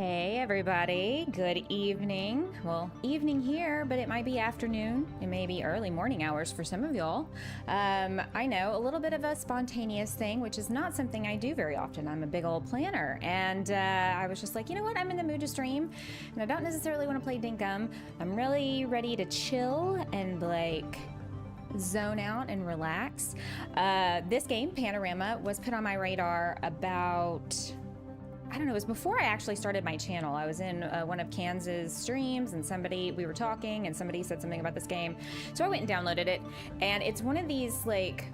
Hey everybody, good evening. Well, evening here, but it might be afternoon. It may be early morning hours for some of y'all. I know, a little bit of a spontaneous thing, which is not something I do very often. I'm a big old planner, and I was just like, you know what, I'm in the mood to stream, and I don't necessarily want to play Dinkum. I'm really ready to chill and like zone out and relax. This game, Panorama, was put on my radar about, I don't know, it was before I actually started my channel. I was in one of Kansas streams and we were talking and somebody said something about this game. So I went and downloaded it, and it's one of these, like,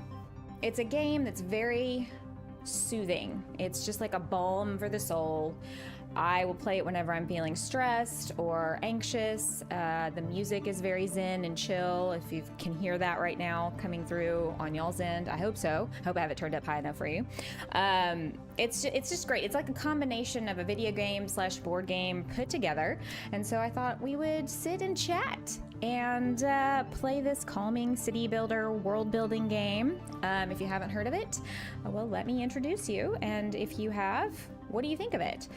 it's a game that's very soothing. It's just like a balm for the soul. I will play it whenever I'm feeling stressed or anxious. The music is very zen and chill. If you can hear that right now coming through on y'all's end, I hope so. Hope I have it turned up high enough for you. It's just great. It's like a combination of a video game / board game put together. And so I thought we would sit and chat and play this calming city builder world building game. If you haven't heard of it, well, let me introduce you. And if you have, what do you think of it?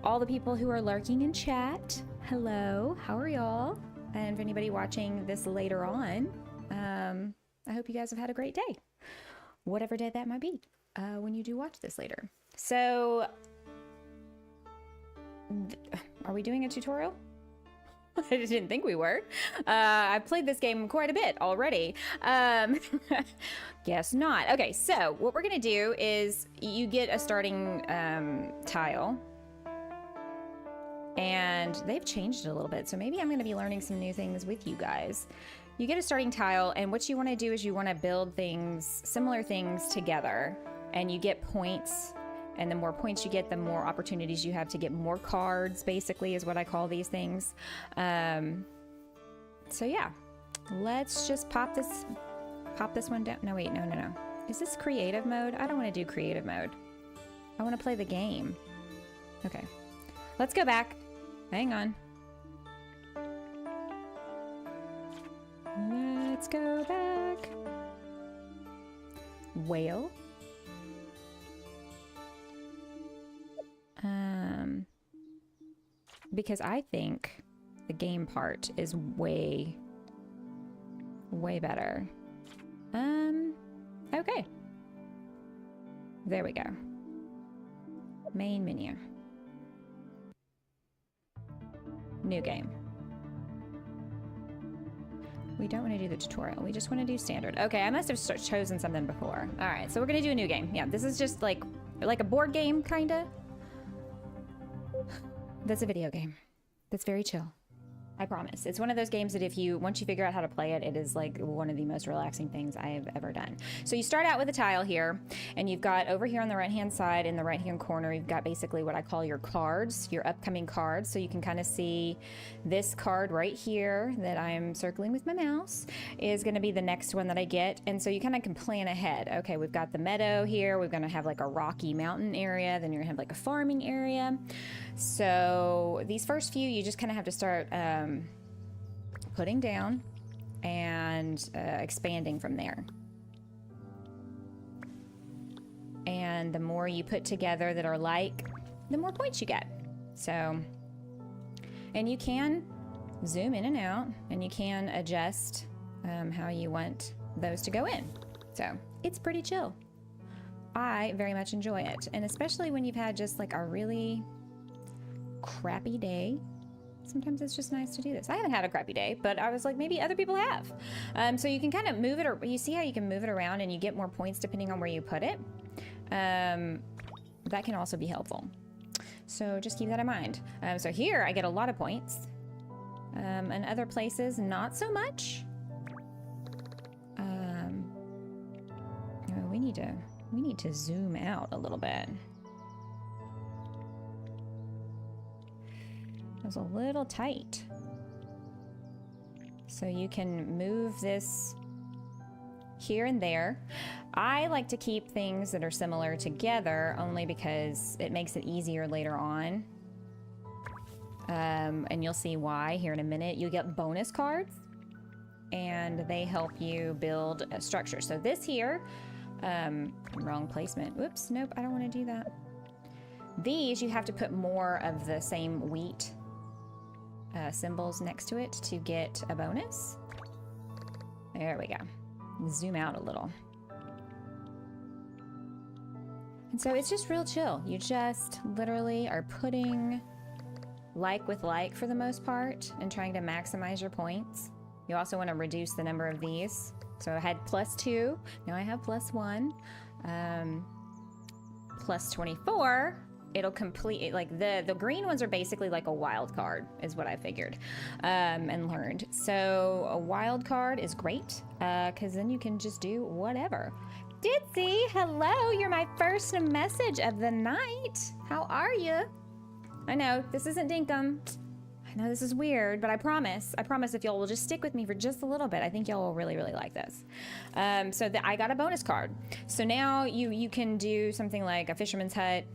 All the people who are lurking in chat, hello, how are y'all? And for anybody watching this later on, I hope you guys have had a great day, whatever day that might be, when you do watch this later. So, are we doing a tutorial? I didn't think we were. I've played this game quite a bit already. Guess not. Okay, so what we're gonna do is you get a starting tile. And they've changed it a little bit, so maybe I'm going to be learning some new things with you guys. You get a starting tile, and what you want to do is you want to build things, similar things together, and you get points. And the more points you get, the more opportunities you have to get more cards, basically, is what I call these things. So yeah, let's just pop this one down. No, wait, no. Is this creative mode? I don't want to do creative mode. I want to play the game. Okay, let's go back. Hang on. Let's go back. Whale. Because I think the game part is way better. Okay. There we go. Main menu. New game. We don't want to do the tutorial. We just want to do standard. Okay, I must have chosen something before. All right, so we're gonna do a new game. Yeah, this is just like a board game, kinda. That's a video game. That's very chill. I promise. It's one of those games that once you figure out how to play it, it is like one of the most relaxing things I have ever done. So you start out with a tile here, and you've got over here on the right-hand side, in the right-hand corner, you've got basically what I call your cards, your upcoming cards. So you can kind of see this card right here that I'm circling with my mouse is going to be the next one that I get. And so you kind of can plan ahead. Okay, we've got the meadow here. We're going to have like a rocky mountain area. Then you're going to have like a farming area. So these first few, you just kind of have to start putting down and expanding from there. And the more you put together that are like, the more points you get. So, and you can zoom in and out, and you can adjust how you want those to go in. So it's pretty chill. I very much enjoy it. And especially when you've had just like a really crappy day, sometimes it's just nice to do this. I haven't had a crappy day, but I was like, maybe other people have. So you can kind of move it, or you see how you can move it around and you get more points depending on where you put it. That can also be helpful. So just keep that in mind. So here I get a lot of points. And other places, not so much. We need to zoom out a little bit. It was a little tight. So you can move this here and there. I like to keep things that are similar together only because it makes it easier later on. And you'll see why here in a minute. You get bonus cards, and they help you build a structure. So this here, wrong placement. Whoops, nope, I don't want to do that. These, you have to put more of the same wheat symbols next to it to get a bonus. There we go. Zoom out a little. And so it's just real chill. You just literally are putting like with like for the most part and trying to maximize your points. You also want to reduce the number of these. So I had +2, now I have +1. +24, it'll complete it. Like the green ones are basically like a wild card is what I figured and learned. So a wild card is great because then you can just do whatever. Ditzy, hello, you're my first message of the night. How are you? I know, this isn't Dinkum. I know this is weird, but I promise if y'all will just stick with me for just a little bit, I think y'all will really, really like this. So I got a bonus card. So now you can do something like a fisherman's hut,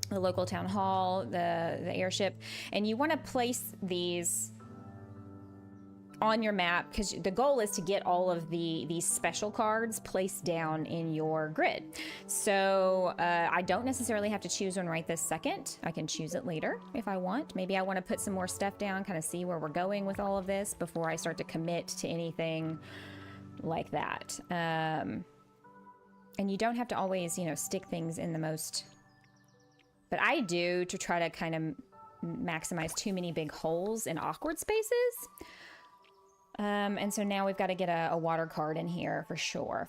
the local town hall, the airship, and you want to place these on your map because the goal is to get all of these special cards placed down in your grid. So I don't necessarily have to choose one right this second. I can choose it later if I want. Maybe I want to put some more stuff down, kind of see where we're going with all of this before I start to commit to anything like that. And you don't have to always, you know, stick things in the most, but I do to try to kind of maximize too many big holes in awkward spaces. And so now we've got to get a water card in here for sure,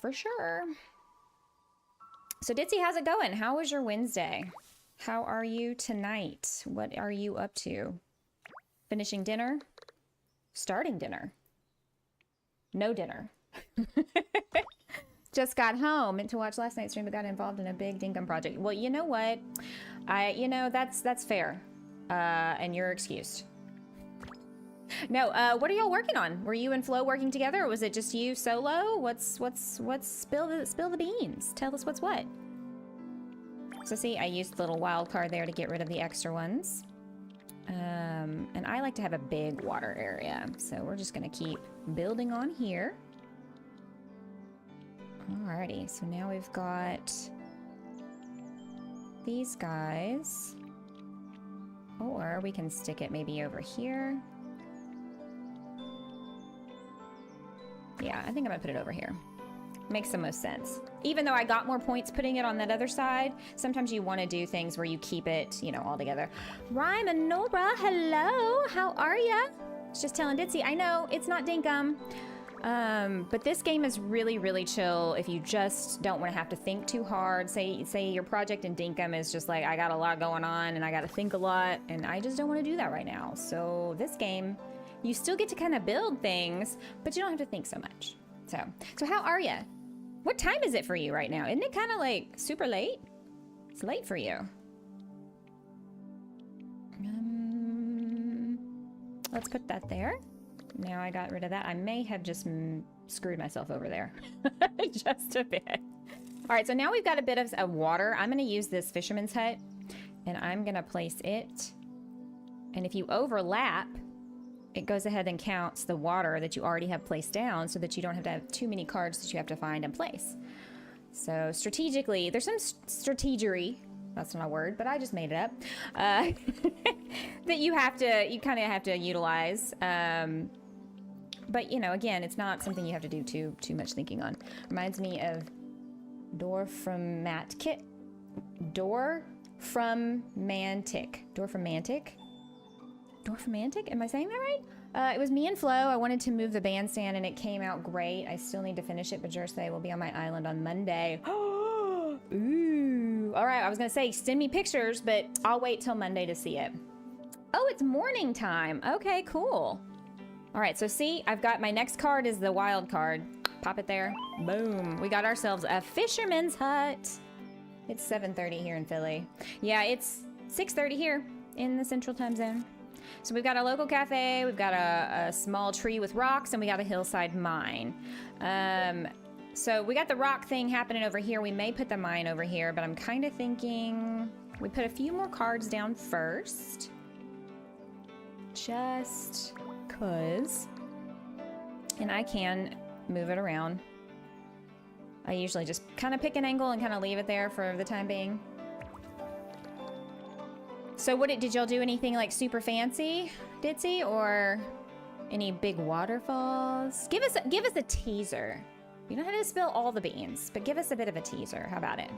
So Ditzy, how's it going? How was your Wednesday? How are you tonight? What are you up to? Finishing dinner? Starting dinner? No dinner. Just got home, meant to watch last night's stream, but got involved in a big Dinkum project. Well, you know what? That's fair. And you're excused. No, what are y'all working on? Were you and Flo working together, or was it just you solo? What's spill the beans? Tell us what's what. So see, I used the little wild card there to get rid of the extra ones. And I like to have a big water area, so we're just gonna keep building on here. Alrighty, so now we've got these guys. Or we can stick it maybe over here. Yeah, I think I'm gonna put it over here. Makes the most sense. Even though I got more points putting it on that other side, sometimes you want to do things where you keep it, you know, all together. Rhyme and Nora, hello, how are ya? Just telling Ditzy, I know, it's not Dinkum. But this game is really, really chill if you just don't want to have to think too hard. Say your project in Dinkum is just like, I got a lot going on and I got to think a lot, and I just don't want to do that right now. So this game, you still get to kind of build things, but you don't have to think so much. So how are you? What time is it for you right now? Isn't it kind of like super late? It's late for you. Let's put that there. Now I got rid of that. I may have just screwed myself over there just a bit. All right, so now we've got a bit of water. I'm going to use this fisherman's hut, and I'm going to place it. And if you overlap, it goes ahead and counts the water that you already have placed down so that you don't have to have too many cards that you have to find and place. So strategically, there's some strategery, that's not a word, but I just made it up, that you kind of have to utilize. But, you know, again, it's not something you have to do too much thinking on. Reminds me of Dorfromantik. Dorfromantik? Am I saying that right? It was me and Flo. I wanted to move the bandstand and it came out great. I still need to finish it, but Jersey will be on my island on Monday. Ooh. All right, I was gonna say send me pictures, but I'll wait till Monday to see it. Oh, it's morning time. Okay, cool. All right, so see, I've got my next card is the wild card. Pop it there. Boom. We got ourselves a fisherman's hut. It's 7:30 here in Philly. Yeah, it's 6:30 here in the Central Time Zone. So we've got a local cafe, we've got a small tree with rocks, and we got a hillside mine. So we got the rock thing happening over here. We may put the mine over here, but I'm kind of thinking we put a few more cards down first. Just cause. And I can move it around. I usually just kind of pick an angle and kind of leave it there for the time being. So did y'all do anything like super fancy, Ditzy, or any big waterfalls? Give us a teaser. You don't have to spill all the beans, but give us a bit of a teaser. How about it?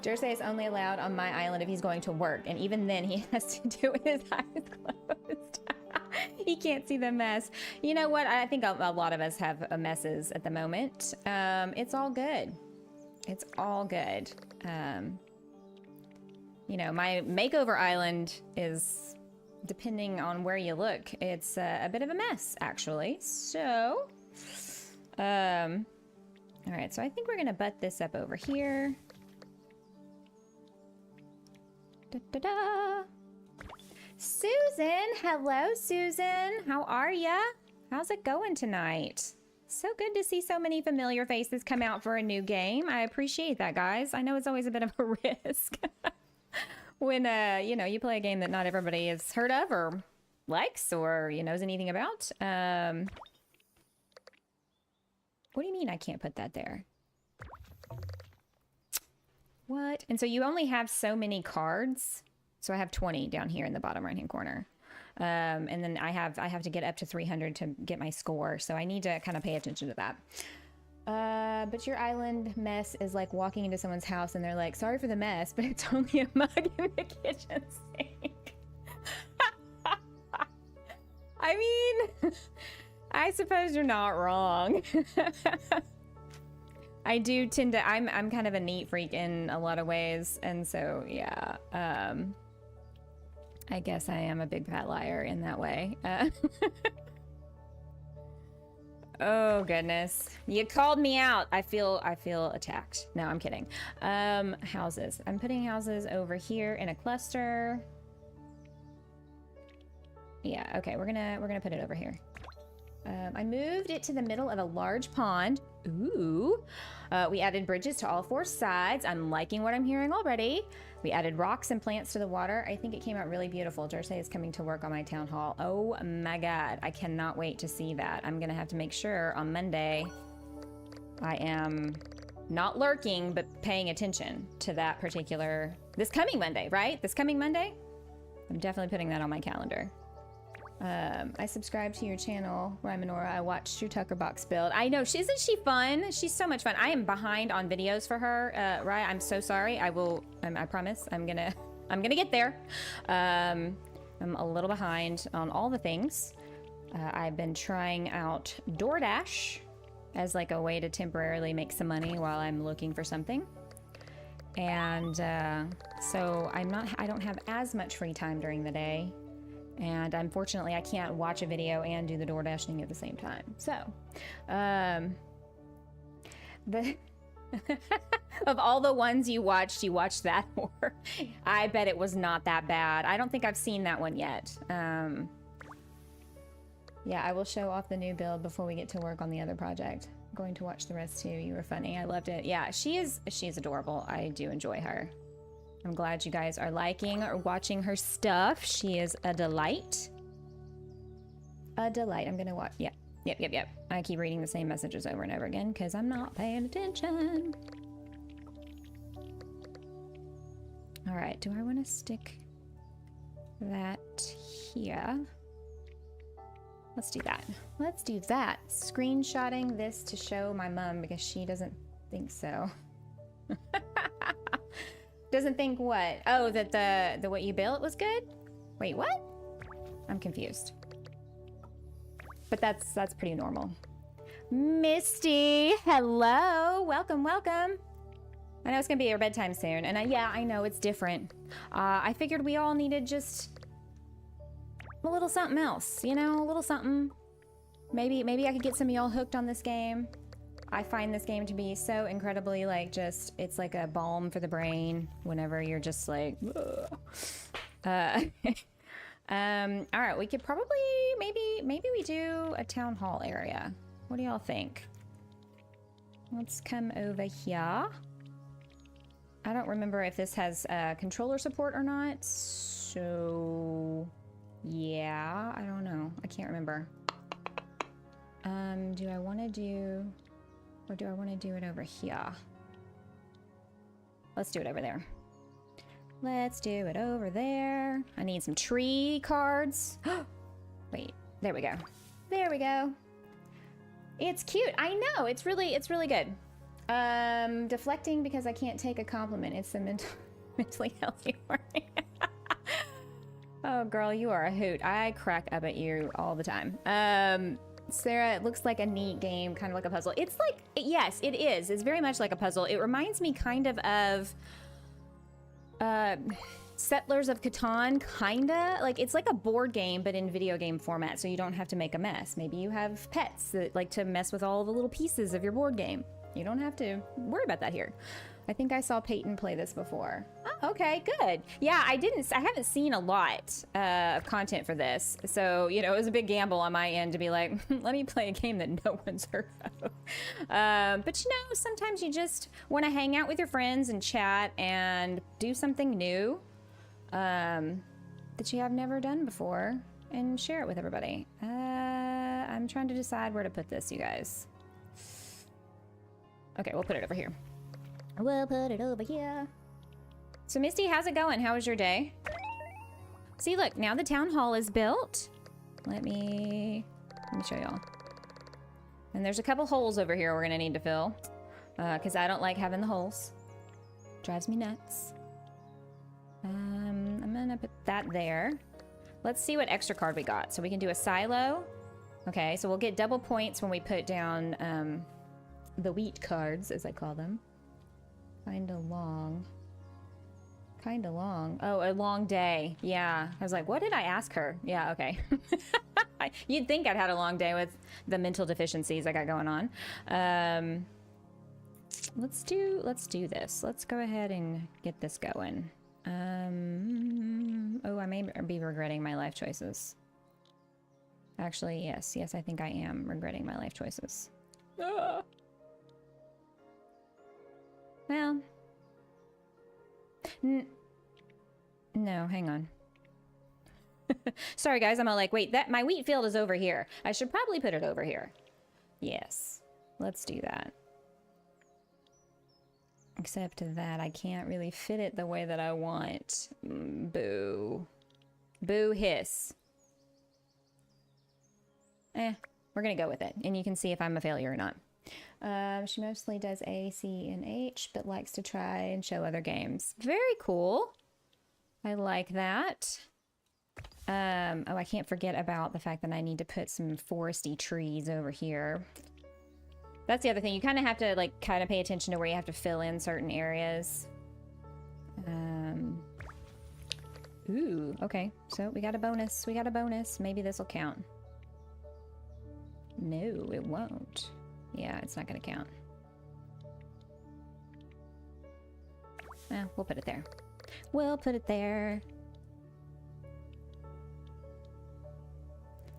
Jersey is only allowed on my island if he's going to work, and even then he has to do it with his eyes closed. He can't see the mess. You know what? I think a lot of us have messes at the moment. It's all good. It's all good. You know, my makeover island is, depending on where you look, it's a bit of a mess, actually. So, all right, so I think we're gonna butt this up over here. Da-da-da. Susan, hello, Susan. How are ya? How's it going tonight? So good to see so many familiar faces come out for a new game. I appreciate that, guys. I know it's always a bit of a risk when, you know, you play a game that not everybody has heard of or likes or knows anything about. What do you mean I can't put that there? What? And so you only have so many cards. So I have 20 down here in the bottom right-hand corner. And then I have to get up to 300 to get my score. So I need to kind of pay attention to that. But your island mess is like walking into someone's house and they're like, sorry for the mess, but it's only a mug in the kitchen sink. I mean, I suppose you're not wrong. I do tend to, I'm kind of a neat freak in a lot of ways. And so, yeah, I guess I am a big fat liar in that way. Oh goodness, you called me out. I feel attacked. No, I'm kidding. Houses. I'm putting houses over here in a cluster. Yeah, okay, we're gonna put it over here. I moved it to the middle of a large pond. Ooh. We added bridges to all 4 sides. I'm liking what I'm hearing already. We added rocks and plants to the water. I think it came out really beautiful. Jersey is coming to work on my town hall. Oh my God. I cannot wait to see that. I'm going to have to make sure on Monday I am not lurking, but paying attention to that particular... This coming Monday, right? This coming Monday? I'm definitely putting that on my calendar. I subscribed to your channel, Rymanora. I watched your Tucker box build. I know, isn't she fun? She's so much fun. I am behind on videos for her, Rye. I'm so sorry. I promise. I'm gonna get there. I'm a little behind on all the things. I've been trying out DoorDash as like a way to temporarily make some money while I'm looking for something. And so I don't have as much free time during the day. And unfortunately, I can't watch a video and do the door dashing at the same time. So, of all the ones you watched that more. I bet it was not that bad. I don't think I've seen that one yet. Yeah, I will show off the new build before we get to work on the other project. I'm going to watch the rest too. You were funny. I loved it. Yeah, she's adorable. I do enjoy her. I'm glad you guys are liking or watching her stuff. She is a delight. A delight. I'm gonna watch. Yep. I keep reading the same messages over and over again because I'm not paying attention. All right. Do I want to stick that here? Let's do that. Let's do that. Screenshotting this to show my mom because she doesn't think so. Doesn't think what? Oh, that the what you built was good? Wait, what? I'm confused. But that's pretty normal. Misty, hello. Welcome. I know it's gonna be your bedtime soon, and yeah, I know it's different. I figured we all needed just a little something else, a little something. Maybe I could get some of y'all hooked on this game. I find this game to be so incredibly it's like a balm for the brain whenever you're just like, all right, we could probably, maybe we do a town hall area. What do y'all think? Let's come over here. I don't remember if this has controller support or not. So yeah, I don't know. I can't remember. Do I want to do... Or do I want to do it over here? Let's do it over there. Let's do it over there. I need some tree cards. Wait, there we go. There we go. It's cute. I know. It's really good. Deflecting because I can't take a compliment. It's the mentally healthy morning. Oh, girl, you are a hoot. I crack up at you all the time. Sarah, it looks like a neat game, kind of like a puzzle. It's like, yes, it is. It's very much like a puzzle. It reminds me kind of Settlers of Catan, kinda. Like, it's like a board game, but in video game format, so you don't have to make a mess. Maybe you have pets that like to mess with all the little pieces of your board game. You don't have to worry about that here. I think I saw Peyton play this before. Oh, okay, good. Yeah, I haven't seen a lot of content for this. So, you know, it was a big gamble on my end to be like, let me play a game that no one's heard of. But you know, sometimes you just want to hang out with your friends and chat and do something new that you have never done before and share it with everybody. I'm trying to decide where to put this, you guys. Okay, we'll put it over here. We'll put it over here. So Misty, how's it going? How was your day? See, look, now the town hall is built. Let me show y'all. And there's a couple holes over here we're gonna need to fill. Because I don't like having the holes. Drives me nuts. I'm gonna put that there. Let's see what extra card we got. So we can do a silo. Okay, so we'll get double points when we put down the wheat cards, as I call them. Kinda long. Oh, a long day. Yeah. I was like, what did I ask her? Yeah, okay. You'd think I'd had a long day with the mental deficiencies I got going on. Let's do this. Let's go ahead and get this going. Oh, I may be regretting my life choices. Actually, yes, I think I am regretting my life choices. Ah. Well, no, hang on. Sorry, guys, I'm all like, wait, my wheat field is over here. I should probably put it over here. Yes, let's do that. Except that I can't really fit it the way that I want. Boo. Boo hiss. We're gonna go with it, and you can see if I'm a failure or not. She mostly does A, C, and H, but likes to try and show other games. Very cool. I like that. Oh, I can't forget about the fact that I need to put some foresty trees over here. That's the other thing. You kind of have to, like, kind of pay attention to where you have to fill in certain areas. Ooh, okay. So we got a bonus. Maybe this will count. No, it won't. Yeah, it's not gonna count. We'll put it there.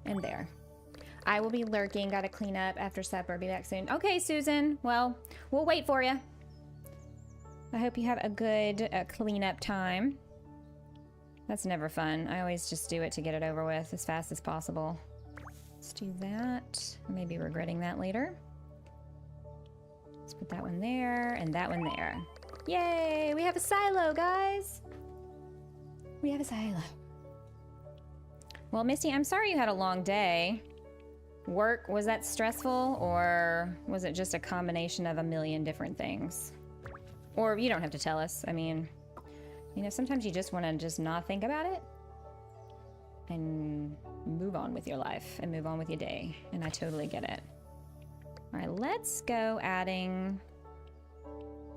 And there. I will be lurking. Gotta clean up after supper. Be back soon. Okay, Susan. Well, we'll wait for you. I hope you have a good cleanup time. That's never fun. I always just do it to get it over with as fast as possible. Let's do that. I may be regretting that later. Let's put that one there and that one there. Yay! We have a silo, guys! We have a silo. Well, Misty, I'm sorry you had a long day. Work, was that stressful, or was it just a combination of a million different things? Or you don't have to tell us. I mean, you know, sometimes you just want to just not think about it and move on with your life and move on with your day. And I totally get it. All right, let's go adding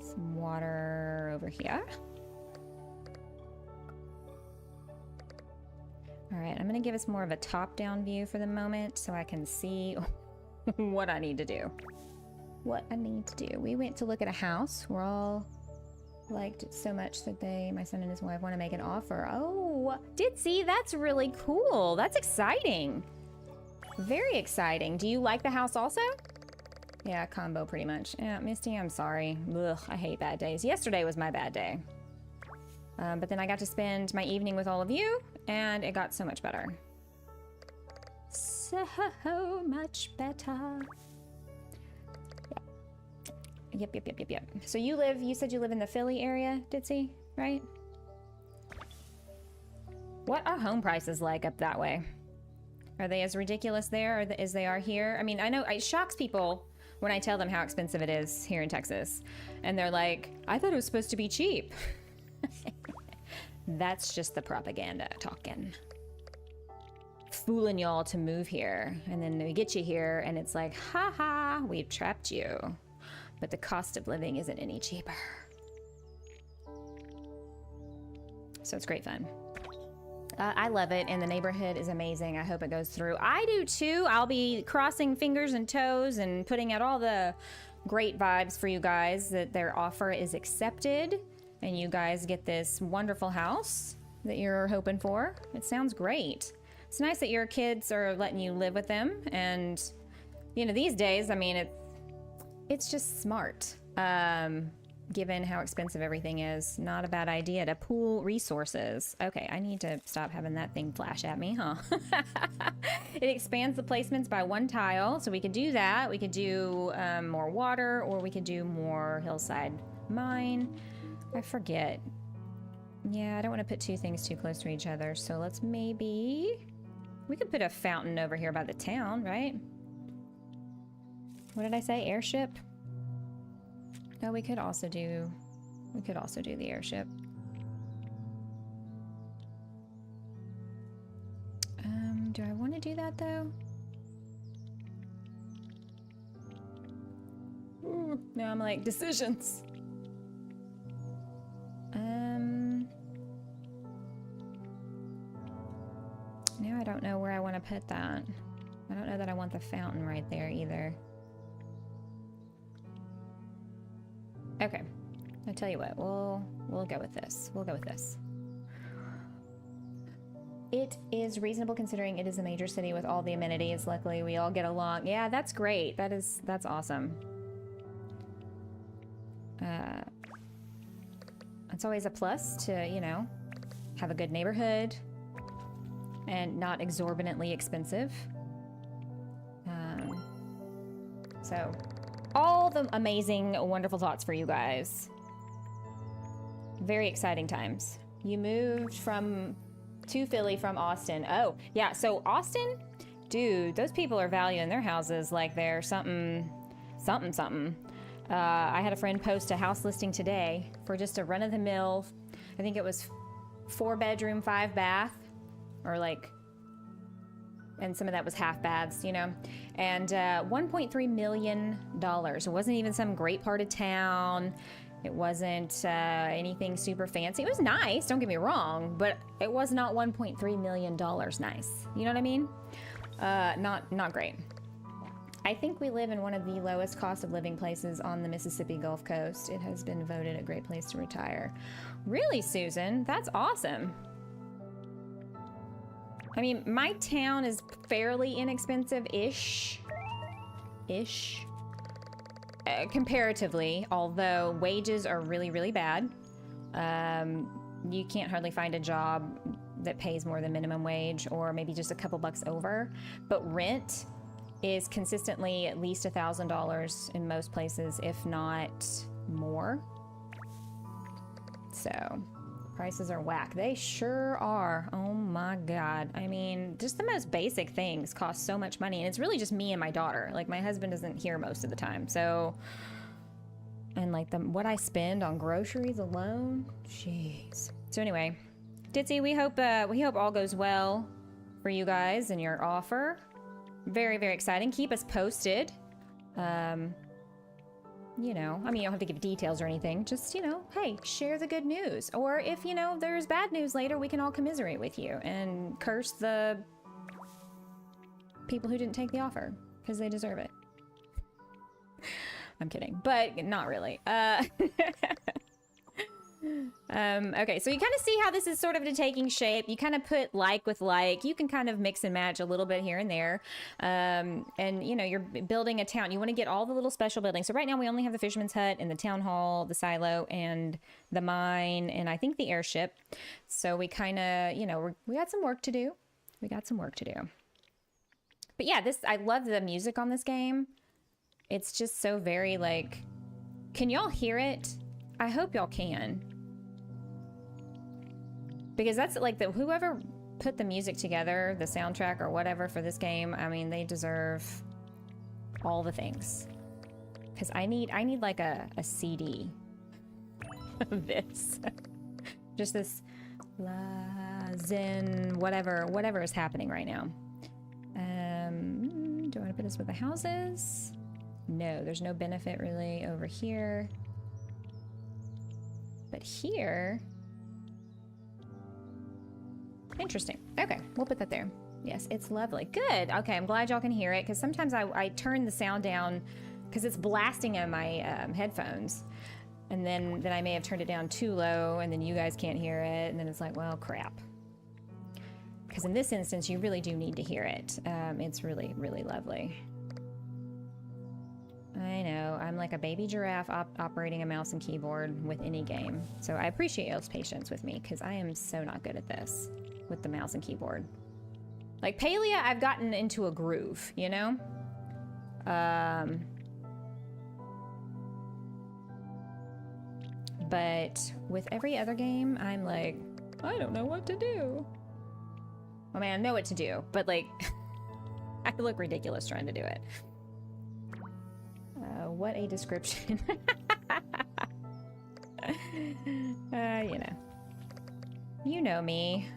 some water over here. All right, I'm gonna give us more of a top-down view for the moment so I can see what I need to do. We went to look at a house. We're all liked it so much that my son and his wife want to make an offer. Oh, Ditzy, that's really cool. That's exciting. Very exciting. Do you like the house also? Yeah, combo pretty much. Yeah, Misty, I'm sorry. Ugh, I hate bad days. Yesterday was my bad day. But then I got to spend my evening with all of you, and it got so much better. So much better. Yep. So you said you live in the Philly area, Ditzy, right? What are home prices like up that way? Are they as ridiculous there as they are here? I mean, I know it shocks people when I tell them how expensive it is here in Texas. And they're like, I thought it was supposed to be cheap. That's just the propaganda talking. Fooling y'all to move here. And then we get you here and it's like, ha ha, we've trapped you. But the cost of living isn't any cheaper. So it's great fun. I love it, and the neighborhood is amazing. I hope it goes through. I do too. I'll be crossing fingers and toes and putting out all the great vibes for you guys that their offer is accepted and you guys get this wonderful house that you're hoping for. It sounds great. It's nice that your kids are letting you live with them, and you know, these days, I mean, it's just smart. Given how expensive everything is, not a bad idea to pool resources. Okay, I need to stop having that thing flash at me, huh? It expands the placements by 1 tile, so we could do that. We could do more water, or we could do more hillside mine. I forget. Yeah, I don't want to put 2 things too close to each other, so let's maybe... We could put a fountain over here by the town, right? What did I say? Airship? No, we could also do the airship. Do I want to do that though? Ooh, now I'm like, decisions. Now I don't know where I want to put that. I don't know that I want the fountain right there either. Okay, I tell you what, we'll go with this. We'll go with this. It is reasonable considering it is a major city with all the amenities. Luckily, we all get along. Yeah, that's great. That's awesome. It's always a plus to, you know, have a good neighborhood and not exorbitantly expensive. So all the amazing, wonderful thoughts for you guys. Very exciting times. You moved to Philly from Austin. Oh, yeah, so Austin, dude, those people are valuing their houses like they're something. I had a friend post a house listing today for just a run-of-the-mill, I think it was 4-bedroom, 5-bath, or like, and some of that was half baths, you know, and $1.3 million. It wasn't even some great part of town. It wasn't anything super fancy. It was nice, don't get me wrong, but it was not $1.3 million nice. You know what I mean? Not great. I think we live in one of the lowest cost of living places on the Mississippi Gulf Coast. It has been voted a great place to retire. Really, Susan? That's awesome. I mean, my town is fairly inexpensive-ish. Comparatively, although wages are really, really bad. You can't hardly find a job that pays more than minimum wage or maybe just a couple bucks over. But rent is consistently at least $1,000 in most places, if not more. So prices are whack. They sure are. Oh my God. I mean, just the most basic things cost so much money, and it's really just me and my daughter. Like, my husband isn't here most of the time, so, and like what I spend on groceries alone, jeez. So anyway, Ditzy, we hope all goes well for you guys and your offer. Very, very exciting. Keep us posted. You know, I mean, you don't have to give details or anything. Just, you know, hey, share the good news. Or if, you know, there's bad news later, we can all commiserate with you and curse the people who didn't take the offer because they deserve it. I'm kidding, but not really. Okay, so you kind of see how this is sort of taking shape. You kind of put like with like. You can kind of mix and match a little bit here and there. And, you know, you're building a town. You want to get all the little special buildings. So right now we only have the Fisherman's Hut and the Town Hall, the Silo, and the Mine, and I think the Airship. So we kind of, you know, we got some work to do. We got some work to do. But yeah, I love the music on this game. It's just so very, like, can y'all hear it? I hope y'all can. Because that's like whoever put the music together, the soundtrack or whatever for this game, I mean, they deserve all the things. Because I need like a CD of this. Just this Zen, whatever is happening right now. Do I want to put this with the houses? No, there's no benefit really over here. But here... Interesting. Okay, we'll put that there. Yes, it's lovely. Good. Okay, I'm glad y'all can hear it, because sometimes I turn the sound down because it's blasting in my headphones. And then I may have turned it down too low, and then you guys can't hear it, and then it's like, well, crap. Because in this instance, you really do need to hear it. It's really, really lovely. I know, I'm like a baby giraffe operating a mouse and keyboard with any game. So I appreciate y'all's patience with me, because I am so not good at this with the mouse and keyboard. Like Palia, I've gotten into a groove, you know? But with every other game, I'm like, I don't know what to do. I mean, I know what to do, but like, I look ridiculous trying to do it. What a description. You know. You know me.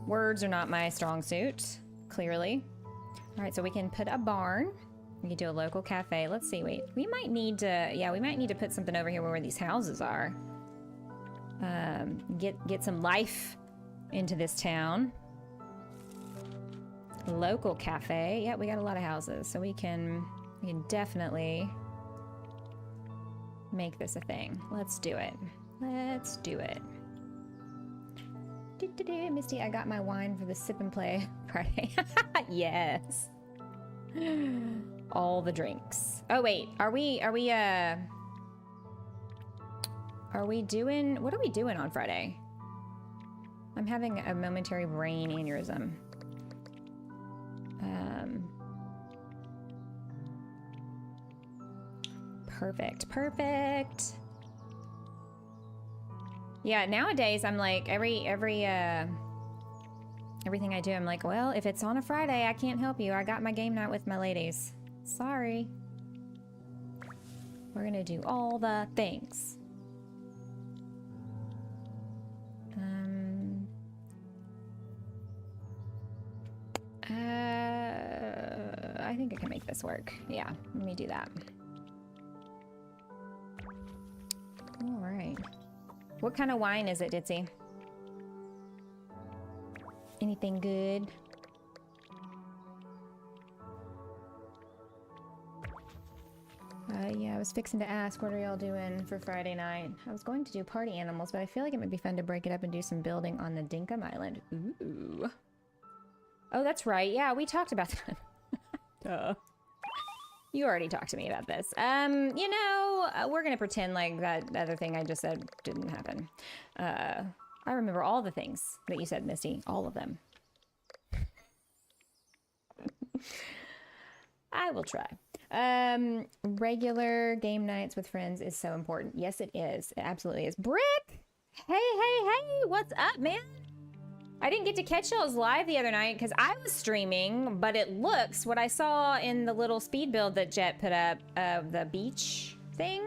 Words are not my strong suit, clearly. All right, so we can put a barn. We can do a local cafe. Let's see, wait. We might need to, yeah, we might need to put something over here where these houses are. Get some life into this town. Local cafe. Yeah, we got a lot of houses, so we can definitely make this a thing. Let's do it. Let's do it. Misty, I got my wine for the sip and play Friday. Yes. All the drinks. Oh wait, are we doing, what are we doing on Friday? I'm having a momentary brain aneurysm. Perfect. Yeah, nowadays I'm like everything I do, I'm like, well, if it's on a Friday, I can't help you. I got my game night with my ladies. Sorry. We're gonna do all the things. I think I can make this work. Yeah, let me do that. All right. What kind of wine is it, Ditzy? Anything good? Yeah, I was fixing to ask, what are y'all doing for Friday night? I was going to do party animals, but I feel like it might be fun to break it up and do some building on the Dinkum Island. Ooh. Oh, that's right. Yeah, we talked about that. Duh. You already talked to me about this. You know, we're gonna pretend like that other thing I just said didn't happen. I remember all the things that you said, Misty. All of them. I will try. Regular game nights with friends is so important. Yes, it is. It absolutely is. Brick! Hey, what's up, man? I didn't get to catch y'all's live the other night because I was streaming, but it looks, what I saw in the little speed build that Jet put up of the beach thing,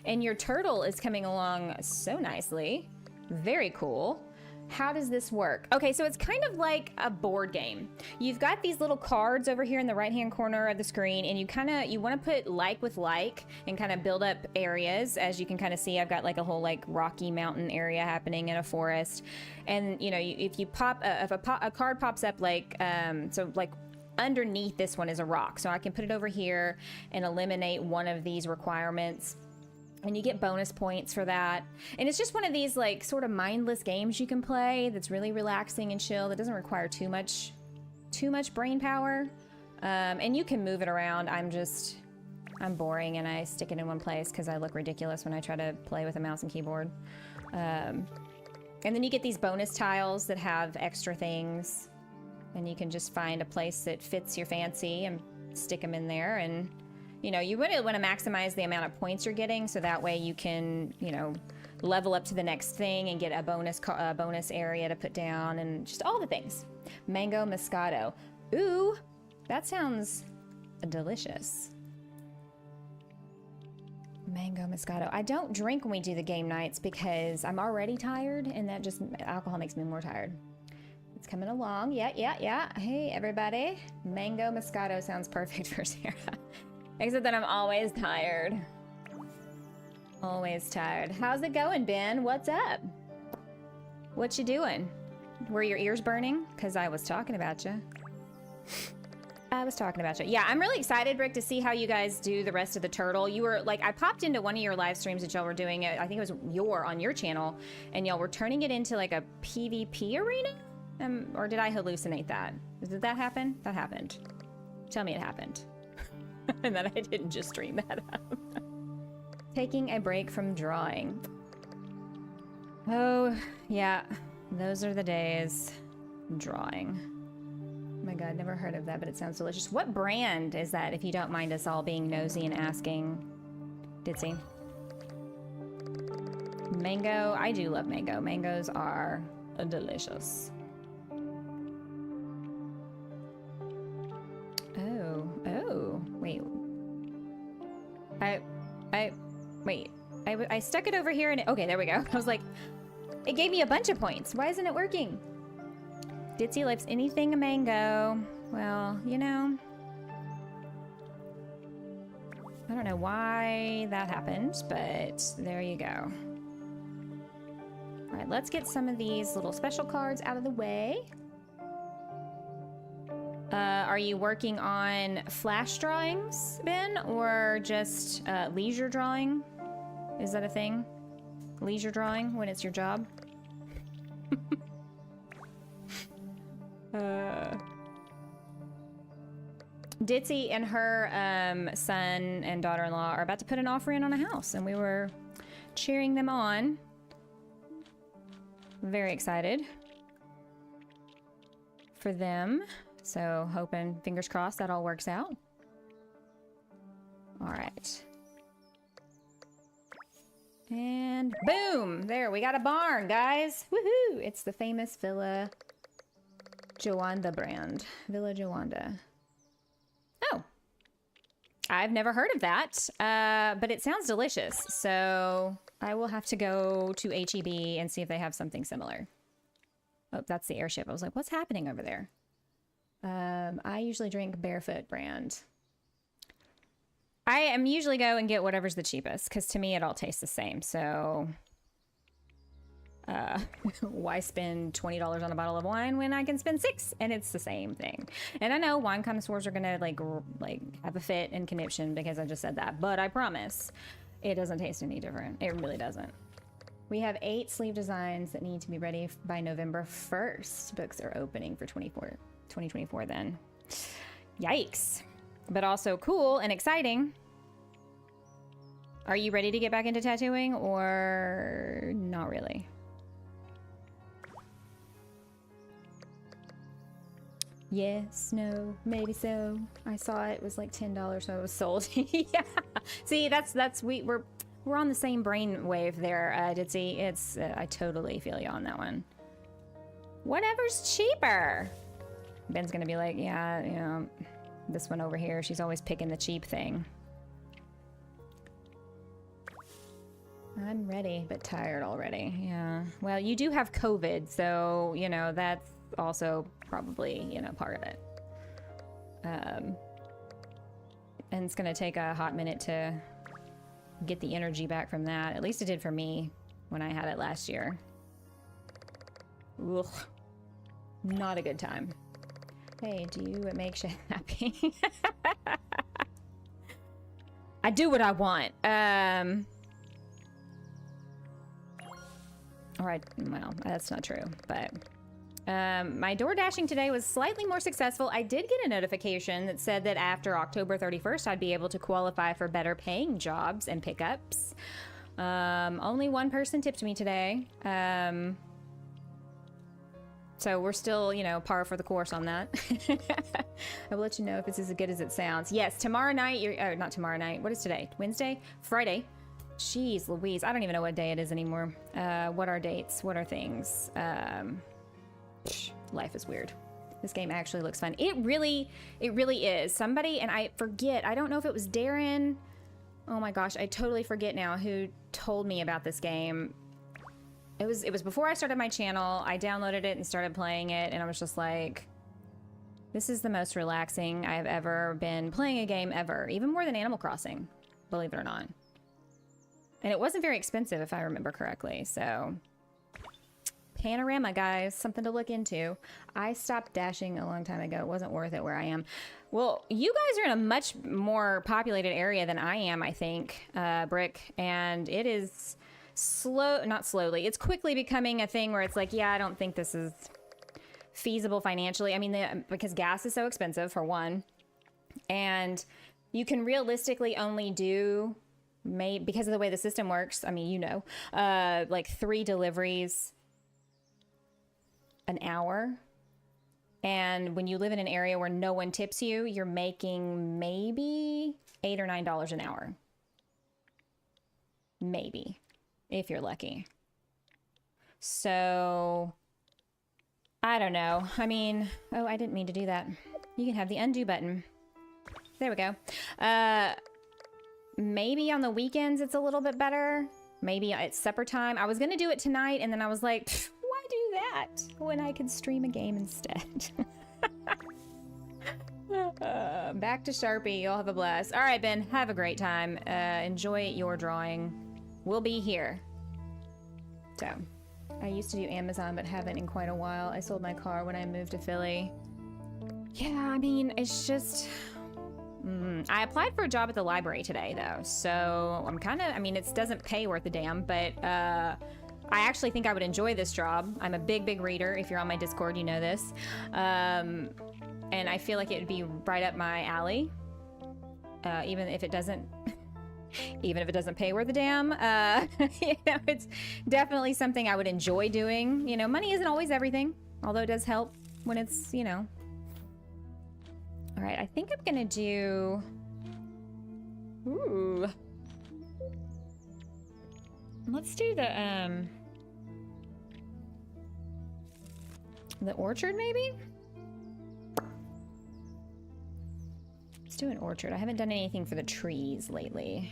and your turtle is coming along so nicely. Very cool. How does this work? Okay, so it's kind of like a board game. You've got these little cards over here in the right-hand corner of the screen, and you want to put like with like and kind of build up areas. As you can kind of see, I've got like a whole like rocky mountain area happening in a forest. And you know, if you pop, if a card pops up like, so like underneath this one is a rock. So I can put it over here and eliminate one of these requirements. And you get bonus points for that. And it's just one of these like sort of mindless games you can play that's really relaxing and chill, that doesn't require too much brain power. And you can move it around. I'm boring and I stick it in one place because I look ridiculous when I try to play with a mouse and keyboard. And then you get these bonus tiles that have extra things. And you can just find a place that fits your fancy and stick them in there. And you know, you really want to maximize the amount of points you're getting, so that way you can, you know, level up to the next thing and get a bonus area to put down, and just all the things. Mango Moscato. Ooh, that sounds delicious. Mango Moscato. I don't drink when we do the game nights because I'm already tired, and that just, alcohol makes me more tired. It's coming along. Yeah. Hey, everybody. Mango Moscato sounds perfect for Sarah. Except that I'm always tired. Always tired. How's it going, Ben? What's up? What you doing? Were your ears burning? Because I was talking about you. Yeah, I'm really excited, Rick, to see how you guys do the rest of the turtle. You were like, I popped into one of your live streams that y'all were doing. I think it was on your channel, and y'all were turning it into like a PvP arena? Or did I hallucinate that? Did that happen? That happened. Tell me it happened. And that I didn't just dream that up. Taking a break from drawing. Oh, yeah. Those are the days. Drawing. Oh my god, never heard of that, but it sounds delicious. What brand is that, if you don't mind us all being nosy and asking? Ditzy. Mango. I do love mango. Mangoes are delicious. Oh, wait. I stuck it over here and okay, there we go. I was like, it gave me a bunch of points. Why isn't it working? Ditzy likes anything a mango. Well, you know, I don't know why that happened, but there you go. All right, let's get some of these little special cards out of the way. Are you working on flash drawings, Ben, or just leisure drawing? Is that a thing? Leisure drawing when it's your job? Ditzy and her son and daughter-in-law are about to put an offer in on a house, and we were cheering them on. Very excited for them. So hoping, fingers crossed, that all works out. All right. And boom! There, we got a barn, guys. Woohoo! It's the famous Villa Joanda brand. Villa Joanda. Oh. I've never heard of that, but it sounds delicious. So I will have to go to H-E-B and see if they have something similar. Oh, that's the airship. I was like, what's happening over there? I usually drink Barefoot brand. I am usually go and get whatever's the cheapest, because to me it all tastes the same. So why spend $20 on a bottle of wine when I can spend $6 and it's the same thing? And I know wine connoisseurs are gonna like have a fit and conniption because I just said that, but I promise it doesn't taste any different. It really doesn't. We have 8 sleeve designs that need to be ready by November 1st. Books are opening for 2024 then. Yikes. But also cool and exciting. Are you ready to get back into tattooing or not really? Yes, no, maybe so. I saw it was like $10, so it was sold. Yeah. See, we're on the same brain wave there, Ditzy. It's I totally feel you on that one. Whatever's cheaper. Ben's gonna be like, yeah, you know, this one over here, she's always picking the cheap thing. I'm ready, but tired already. Yeah. Well, you do have COVID, so, you know, that's also probably, you know, part of it. And it's gonna take a hot minute to get the energy back from that. At least it did for me when I had it last year. Ugh. Not a good time. Hey, do you what makes you happy? I do what I want. Alright, well, that's not true, but my door dashing today was slightly more successful. I did get a notification that said that after October 31st, I'd be able to qualify for better paying jobs and pickups. Only one person tipped me today. So we're still, you know, par for the course on that. I will let you know if it's as good as it sounds. Yes, tomorrow night, not tomorrow night. What is today? Wednesday? Friday. Jeez Louise, I don't even know what day it is anymore. What are dates? What are things? Life is weird. This game actually looks fun. It really is. Somebody, and I forget, I don't know if it was Darren. Oh my gosh, I totally forget now who told me about this game. It was before I started my channel. I downloaded it and started playing it, and I was just like, this is the most relaxing I've ever been playing a game ever. Even more than Animal Crossing, believe it or not. And it wasn't very expensive, if I remember correctly, so... Panorama, guys, something to look into. I stopped dashing a long time ago. It wasn't worth it where I am. Well, you guys are in a much more populated area than I am, I think, Brick, and it is not slowly, it's quickly becoming a thing where it's like, yeah, I don't think this is feasible financially. I mean, because gas is so expensive, for one, and you can realistically only do, because of the way the system works, I mean, you know, like 3 deliveries an hour. And when you live in an area where no one tips you, you're making maybe $8 or $9 an hour. Maybe, if you're lucky. So, I don't know. I mean, oh, I didn't mean to do that. You can have the undo button. There we go. Maybe on the weekends it's a little bit better. Maybe it's supper time. I was gonna do it tonight, and then I was like, why do that when I could stream a game instead? Back to Sharpie. You'll have a blast. All right, Ben, have a great time. Enjoy your drawing. We'll be here. So, I used to do Amazon, but haven't in quite a while. I sold my car when I moved to Philly. Yeah, I mean, it's just... I applied for a job at the library today, though, so I'm kind of... I mean, it doesn't pay worth a damn, but I actually think I would enjoy this job. I'm a big reader. If you're on my Discord, you know this. And I feel like it would be right up my alley, even if it doesn't... even if it doesn't pay worth a damn. You know, it's definitely something I would enjoy doing. You know, money isn't always everything, although it does help when it's, you know... All right, I think I'm gonna do... Ooh. Let's do the orchard, maybe? Let's do an orchard. I haven't done anything for the trees lately.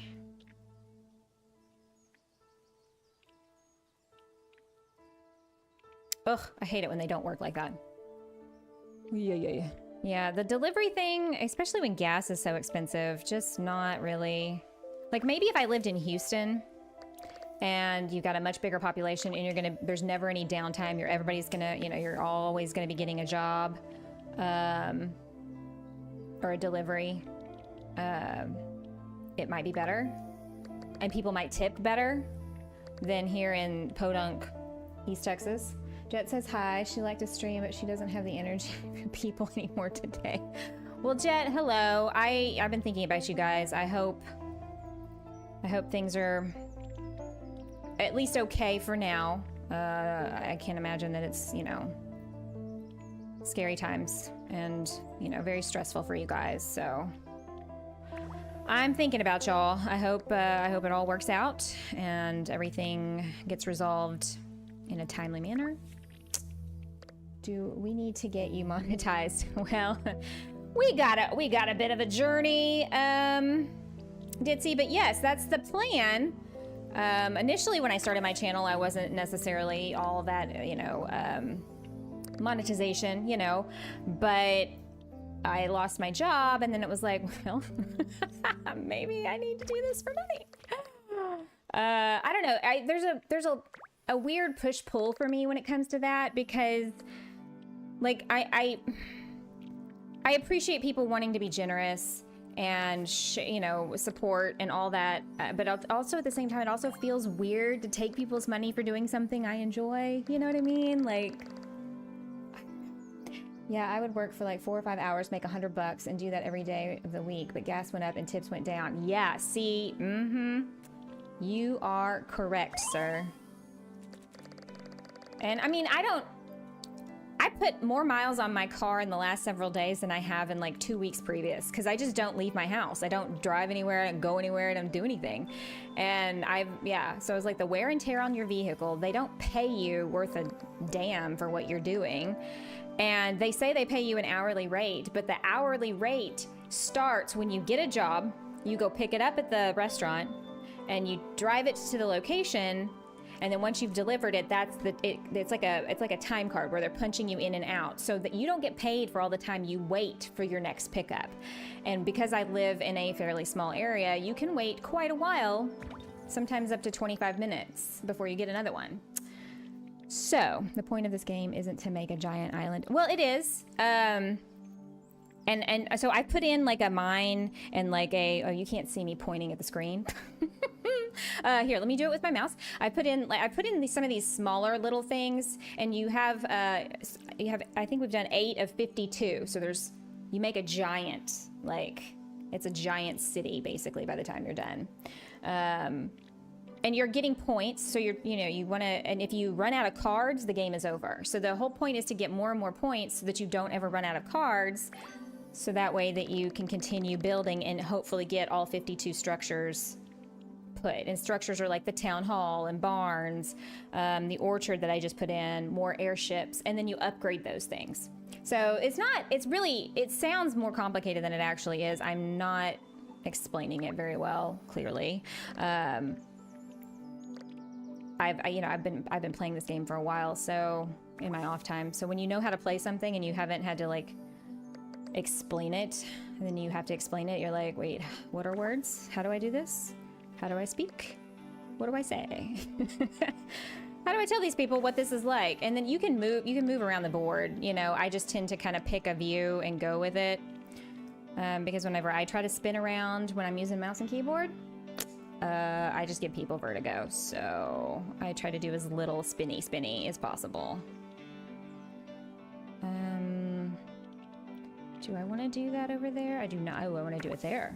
Ugh, I hate it when they don't work like that. Yeah, the delivery thing, especially when gas is so expensive, just not really... Like, maybe if I lived in Houston and you've got a much bigger population and there's never any downtime, everybody's gonna, you know, you're always gonna be getting a job, or a delivery, it might be better. And people might tip better than here in Podunk, East Texas. Jet says hi. She liked to stream, but she doesn't have the energy for people anymore today. Well, Jet, hello. I've been thinking about you guys. I hope things are at least okay for now. I can't imagine that it's, you know, scary times and, you know, very stressful for you guys. So I'm thinking about y'all. I hope it all works out and everything gets resolved in a timely manner. Do we need to get you monetized? Well, we got a bit of a journey, Ditzy, but yes, that's the plan. Initially when I started my channel, I wasn't necessarily all that, you know, monetization, you know, but I lost my job and then it was like, well, maybe I need to do this for money. I don't know. There's a weird push-pull for me when it comes to that, because like I appreciate people wanting to be generous and you know, support and all that, but also at the same time it also feels weird to take people's money for doing something I enjoy, you know what I mean? Like, yeah, I would work for like 4 or 5 hours, make $100 and do that every day of the week, but gas went up and tips went down. Yeah, see, you are correct, sir. And I mean, I put more miles on my car in the last several days than I have in like 2 weeks previous, because I just don't leave my house. I don't drive anywhere, I don't go anywhere, I don't do anything. And so it's like the wear and tear on your vehicle, they don't pay you worth a damn for what you're doing. And they say they pay you an hourly rate, but the hourly rate starts when you get a job, you go pick it up at the restaurant, and you drive it to the location. And then once you've delivered it, it's like a time card where they're punching you in and out, so that you don't get paid for all the time you wait for your next pickup. And because I live in a fairly small area, you can wait quite a while, sometimes up to 25 minutes before you get another one. So the point of this game isn't to make a giant island. Well, it is. And so I put in like a mine and like oh, you can't see me pointing at the screen. Here, let me do it with my mouse. I put in some of these smaller little things, and you have I think we've done 8 of 52. So you make a giant, like it's a giant city basically by the time you're done. And you're getting points, so you want to, and if you run out of cards, the game is over. So the whole point is to get more and more points so that you don't ever run out of cards, so that way that you can continue building and hopefully get all 52 structures put. And structures are like the town hall and barns, the orchard that I just put in, more airships, and then you upgrade those things. So it sounds more complicated than it actually is. I'm not explaining it very well, clearly. I've been playing this game for a while, so in my off time. So when you know how to play something and you haven't had to like explain it, and then you have to explain it, you're like, wait, what are words? How do I do this? How do I speak? What do I say? How do I tell these people what this is like? And then you can move around the board. I just tend to kind of pick a view and go with it. Because whenever I try to spin around when I'm using mouse and keyboard, I just give people vertigo. So I try to do as little spinny as possible. Do I want to do that over there? I do not. I want to do it there.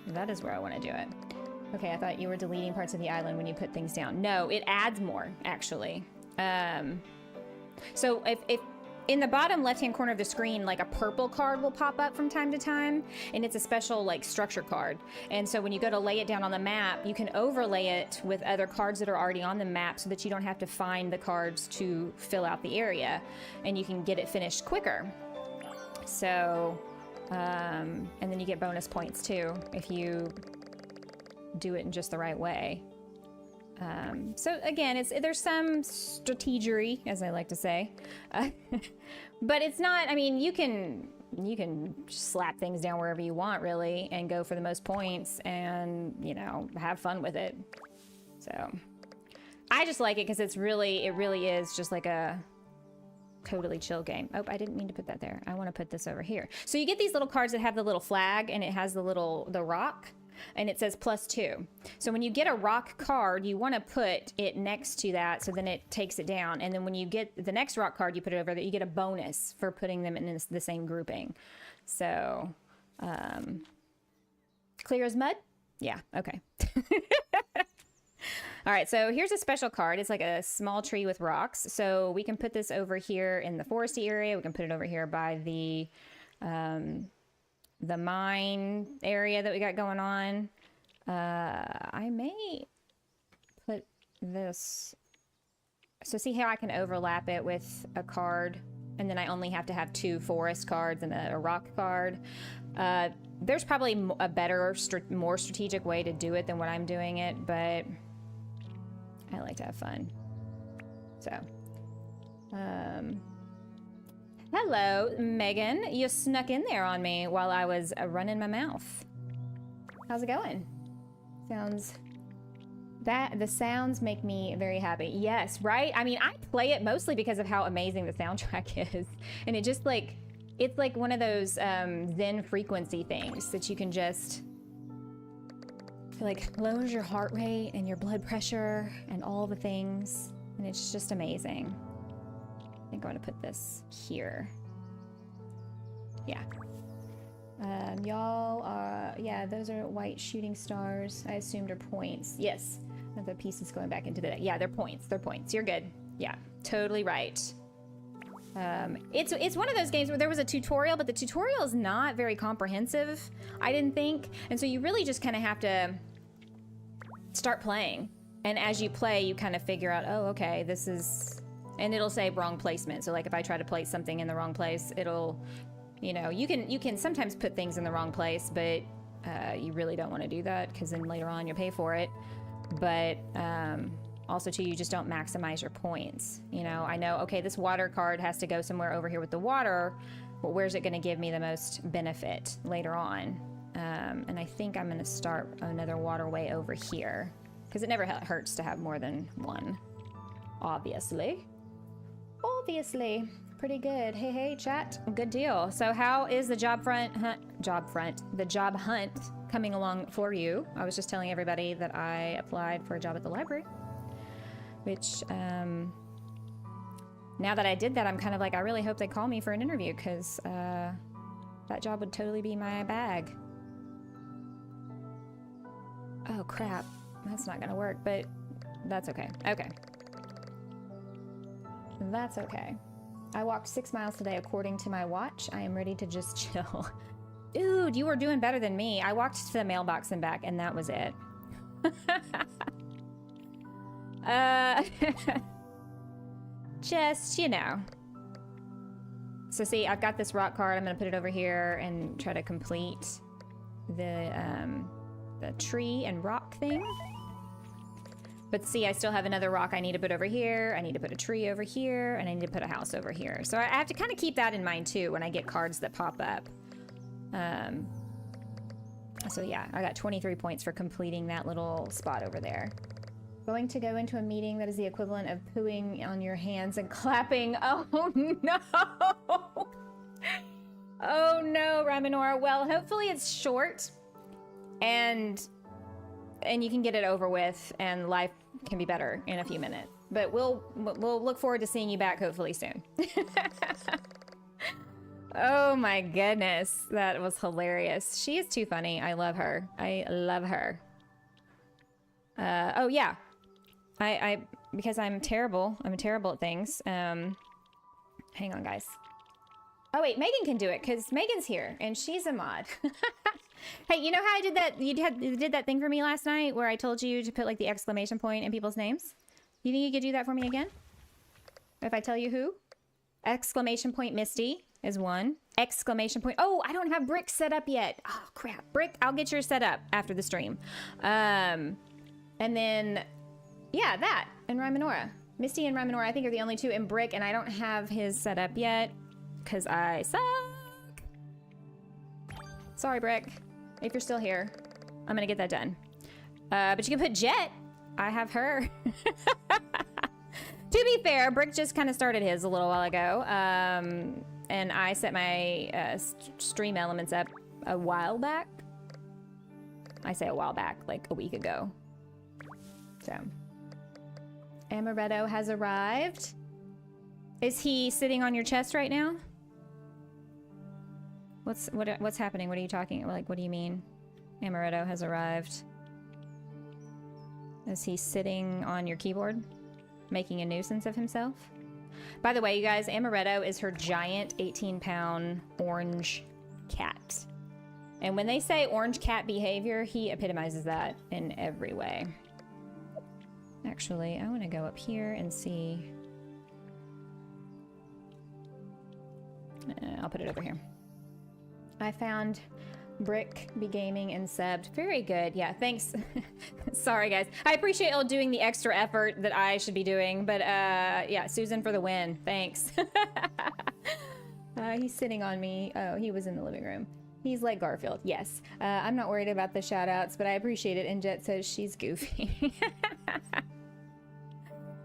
That is where I want to do it. Okay, I thought you were deleting parts of the island when you put things down. No, it adds more, actually. So if in the bottom left-hand corner of the screen, like a purple card will pop up from time to time, and it's a special like structure card. And so when you go to lay it down on the map, you can overlay it with other cards that are already on the map, so that you don't have to find the cards to fill out the area, and you can get it finished quicker. So, and then you get bonus points too if you do it in just the right way. So again, there's some strategery, as I like to say, but it's not. I mean, you can slap things down wherever you want, really, and go for the most points, and have fun with it. So I just like it because it really is just like a totally chill game. Oh, I didn't mean to put that there. I want to put this over here. So you get these little cards that have the little flag, and it has the rock, and it says +2. So when you get a rock card, you want to put it next to that, so then it takes it down. And then when you get the next rock card, you put it over there, you get a bonus for putting them in the same grouping. So, clear as mud? Yeah, okay. All right, so here's a special card. It's like a small tree with rocks. So we can put this over here in the foresty area. We can put it over here by the mine area that we got going on. I may put this. So see how I can overlap it with a card, and then I only have to have 2 forest cards and a rock card. There's probably a better, more strategic way to do it than what I'm doing it, but I like to have fun. So, hello, Megan. You snuck in there on me while I was running my mouth. How's it going? The sounds make me very happy. Yes, right? I mean, I play it mostly because of how amazing the soundtrack is. And it just it's like one of those Zen frequency things that you can just, like, lowers your heart rate and your blood pressure and all the things. And it's just amazing. I think I'm gonna put this here. Yeah. Y'all are, yeah, those are white shooting stars. I assumed are points. Yes. The pieces going back into the, yeah, they're points. They're points. You're good. Yeah, totally right. It's one of those games where there was a tutorial, but the tutorial is not very comprehensive, I didn't think. And so you really just kind of have to start playing. And as you play, you kind of figure out, oh, okay, this is... And it'll say wrong placement. So like if I try to place something in the wrong place, it'll, you know, you can sometimes put things in the wrong place, but you really don't want to do that because then later on you'll pay for it. But also too, you just don't maximize your points. You know, I know, okay, this water card has to go somewhere over here with the water, but where's it going to give me the most benefit later on? And I think I'm going to start another waterway over here because it never hurts to have more than one, obviously. Obviously. Pretty good. Hey, hey, chat. Good deal. So how is the job hunt coming along for you? I was just telling everybody that I applied for a job at the library, which, now that I did that, I'm kind of like, I really hope they call me for an interview because that job would totally be my bag. Oh, crap. That's not going to work, but that's okay. Okay. That's okay. I walked 6 miles today according to my watch. I am ready to just chill. Dude, you were doing better than me. I walked to the mailbox and back, and that was it. Just, you know. So see, I've got this rock card. I'm going to put it over here and try to complete the tree and rock thing. But see, I still have another rock I need to put over here. I need to put a tree over here, and I need to put a house over here. So I have to kind of keep that in mind too when I get cards that pop up. So yeah, I got 23 points for completing that little spot over there. Going to go into a meeting that is the equivalent of pooing on your hands and clapping. Oh no! Oh no, Raminora. Well, hopefully it's short and you can get it over with and life can be better in a few minutes. But we'll look forward to seeing you back hopefully soon. Oh my goodness, that was hilarious. She is too funny. I love her. I love her. Oh yeah, I because I'm terrible. I'm terrible at things. Hang on, guys. Oh wait, Megan can do it because Megan's here and she's a mod. Hey, you know how I did that? You did that thing for me last night where I told you to put like the exclamation point in people's names. You think you could do that for me again? If I tell you who? Exclamation point Misty is one. Exclamation point. Oh, I don't have Brick set up yet. Oh crap, Brick. I'll get yours set up after the stream. And then, yeah, that and Raminora. Misty and Raminora, I think are the only two in Brick, and I don't have his set up yet because I suck. Sorry, Brick. If you're still here, I'm gonna get that done. But you can put Jet. I have her. To be fair, Brick just kind of started his a little while ago. And I set my stream elements up a while back. I say a while back, like a week ago. So. Amaretto has arrived. Is he sitting on your chest right now? What's happening? What are you talking? Like, what do you mean? Amaretto has arrived. Is he sitting on your keyboard, making a nuisance of himself? By the way, you guys, Amaretto is her giant 18-pound orange cat. And when they say orange cat behavior, he epitomizes that in every way. Actually, I want to go up here and see. I'll put it over here. I found Brick Be Gaming and subbed. Very good. Yeah, thanks. Sorry, guys. I appreciate y'all doing the extra effort that I should be doing, but yeah, Susan for the win. Thanks. He's sitting on me. Oh, he was in the living room. He's like Garfield. Yes. I'm not worried about the shout outs, but I appreciate it. And Jet says she's goofy.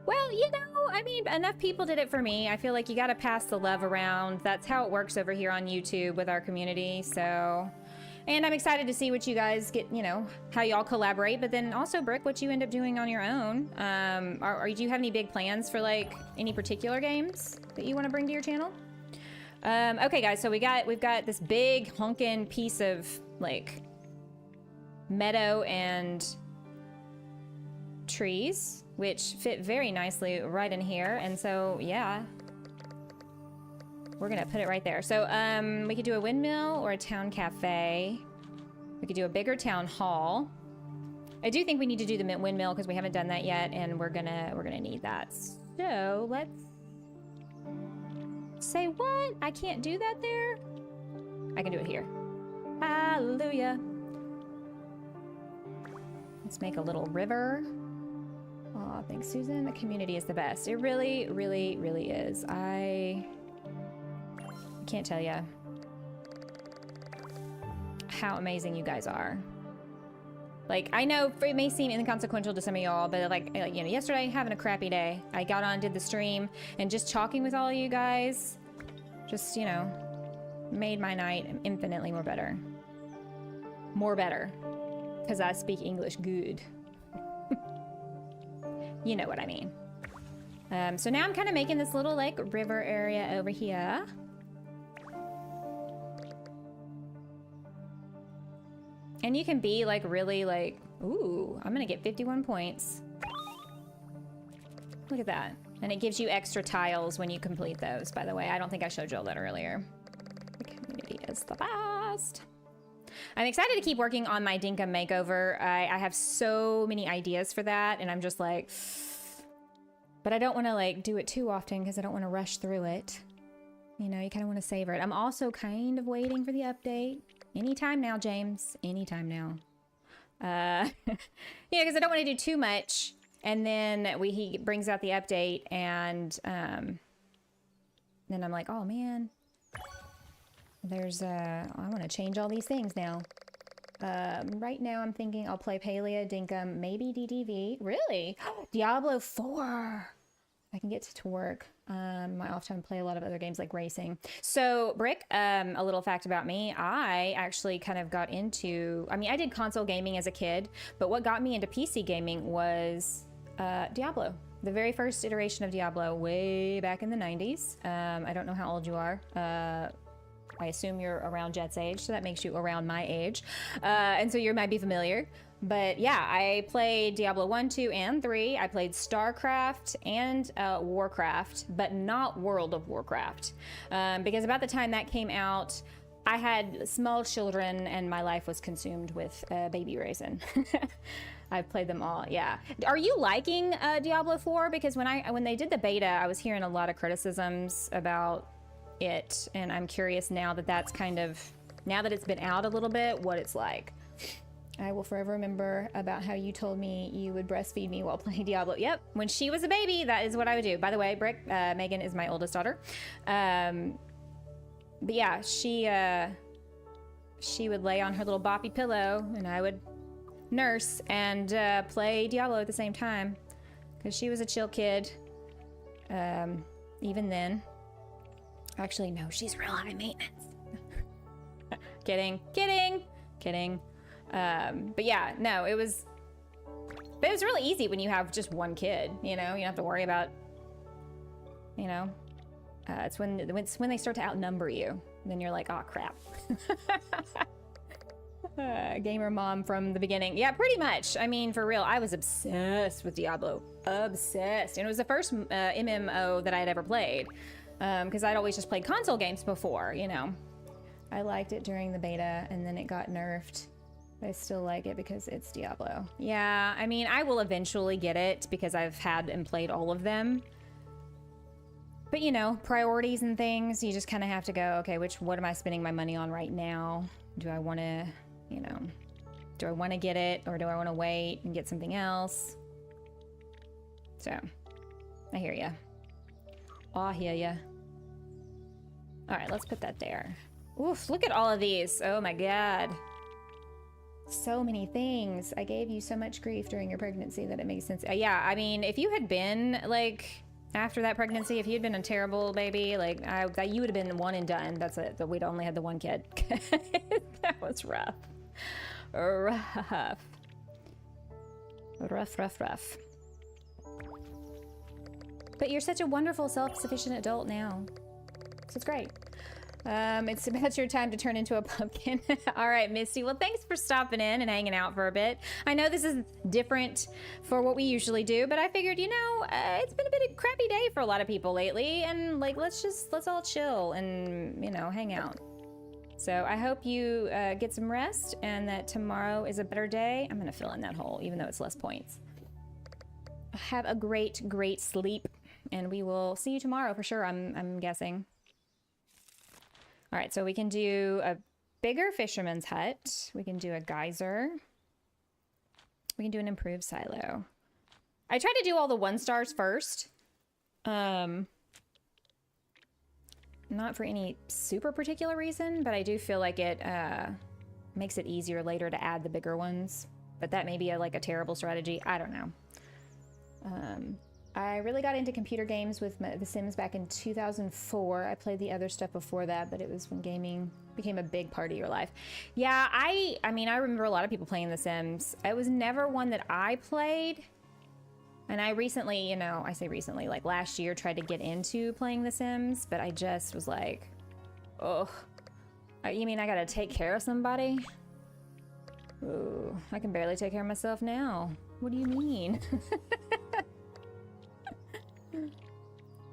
Well, you know, I mean, enough people did it for me. I feel like you got to pass the love around. That's how it works over here on YouTube with our community. So, and I'm excited to see what you guys get, you know, how y'all collaborate. But then also, Brick, what you end up doing on your own. Do you have any big plans for like any particular games that you want to bring to your channel? Okay, guys. So we've got this big honkin' piece of like meadow and trees, which fit very nicely right in here. And so, yeah, we're gonna put it right there. So we could do a windmill or a town cafe. We could do a bigger town hall. I do think we need to do the windmill because we haven't done that yet, and we're gonna need that. So let's say what? I can't do that there? I can do it here. Hallelujah. Let's make a little river. Aw, thanks, Susan. The community is the best. It really, really, really is. I can't tell you how amazing you guys are. Like, I know it may seem inconsequential to some of y'all, but like, you know, yesterday having a crappy day. I got on, did the stream, and just talking with all of you guys, just, you know, made my night infinitely more better. More better. Because I speak English good. You know what I mean. So now I'm kind of making this little, like, river area over here. And you can be, like, really, like... Ooh, I'm gonna get 51 points. Look at that. And it gives you extra tiles when you complete those, by the way. I don't think I showed you all that earlier. The community is the best. I'm excited to keep working on my Dinkum makeover. I have so many ideas for that, and I'm just like... But I don't want to, like, do it too often because I don't want to rush through it. You know, you kind of want to savor it. I'm also kind of waiting for the update. Anytime now, James. Anytime now. Yeah, because I don't want to do too much. And then he brings out the update, and then I'm like, oh, man. There's, I want to change all these things now. Right now I'm thinking I'll play Palia, Dinkum, maybe DDV. Really? Diablo 4. I can get to work. I often play a lot of other games like racing. So, Brick, a little fact about me. I actually kind of got into... I mean, I did console gaming as a kid, but what got me into PC gaming was Diablo. The very first iteration of Diablo, way back in the 90s. I don't know how old you are. I assume you're around Jet's age, so that makes you around my age. And so you might be familiar. But yeah, I played Diablo 1, 2, and 3. I played StarCraft and Warcraft, but not World of Warcraft. Because about the time that came out, I had small children and my life was consumed with baby raisin. I've played them all, yeah. Are you liking Diablo 4? Because when they did the beta, I was hearing a lot of criticisms about it, and I'm curious now that that's kind of, now that it's been out a little bit, what it's like. I will forever remember about how you told me you would breastfeed me while playing Diablo. Yep, when she was a baby, that is what I would do. By the way, Brick, Megan is my oldest daughter. But yeah, she would lay on her little boppy pillow, and I would nurse and play Diablo at the same time, because she was a chill kid. Even then. Actually, no, she's real high maintenance. Kidding. But yeah, no, it was really easy when you have just one kid, you know? You don't have to worry about, you know? It's when they start to outnumber you. Then you're like, oh, crap. Gamer mom from the beginning. Yeah, pretty much. I mean, for real, I was obsessed with Diablo. Obsessed. And it was the first MMO that I had ever played. Because I'd always just played console games before, you know. I liked it during the beta, and then it got nerfed. But I still like it because it's Diablo. Yeah, I mean, I will eventually get it because I've had and played all of them. But, you know, priorities and things, you just kind of have to go, okay, what am I spending my money on right now? Do I want to, you know, do I want to get it, or do I want to wait and get something else? So, I hear ya. I hear ya. All right, let's put that there. Oof, look at all of these. Oh my God. So many things. I gave you so much grief during your pregnancy that it makes sense. Yeah, I mean, if you had been, like, after that pregnancy, if you'd been a terrible baby, like, you would have been one and done. That's it. That we'd only had the one kid. That was rough. Rough. Rough. But you're such a wonderful, self-sufficient adult now. So it's great. It's about your time to turn into a pumpkin. All right, Misty. Well, thanks for stopping in and hanging out for a bit. I know this is different for what we usually do, but I figured, you know, it's been a bit of a crappy day for a lot of people lately, and like, let's all chill and, you know, hang out. So I hope you get some rest and that tomorrow is a better day. I'm gonna fill in that hole, even though it's less points. Have a great, great sleep, and we will see you tomorrow for sure, I'm guessing. All right, so we can do a bigger fisherman's hut. We can do a geyser. We can do an improved silo. I tried to do all the 1 stars first. Not for any super particular reason, but I do feel like it makes it easier later to add the bigger ones. But that may be like a terrible strategy. I don't know. I really got into computer games with The Sims back in 2004. I played the other stuff before that, but it was when gaming became a big part of your life. Yeah, I mean, I remember a lot of people playing The Sims. It was never one that I played. And I recently, you know, I say recently, like last year, tried to get into playing The Sims, but I just was like, ugh. You mean I gotta take care of somebody? Ooh, I can barely take care of myself now. What do you mean?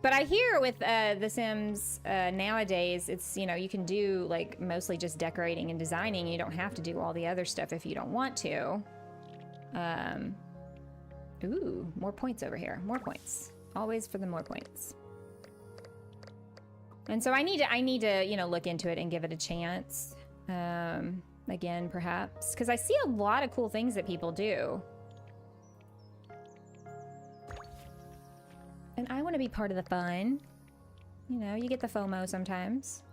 But I hear with The Sims nowadays, it's, you know, you can do like mostly just decorating and designing. You don't have to do all the other stuff if you don't want to. Ooh, more points over here. More points. Always for the more points. And so I need to, you know, look into it and give it a chance. Again, perhaps. Because I see a lot of cool things that people do. And I want to be part of the fun. You know, you get the FOMO sometimes.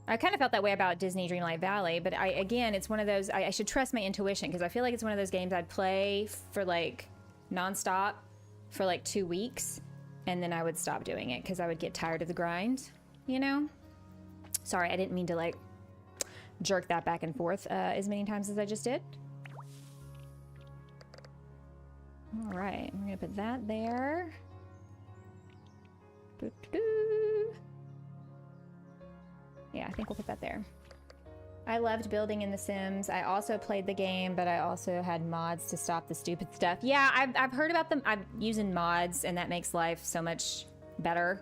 I kind of felt that way about Disney Dreamlight Valley, but again, it's one of those, I should trust my intuition, because I feel like it's one of those games I'd play for like nonstop for like 2 weeks, and then I would stop doing it because I would get tired of the grind, you know? Sorry, I didn't mean to like jerk that back and forth as many times as I just did. All right, we're gonna put that there. Yeah, I think we'll put that there. I loved building in The Sims. I also played the game, but I also had mods to stop the stupid stuff. Yeah, I've heard about them. I'm using mods, and that makes life so much better.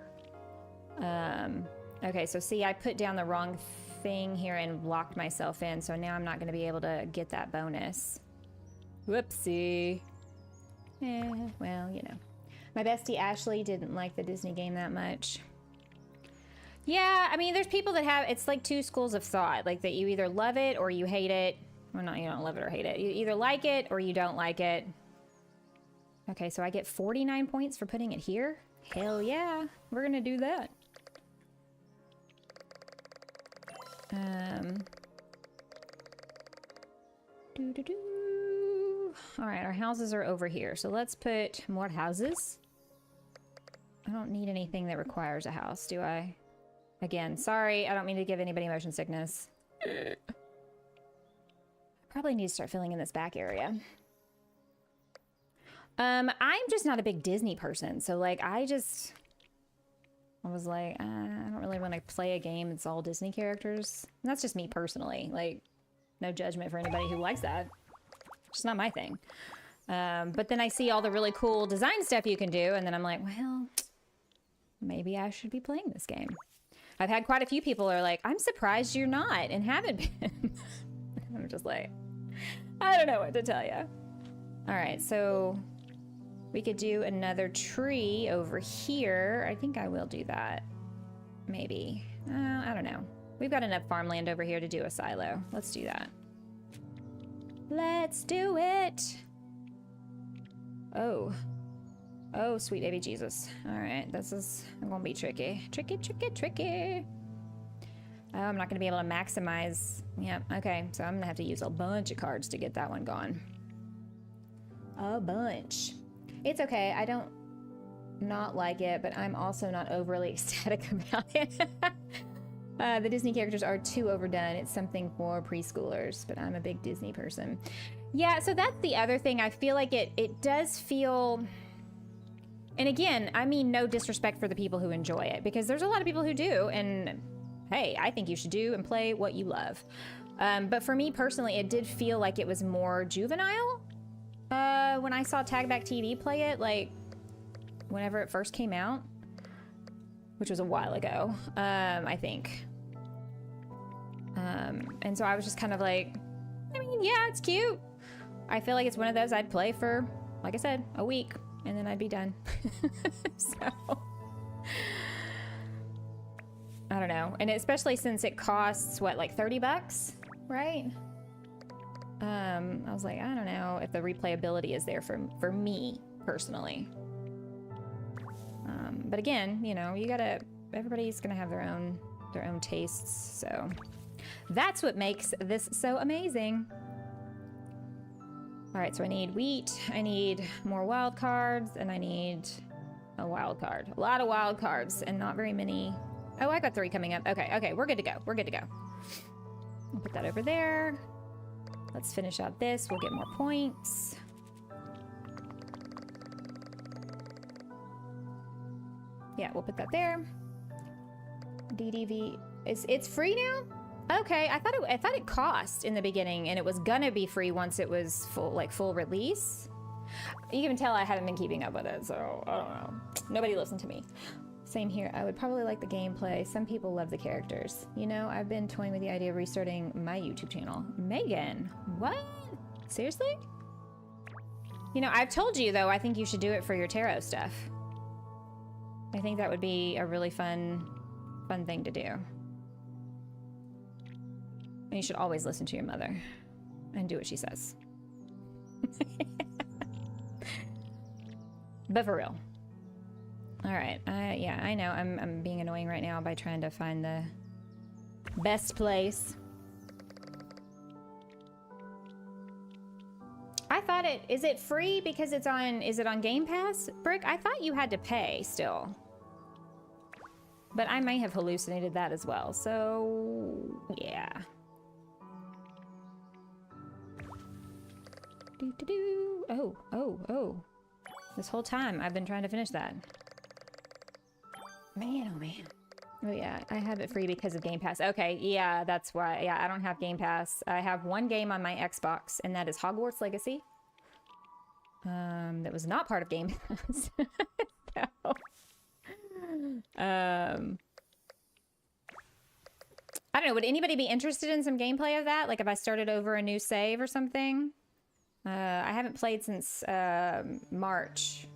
Okay, so see, I put down the wrong thing here and locked myself in, so now I'm not gonna be able to get that bonus. Whoopsie. Well, you know. My bestie Ashley didn't like the Disney game that much. Yeah, I mean, there's people that have, it's like 2 schools of thought, like that you either love it or you hate it. Well, not, you don't love it or hate it. You either like it or you don't like it. Okay, so I get 49 points for putting it here? Hell yeah, we're gonna do that. All right, our houses are over here, so let's put more houses. I don't need anything that requires a house, do I? Again, sorry, I don't mean to give anybody motion sickness. I probably need to start filling in this back area. I'm just not a big Disney person, so like I was like, I don't really want to play a game that's all Disney characters. And that's just me personally. Like, no judgment for anybody who likes that. It's not my thing. But then I see all the really cool design stuff you can do, and then I'm like, well, maybe I should be playing this game. I've had quite a few people are like, I'm surprised you're not and haven't been. I'm just like, I don't know what to tell you. All right, so we could do another tree over here. I think I will do that. Maybe. I don't know. We've got enough farmland over here to do a silo. Let's do that. Let's do it. Oh. Oh, sweet baby Jesus. All right, this is gonna be tricky. Tricky, tricky, tricky. Oh, I'm not gonna be able to maximize. Yeah, okay, so I'm gonna have to use a bunch of cards to get that one gone. A bunch. It's okay, I don't not like it, but I'm also not overly ecstatic about it. The Disney characters are too overdone. It's something for preschoolers, but I'm a big Disney person. Yeah, so that's the other thing. I feel like it does feel... And again, I mean no disrespect for the people who enjoy it, because there's a lot of people who do, and hey, I think you should do and play what you love. But for me personally, it did feel like it was more juvenile when I saw Tag Back TV play it, like whenever it first came out, which was a while ago, I think. And so I was just kind of like, I mean, yeah, it's cute. I feel like it's one of those I'd play for, like I said, a week, and then I'd be done. So, I don't know. And especially since it costs, what, like 30 bucks, right? I was like, I don't know if the replayability is there for me, personally. But again, you know, everybody's gonna have their own tastes, so that's what makes this so amazing. All right, so I need wheat, I need more wild cards, and I need a wild card. A lot of wild cards and not very many. Oh, I got 3 coming up. Okay, we're good to go. We're good to go. I'll put that over there. Let's finish out this. We'll get more points. Yeah, we'll put that there. DDV, it's free now? Okay, I thought it cost in the beginning, and it was gonna be free once it was full release. You can tell I haven't been keeping up with it, so I don't know. Nobody listened to me. Same here. I would probably like the gameplay. Some people love the characters. You know, I've been toying with the idea of restarting my YouTube channel. Megan, what? Seriously? You know, I've told you though, I think you should do it for your tarot stuff. I think that would be a really fun thing to do. And you should always listen to your mother and do what she says. But for real. All right, yeah, I know I'm being annoying right now by trying to find the best place. I thought is it free because is it on Game Pass, Brick? I thought you had to pay still. But I may have hallucinated that as well, so yeah. Oh. This whole time I've been trying to finish that. Man, oh man. Oh yeah, I have it free because of Game Pass. Okay, yeah, that's why. Yeah, I don't have Game Pass. I have one game on my Xbox, and that is Hogwarts Legacy. That was not part of Game Pass. So, I don't know, would anybody be interested in some gameplay of that? Like if I started over a new save or something? I haven't played since March.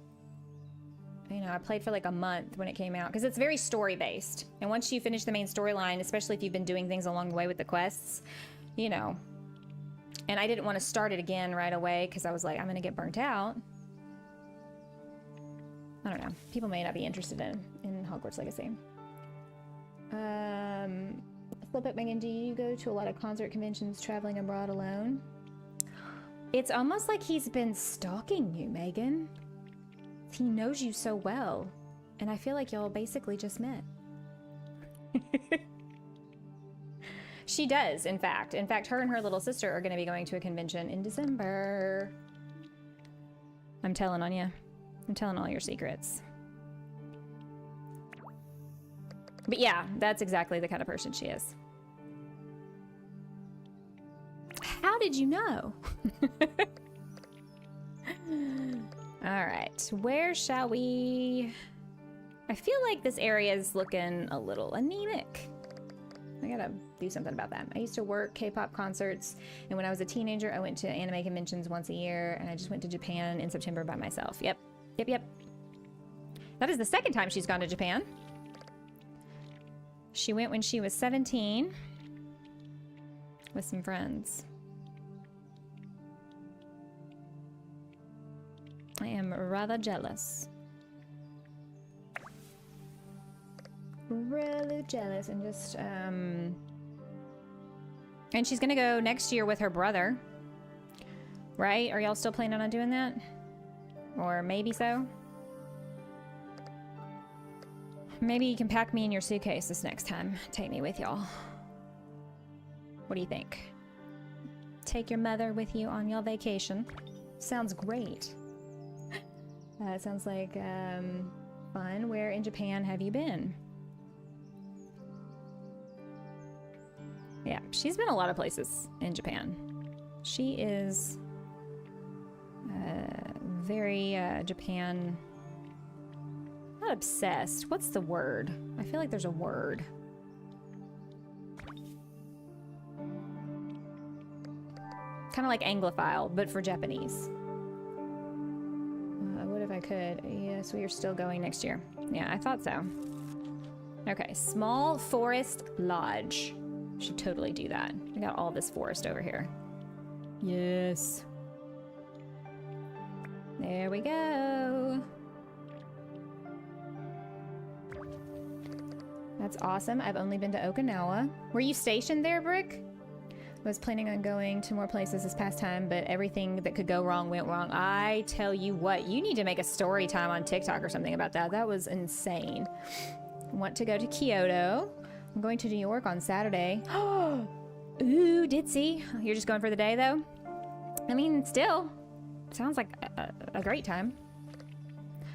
You know, I played for like a month when it came out because it's very story-based. And once you finish the main storyline, especially if you've been doing things along the way with the quests, you know. And I didn't want to start it again right away because I was like, I'm going to get burnt out. I don't know. People may not be interested in Hogwarts Legacy. Flip It, Megan, do you go to a lot of concert conventions traveling abroad alone? It's almost like he's been stalking you, Megan. He knows you so well, and I feel like y'all basically just met. She does, in fact. In fact, her and her little sister are going to be going to a convention in December. I'm telling on you. I'm telling all your secrets. But yeah, that's exactly the kind of person she is. How did you know? All right, where shall we? I feel like this area is looking a little anemic. I gotta do something about that. I used to work K-pop concerts, and when I was a teenager, I went to anime conventions once a year, and I just went to Japan in September by myself. Yep. That is the second time she's gone to Japan. She went when she was 17 with some friends. I am rather jealous. Really jealous, and just, and she's gonna go next year with her brother. Right? Are y'all still planning on doing that? Or maybe so? Maybe you can pack me in your suitcase this next time. Take me with y'all. What do you think? Take your mother with you on your vacation. Sounds great. Sounds like fun. Where in Japan have you been? Yeah, she's been a lot of places in Japan. She is very Japan... Not obsessed. What's the word? I feel like there's a word. Kind of like Anglophile, but for Japanese. What if I could? Yes, we are still going next year. Yeah, I thought so. Okay, Small Forest Lodge. Should totally do that. We got all this forest over here. Yes. There we go. That's awesome. I've only been to Okinawa. Were you stationed there, Brick? I was planning on going to more places this past time, but everything that could go wrong went wrong. I tell you what, you need to make a story time on TikTok or something about that. That was insane. Want to go to Kyoto. I'm going to New York on Saturday. Ooh, ditzy. You're just going for the day, though? I mean, still. Sounds like a great time.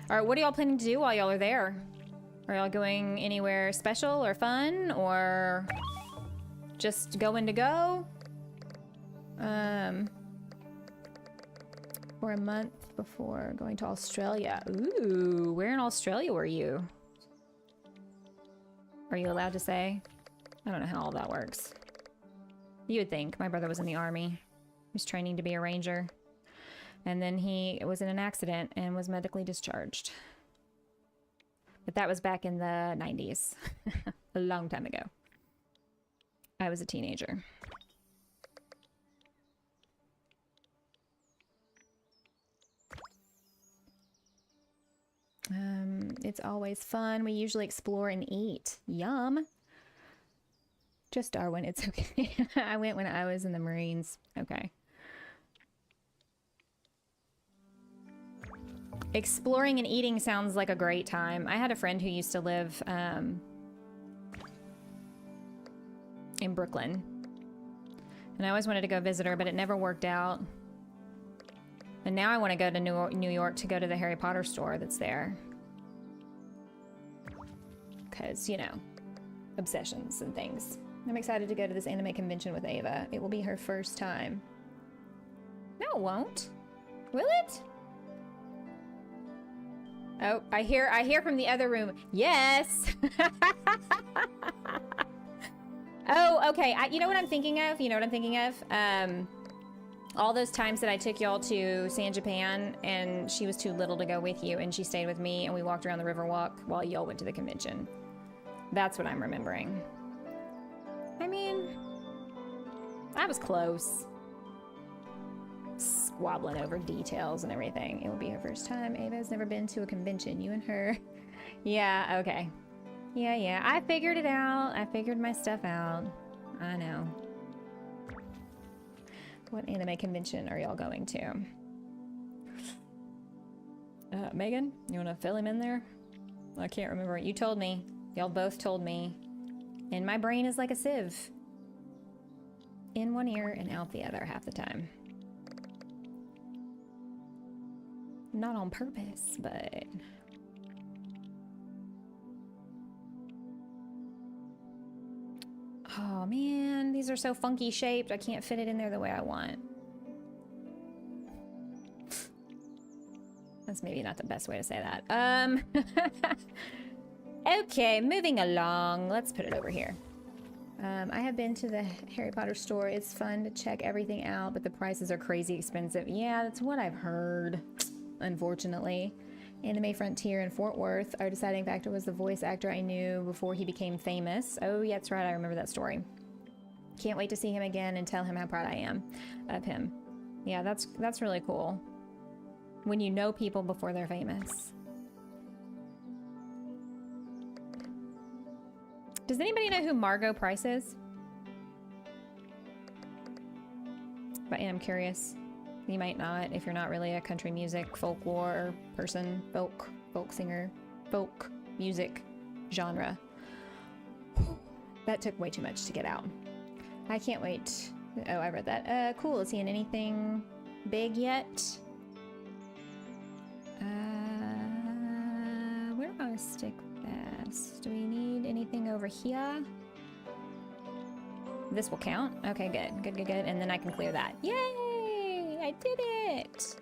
All right, what are y'all planning to do while y'all are there? Are y'all going anywhere special or fun, or just going to go? For a month before going to Australia. Ooh, where in Australia were you? Are you allowed to say? I don't know how all that works. You would think. My brother was in the army. He was training to be a ranger. And then he was in an accident and was medically discharged. But that was back in the 90s. A long time ago. I was a teenager. It's always fun. We usually explore and eat. Yum. Just Darwin, it's okay. I went when I was in the Marines. Okay. Exploring and eating sounds like a great time. I had a friend who used to live in Brooklyn. And I always wanted to go visit her, but it never worked out. And now I want to go to New York to go to the Harry Potter store that's there. Because, you know, obsessions and things. I'm excited to go to this anime convention with Ava. It will be her first time. No, it won't. Will it? Oh, I hear from the other room. Yes. Oh, okay. You know what I'm thinking of? You know what I'm thinking of? All those times that I took y'all to San Japan and she was too little to go with you and she stayed with me and we walked around the Riverwalk while y'all went to the convention. That's what I'm remembering. I mean, I was close. Squabbling over details and everything. It will be her first time. Ava's never been to a convention. You and her. Yeah, okay. Yeah. I figured it out. I figured my stuff out. I know. What anime convention are y'all going to? Megan, you want to fill him in there? I can't remember. You told me. Y'all both told me. And my brain is like a sieve. In one ear and out the other half the time. Not on purpose, but... Oh man, these are so funky shaped. I can't fit it in there the way I want. That's maybe not the best way to say that. Okay, moving along. Let's put it over here. I have been to the Harry Potter store. It's fun to check everything out, but the prices are crazy expensive. Yeah, that's what I've heard, unfortunately. Anime Frontier in Fort Worth. Our deciding factor was the voice actor I knew before he became famous. Oh, yeah, that's right. I remember that story. Can't wait to see him again and tell him how proud I am of him. Yeah, that's really cool. When you know people before they're famous. Does anybody know who Margot Price is? But I am curious. You might not if you're not really a country music, folklore person, folk singer, folk music genre. That took way too much to get out. I can't wait. Oh, I read that. Cool. Is he in anything big yet? Mystic Bass. Do we need anything over here? This will count? Okay, good. Good, good, good. And then I can clear that. Yay! I did it!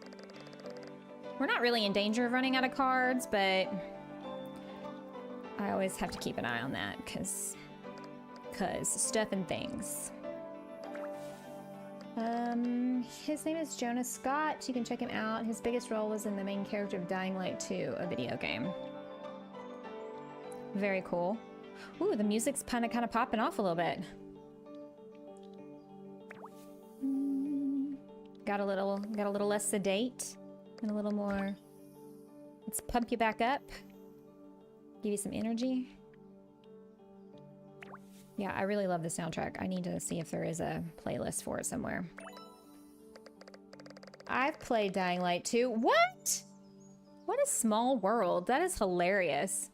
We're not really in danger of running out of cards, but I always have to keep an eye on that, because stuff and things. His name is Jonas Scott. You can check him out. His biggest role was in the main character of Dying Light 2, a video game. Very cool. Ooh, the music's kind of popping off a little bit. Got a little less sedate and a little more. Let's pump you back up. Give you some energy. Yeah, I really love the soundtrack. I need to see if there is a playlist for it somewhere. I've played Dying Light 2. What? What a small world. That is hilarious.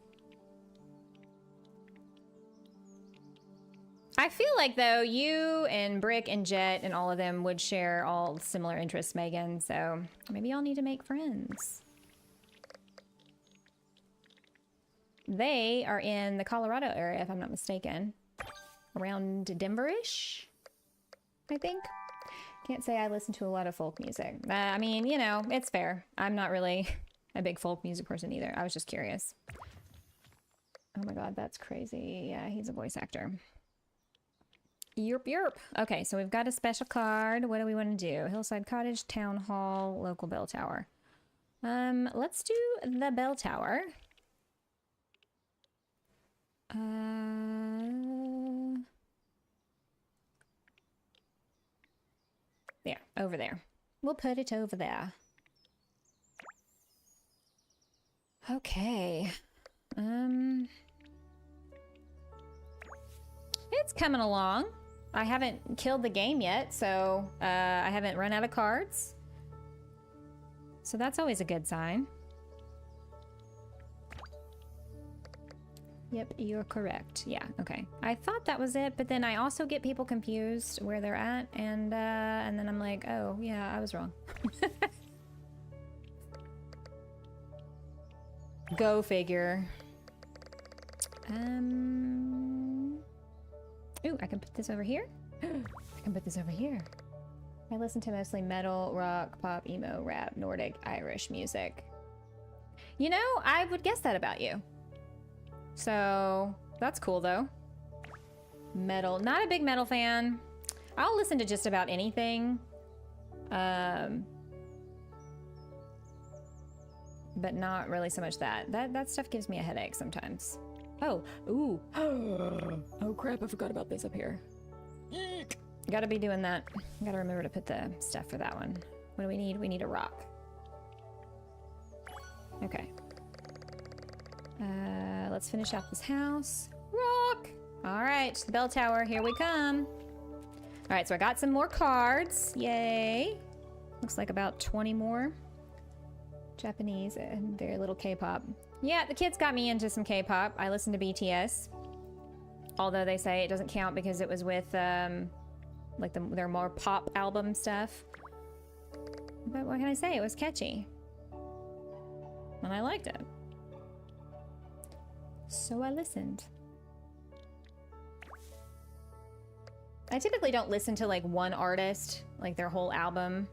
I feel like, though, you and Brick and Jet and all of them would share all similar interests, Megan, so maybe y'all need to make friends. They are in the Colorado area, if I'm not mistaken. Around Denver-ish, I think. Can't say I listen to a lot of folk music. I mean, you know, it's fair. I'm not really a big folk music person either. I was just curious. Oh my god, that's crazy. Yeah, he's a voice actor. Yerp, yerp. Okay, so we've got a special card. What do we want to do? Hillside Cottage, Town Hall, local bell tower. Let's do the bell tower. There, over there. We'll put it over there. Okay. It's coming along. I haven't killed the game yet, so I haven't run out of cards. So that's always a good sign. Yep, you're correct. Yeah, okay. I thought that was it, but then I also get people confused where they're at, and then I'm like, oh, yeah, I was wrong. Go figure. Ooh, I can put this over here. I can put this over here. I listen to mostly metal, rock, pop, emo, rap, Nordic, Irish music. You know, I would guess that about you. So, that's cool though. Metal. Not a big metal fan. I'll listen to just about anything. But not really so much that. That stuff gives me a headache sometimes. Oh, ooh. Oh crap, I forgot about this up here. Gotta be doing that. Gotta remember to put the stuff for that one. What do we need? We need a rock. Okay. Let's finish off this house. Rock! Alright, the bell tower, here we come. Alright, so I got some more cards. Yay! Looks like about 20 more. Japanese and very little K-pop. Yeah, the kids got me into some K-pop. I listened to BTS. Although they say it doesn't count because it was with, like their more pop album stuff. But what can I say? It was catchy. And I liked it. So I listened. I typically don't listen to like one artist, like their whole album.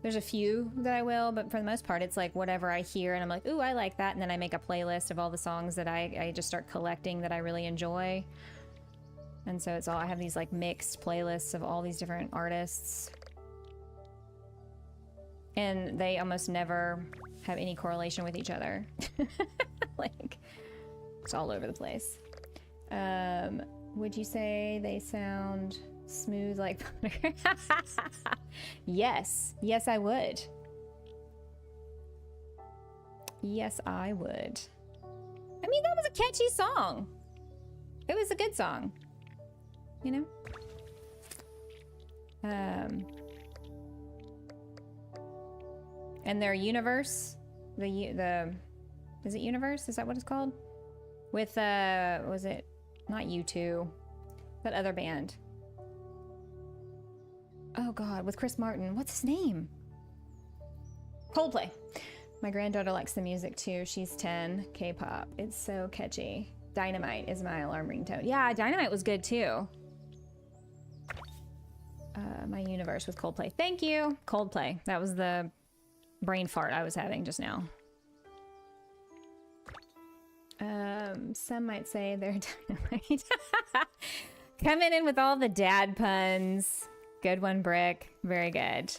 There's a few that I will, but for the most part, it's like whatever I hear and I'm like, ooh, I like that. And then I make a playlist of all the songs that I just start collecting that I really enjoy. And so it's all, I have these like mixed playlists of all these different artists. And they almost never have any correlation with each other. Like, it's all over the place. Would you say they sound smooth like butter? Yes. Yes, I would. Yes, I would. I mean, that was a catchy song. It was a good song. You know? And their universe, is it Universe? Is that what it's called? With, was it, not U2, that other band. Oh God, with Chris Martin. What's his name? Coldplay. My granddaughter likes the music too. She's 10. K-pop. It's so catchy. Dynamite is my alarm ringtone. Yeah, Dynamite was good too. My Universe with Coldplay. Thank you, Coldplay. That was the brain fart I was having just now. Some might say they're Dynamite. Coming in with all the dad puns. Good one, Brick. Very good.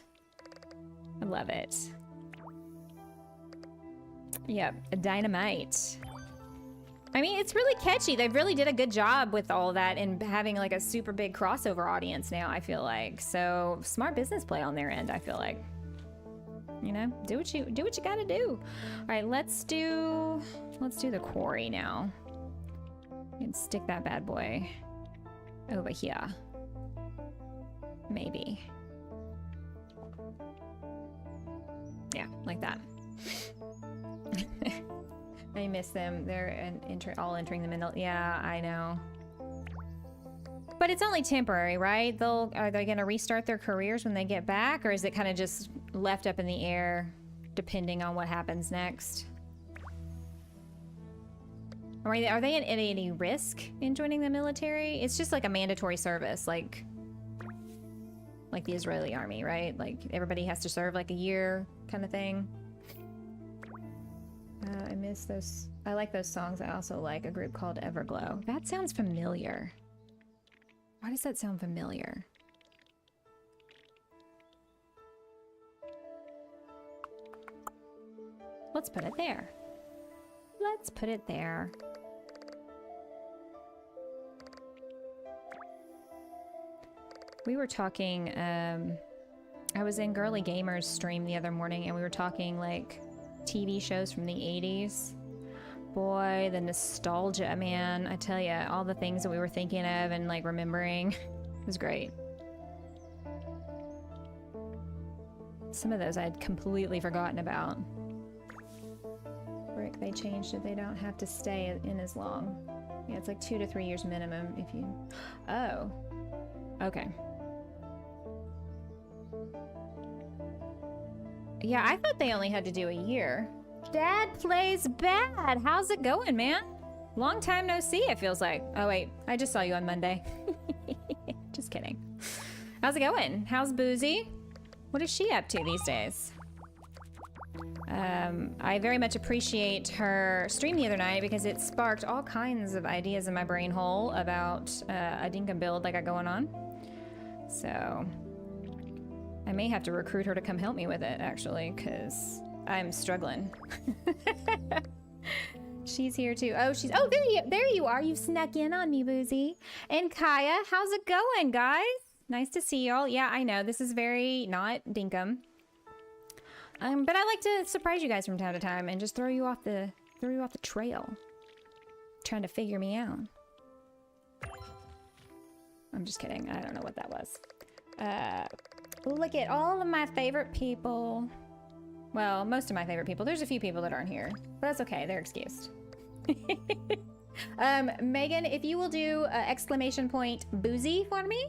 I love it. Yep, Dynamite. I mean, it's really catchy. They really did a good job with all that and having like a super big crossover audience now, I feel like. So smart business play on their end, I feel like. You know, do what you gotta do. All right, let's do the quarry now. And stick that bad boy over here. Maybe. Yeah, like that. I miss them. They're all entering the middle. Yeah, I know. But it's only temporary, right? Are they gonna restart their careers when they get back, or is it kind of just left up in the air, depending on what happens next? Are they at any risk in joining the military? It's just like a mandatory service, like the Israeli army, right? Like everybody has to serve like a year, kind of thing. I miss those. I like those songs. I also like a group called Everglow. That sounds familiar. Why does that sound familiar? Let's put it there. Let's put it there. We were talking, I was in Girly Gamer's stream the other morning and we were talking like TV shows from the 80s. Boy, the nostalgia, man. I tell you, all the things that we were thinking of and like remembering. It was great. Some of those I'd completely forgotten about. Rick, they changed it. They don't have to stay in as long. Yeah, it's like 2 to 3 years minimum if you... Oh. Okay. Yeah, I thought they only had to do a year. Dad plays bad. How's it going, man? Long time no see, it feels like. Oh, wait. I just saw you on Monday. Just kidding. How's it going? How's Boozy? What is she up to these days? I very much appreciate her stream the other night because it sparked all kinds of ideas in my brain hole about a Dinkum build I got going on. So I may have to recruit her to come help me with it, actually, because I'm struggling. She's here too. Oh, there you are. You've snuck in on me, Boozy. And Kaya, how's it going, guys? Nice to see y'all. Yeah, I know this is very not Dinkum. But I like to surprise you guys from time to time and just throw you off the trail. Trying to figure me out. I'm just kidding. I don't know what that was. Look at all of my favorite people. Well, most of my favorite people. There's a few people that aren't here, but that's okay. They're excused. Megan, if you will do exclamation point Boozy for me.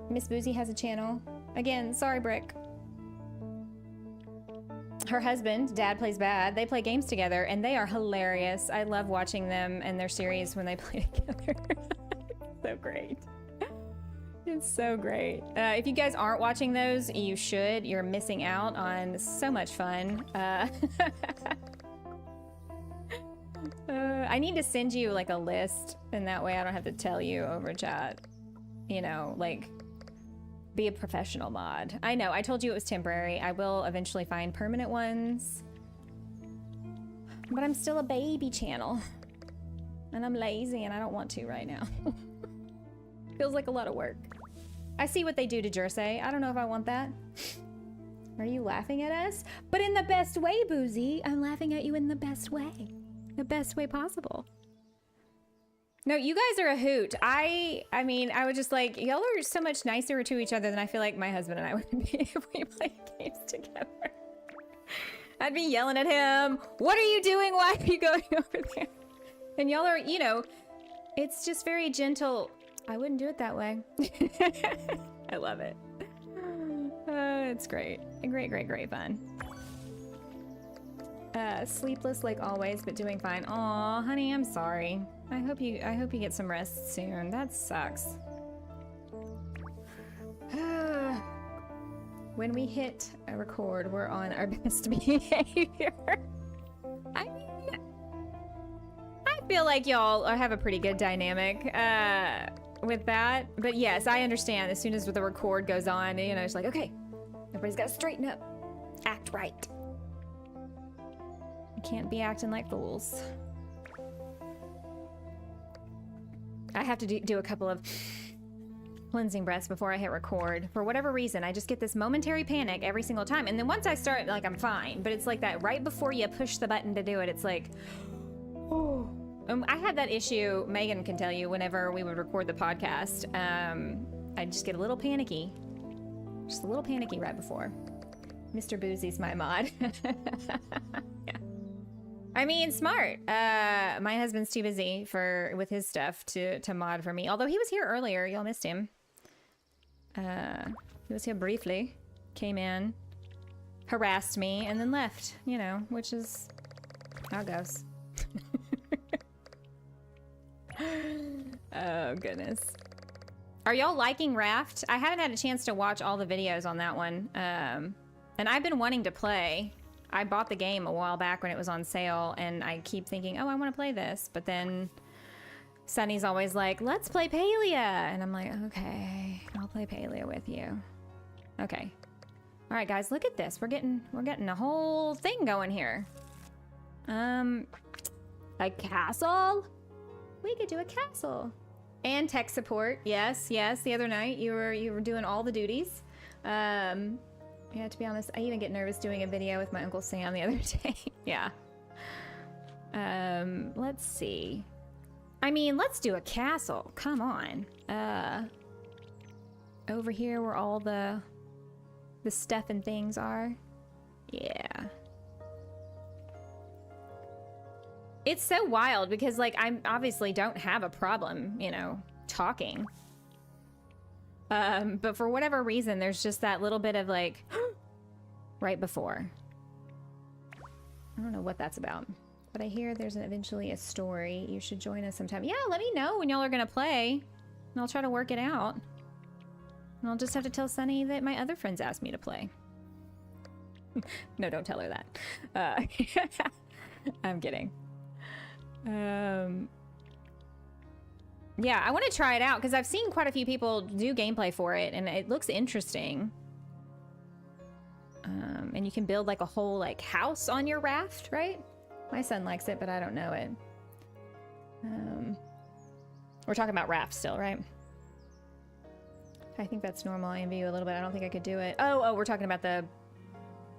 Miss Boozy has a channel. Again, sorry, Brick. Her husband, Dad Plays Bad, they play games together and they are hilarious. I love watching them and their series when they play together. So great. It's so great. If you guys aren't watching those, you should. You're missing out on so much fun. I need to send you like a list and that way I don't have to tell you over chat. You know, like, be a professional mod. I know, I told you it was temporary. I will eventually find permanent ones. But I'm still a baby channel. And I'm lazy and I don't want to right now. Feels like a lot of work. I see what they do to Jersey. I don't know if I want that. Are you laughing at us? But in the best way, Boozy. I'm laughing at you in the best way. The best way possible. No, you guys are a hoot. I mean, I was just like, y'all are so much nicer to each other than I feel like my husband and I would be if we played games together. I'd be yelling at him. What are you doing? Why are you going over there? And y'all are, you know, it's just very gentle. I wouldn't do it that way. I love it. It's great. Great, great, great fun. Sleepless like always, but doing fine. Aw, honey, I'm sorry. I hope you get some rest soon. That sucks. When we hit a record, we're on our best behavior. I mean, I feel like y'all have a pretty good dynamic with that. But yes, I understand. As soon as the record goes on, you know, it's like, okay, everybody's got to straighten up, act right. You can't be acting like fools. I have to do a couple of cleansing breaths before I hit record. For whatever reason, I just get this momentary panic every single time. And then once I start, like, I'm fine. But it's like that right before you push the button to do it, it's like, oh. I had that issue, Megan can tell you, whenever we would record the podcast. I just get a little panicky. Just a little panicky right before. Mr. Boozy's my mod. Yeah. I mean, smart. My husband's too busy with his stuff to mod for me. Although he was here earlier. Y'all missed him. He was here briefly. Came in, harassed me, and then left. You know, which is how it goes. Oh, goodness. Are y'all liking Raft? I haven't had a chance to watch all the videos on that one. And I've been wanting to play. I bought the game a while back when it was on sale, and I keep thinking, oh, I want to play this. But then Sunny's always like, let's play Palia. And I'm like, okay, I'll play Palia with you. Okay. All right, guys, look at this. We're getting a whole thing going here. A castle? We could do a castle. And tech support. Yes, yes. The other night you were doing all the duties. Yeah, to be honest, I even get nervous doing a video with my Uncle Sam the other day. Yeah. Let's see. I mean, let's do a castle. Come on. Over here where all the stuff and things are. Yeah. It's so wild because, like, I obviously don't have a problem, you know, talking. But for whatever reason, there's just that little bit of, like, right before. I don't know what that's about. But I hear there's eventually a story. You should join us sometime. Yeah, let me know when y'all are gonna play. And I'll try to work it out. And I'll just have to tell Sunny that my other friends asked me to play. No, don't tell her that. I'm kidding. Yeah, I want to try it out because I've seen quite a few people do gameplay for it and it looks interesting. And you can build like a whole like house on your raft, right? My son likes it, but I don't know it. We're talking about rafts still, right? I think that's normal. I envy you a little bit. I don't think I could do it. Oh, we're talking about the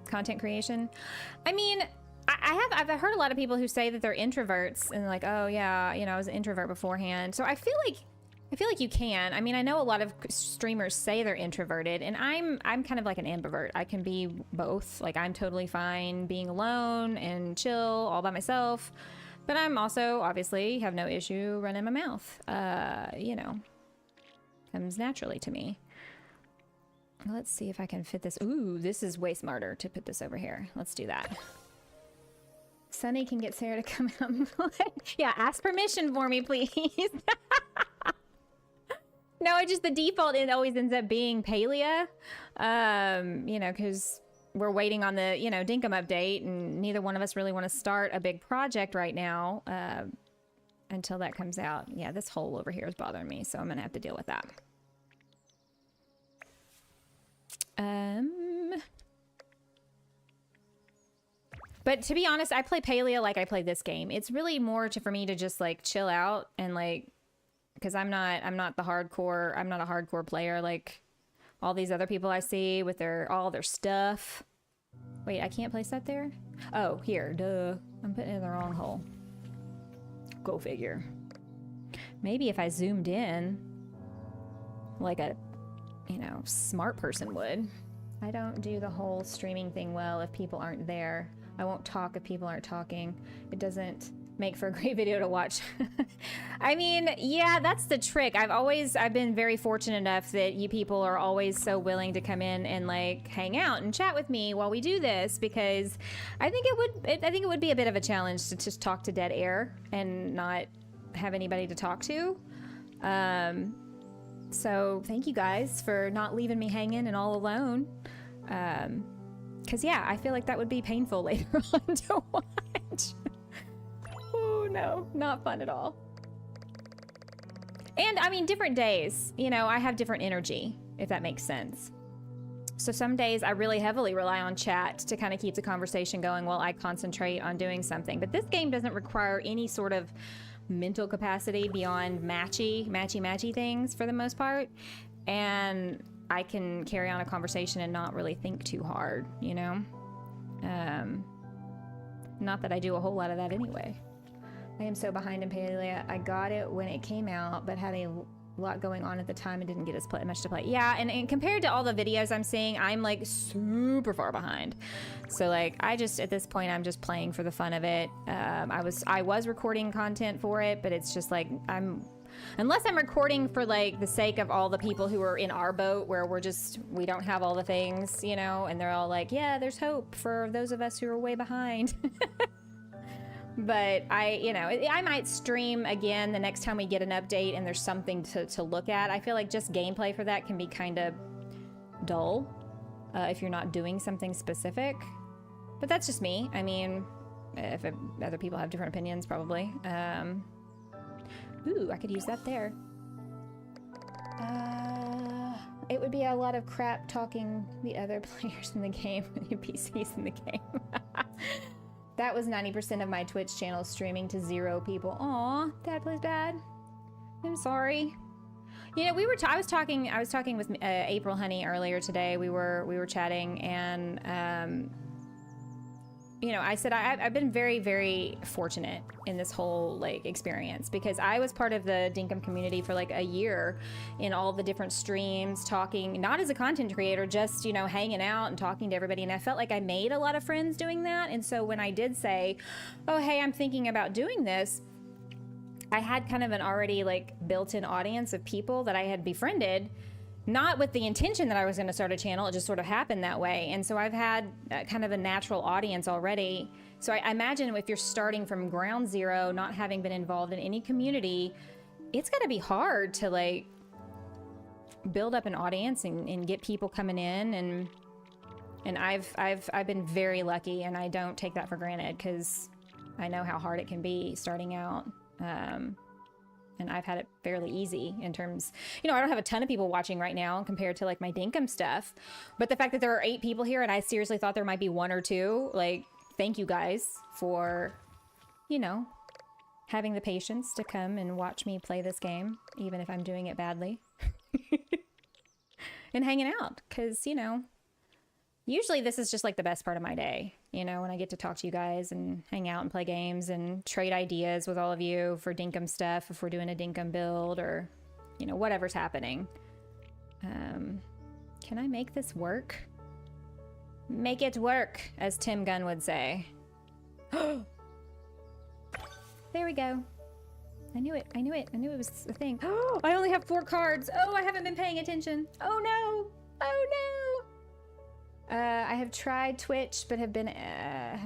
content creation. I mean, I've heard a lot of people who say that they're introverts and like, oh yeah, you know, I was an introvert beforehand. So I feel like you can. I mean, I know a lot of streamers say they're introverted, and I'm kind of like an ambivert. I can be both. Like, I'm totally fine being alone and chill all by myself, but I'm also obviously have no issue running my mouth. You know, comes naturally to me. Let's see if I can fit this. Ooh, this is way smarter to put this over here. Let's do that. Sunny can get Sarah to come out and play. Yeah, ask permission for me, please. No, it just the default, it always ends up being Palia. You know, because we're waiting on the, you know, Dinkum update, and neither one of us really want to start a big project right now until that comes out. Yeah, this hole over here is bothering me, so I'm going to have to deal with that. But to be honest, I play Palia like I play this game. It's really more for me to just like chill out and like, because I'm not the hardcore. I'm not a hardcore player like all these other people I see with all their stuff. Wait, I can't place that there? Oh, here, duh. I'm putting it in the wrong hole. Go figure. Maybe if I zoomed in like a, you know, smart person would. I don't do the whole streaming thing well if people aren't there. I won't talk if people aren't talking. It doesn't make for a great video to watch. I mean, yeah, that's the trick. I've been very fortunate enough that you people are always so willing to come in and like hang out and chat with me while we do this, because I think it would be a bit of a challenge to just talk to dead air and not have anybody to talk to. So thank you guys for not leaving me hanging and all alone. Cause yeah, I feel like that would be painful later on to watch. Oh no, not fun at all. And I mean, different days, you know, I have different energy, if that makes sense. So some days I really heavily rely on chat to kind of keep the conversation going while I concentrate on doing something. But this game doesn't require any sort of mental capacity beyond matchy things for the most part. And I can carry on a conversation and not really think too hard, you know? Not that I do a whole lot of that anyway. I am so behind in Palia. I got it when it came out, but had a lot going on at the time and didn't get as much to play. Yeah, and compared to all the videos I'm seeing, I'm like super far behind. So like, at this point, I'm just playing for the fun of it. I was recording content for it, but it's just like, unless I'm recording for like the sake of all the people who are in our boat where we don't have all the things, you know, and they're all like, yeah, there's hope for those of us who are way behind. But I might stream again the next time we get an update and there's something to look at. I feel like just gameplay for that can be kind of dull if you're not doing something specific. But that's just me. I mean, if other people have different opinions, probably. Ooh, I could use that there. It would be a lot of crap talking the other players in the game, the NPCs in the game. That was 90% of my Twitch channel streaming to 0 people. Aw, Dad plays bad. I'm sorry. You know, I was talking with April Honey earlier today. We were chatting, and you know, I said I've been very, very fortunate in this whole like experience, because I was part of the Dinkum community for like a year in all the different streams, talking, not as a content creator, just, you know, hanging out and talking to everybody. And I felt like I made a lot of friends doing that. And so when I did say, oh, hey, I'm thinking about doing this, I had kind of an already like built-in audience of people that I had befriended, not with the intention that I was going to start a channel. It just sort of happened that way. And so I've had kind of a natural audience already. So I imagine if you're starting from ground zero, not having been involved in any community, it's got to be hard to like build up an audience and get people coming in. And I've been very lucky, and I don't take that for granted, because I know how hard it can be starting out. And I've had it fairly easy in terms, you know, I don't have a ton of people watching right now compared to like my Dinkum stuff, but the fact that there are 8 people here and I seriously thought there might be 1 or 2, like, thank you guys for, you know, having the patience to come and watch me play this game, even if I'm doing it badly. And hanging out, because, you know, usually this is just like the best part of my day, you know, when I get to talk to you guys and hang out and play games and trade ideas with all of you for Dinkum stuff, if we're doing a Dinkum build or, you know, whatever's happening. Can I make this work? Make it work, as Tim Gunn would say. There we go. I knew it. I knew it. I knew it was a thing. Oh, I only have 4 cards. Oh, I haven't been paying attention. Oh no. Oh no. I have tried Twitch, but have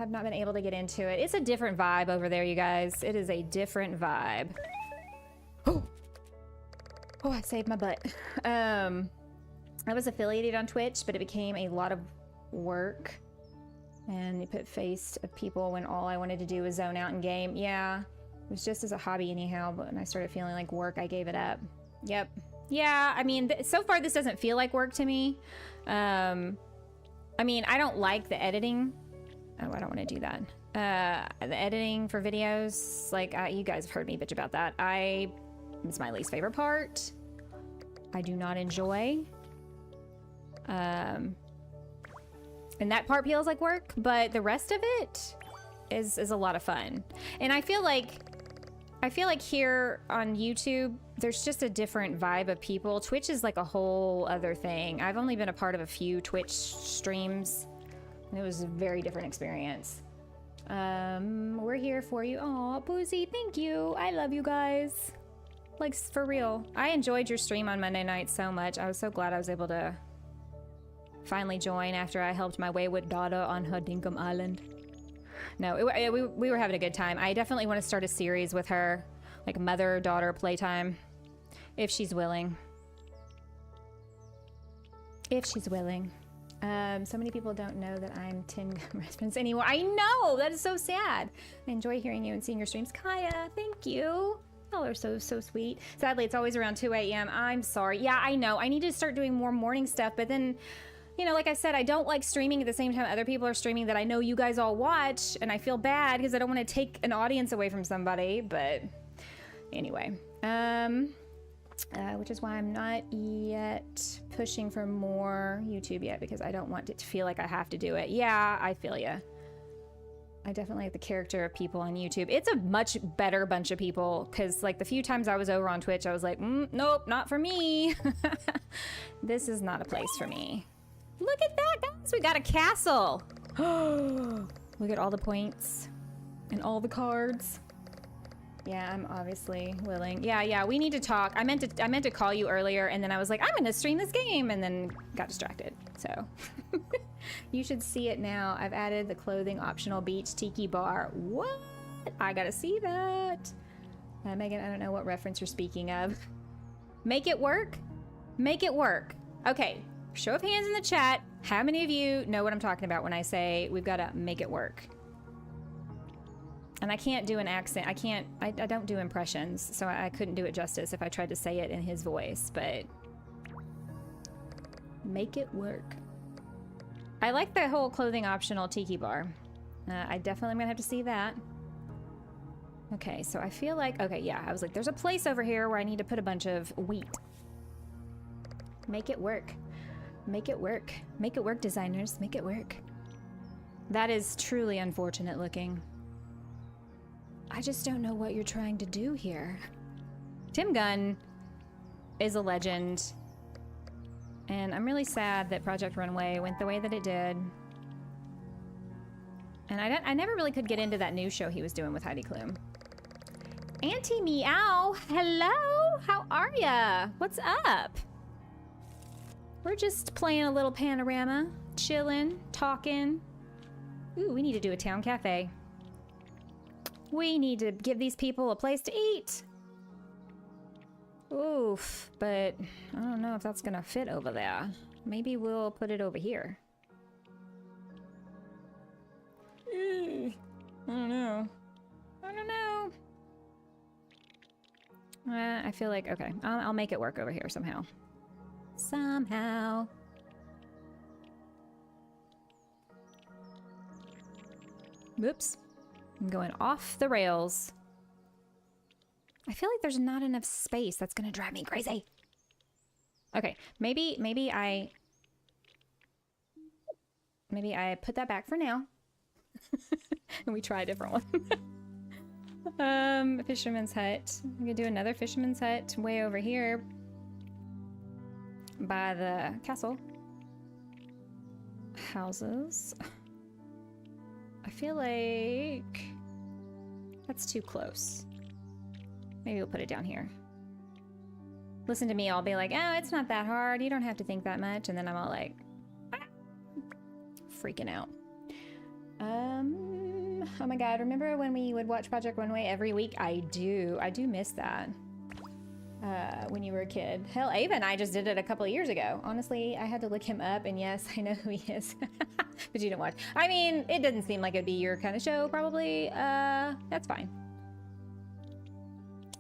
not been able to get into it. It's a different vibe over there, you guys. It is a different vibe. Oh, I saved my butt. I was affiliated on Twitch, but it became a lot of work. And you put face of people when all I wanted to do was zone out in game. Yeah, it was just as a hobby anyhow, but when I started feeling like work, I gave it up. Yep. Yeah, I mean, so far this doesn't feel like work to me. I mean, I don't like the editing. Oh, I don't want to do that. The editing for videos, like, you guys have heard me bitch about that. It's my least favorite part. I do not enjoy. And that part feels like work, but the rest of it is a lot of fun. And I feel like here on YouTube, there's just a different vibe of people. Twitch is like a whole other thing. I've only been a part of a few Twitch streams, and it was a very different experience. We're here for you. Aw, Boozy, thank you. I love you guys. Like, for real. I enjoyed your stream on Monday night so much. I was so glad I was able to finally join after I helped my wayward daughter on her Dinkum Island. No, we were having a good time. I definitely want to start a series with her, like mother-daughter playtime, if she's willing. If she's willing. So many people don't know that I'm Tin Gun Reference anymore. I know! That is so sad. I enjoy hearing you and seeing your streams. Kaya, thank you. Y'all are so sweet. Sadly, it's always around 2 a.m. I'm sorry. Yeah, I know. I need to start doing more morning stuff, but then, you know, like I said, I don't like streaming at the same time other people are streaming that I know you guys all watch, and I feel bad because I don't want to take an audience away from somebody, but anyway. Which is why I'm not yet pushing for more YouTube yet, because I don't want it to feel like I have to do it. Yeah, I feel ya. I definitely like the character of people on YouTube. It's a much better bunch of people, because like the few times I was over on Twitch, I was like, nope, not for me. This is not a place for me. Look at that, guys. We got a castle. Look at all the points and all the cards. Yeah, I'm obviously willing. Yeah, we need to talk. I meant to call you earlier, and then I was like, I'm gonna stream this game, and then got distracted. So you should see it now. I've added the clothing optional beach tiki bar. What? I gotta see that. Megan, I don't know what reference you're speaking of. Make it work? Make it work. Okay, show of hands in the chat. How many of you know what I'm talking about when I say we've gotta make it work? And I can't do an accent. I don't do impressions, so I couldn't do it justice if I tried to say it in his voice, but make it work. I like the whole clothing optional tiki bar. I definitely am gonna have to see that. Okay, so I feel like, okay, yeah, I was like, there's a place over here where I need to put a bunch of wheat. Make it work. Make it work. Make it work, designers. Make it work. That is truly unfortunate looking. I just don't know what you're trying to do here. Tim Gunn is a legend, and I'm really sad that Project Runway went the way that it did. And I never really could get into that new show he was doing with Heidi Klum. Auntie Meow, hello, how are ya? What's up? We're just playing a little panorama, chilling, talking. Ooh, we need to do a town cafe. We need to give these people a place to eat. Oof, but I don't know if that's gonna fit over there. Maybe we'll put it over here. I don't know. I don't know. I feel like, okay, I'll make it work over here somehow. Somehow. Whoops. I'm going off the rails. I feel like there's not enough space. That's gonna drive me crazy. Okay, maybe I put that back for now. And we try a different one. Fisherman's hut. I'm gonna do another fisherman's hut way over here by the castle. Houses. I feel like that's too close. Maybe we'll put it down here. Listen to me, I'll be like, oh, it's not that hard. You don't have to think that much. And then I'm all like, freaking out. Oh my God, remember when we would watch Project Runway every week? I do miss that. When you were a kid. Hell, Ava and I just did it a couple of years ago. Honestly, I had to look him up, and yes, I know who he is. But you didn't watch. I mean, it doesn't seem like it'd be your kind of show, probably. That's fine.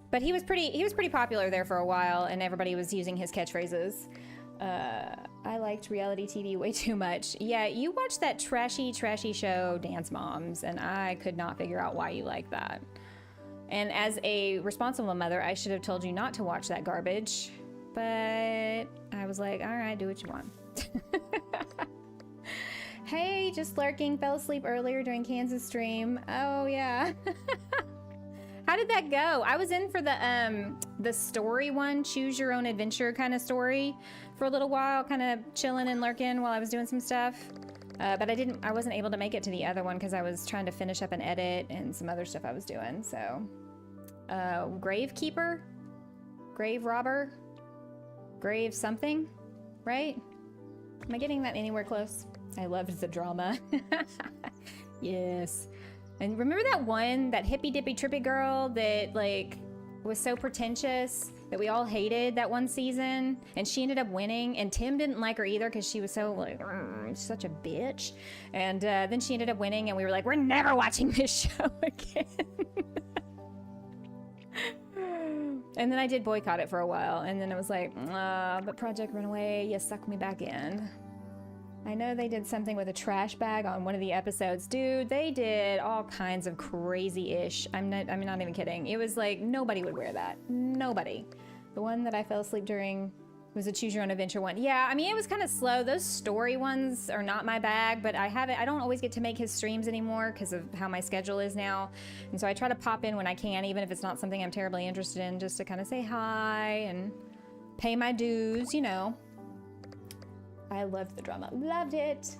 But he was pretty popular there for a while, and everybody was using his catchphrases. I liked reality TV way too much. Yeah, you watched that trashy show, Dance Moms, and I could not figure out why you like that. And as a responsible mother, I should have told you not to watch that garbage. But I was like, all right, do what you want. Hey, just lurking. Fell asleep earlier during Kansas stream. Oh, yeah. How did that go? I was in for the story one, choose your own adventure kind of story for a little while, kind of chilling and lurking while I was doing some stuff. But I wasn't able to make it to the other one because I was trying to finish up an edit and some other stuff I was doing. So, Gravekeeper, Grave Robber, Grave something, right? Am I getting that anywhere close? I loved the drama. Yes. And remember that one, that hippy dippy trippy girl that like was so pretentious that we all hated that one season, and she ended up winning, and Tim didn't like her either because she was so like such a bitch, and then she ended up winning, and we were like, we're never watching this show again. And then I did boycott it for a while, and then it was like, but Project Runaway, you suck me back in. I know they did something with a trash bag on one of the episodes. Dude, they did all kinds of crazy-ish. I'm not even kidding. It was like, nobody would wear that. Nobody. The one that I fell asleep during was a Choose Your Own Adventure one. Yeah, I mean, it was kind of slow. Those story ones are not my bag, but I don't always get to make his streams anymore because of how my schedule is now. And so I try to pop in when I can, even if it's not something I'm terribly interested in, just to kind of say hi and pay my dues, you know. I loved the drama. Loved it.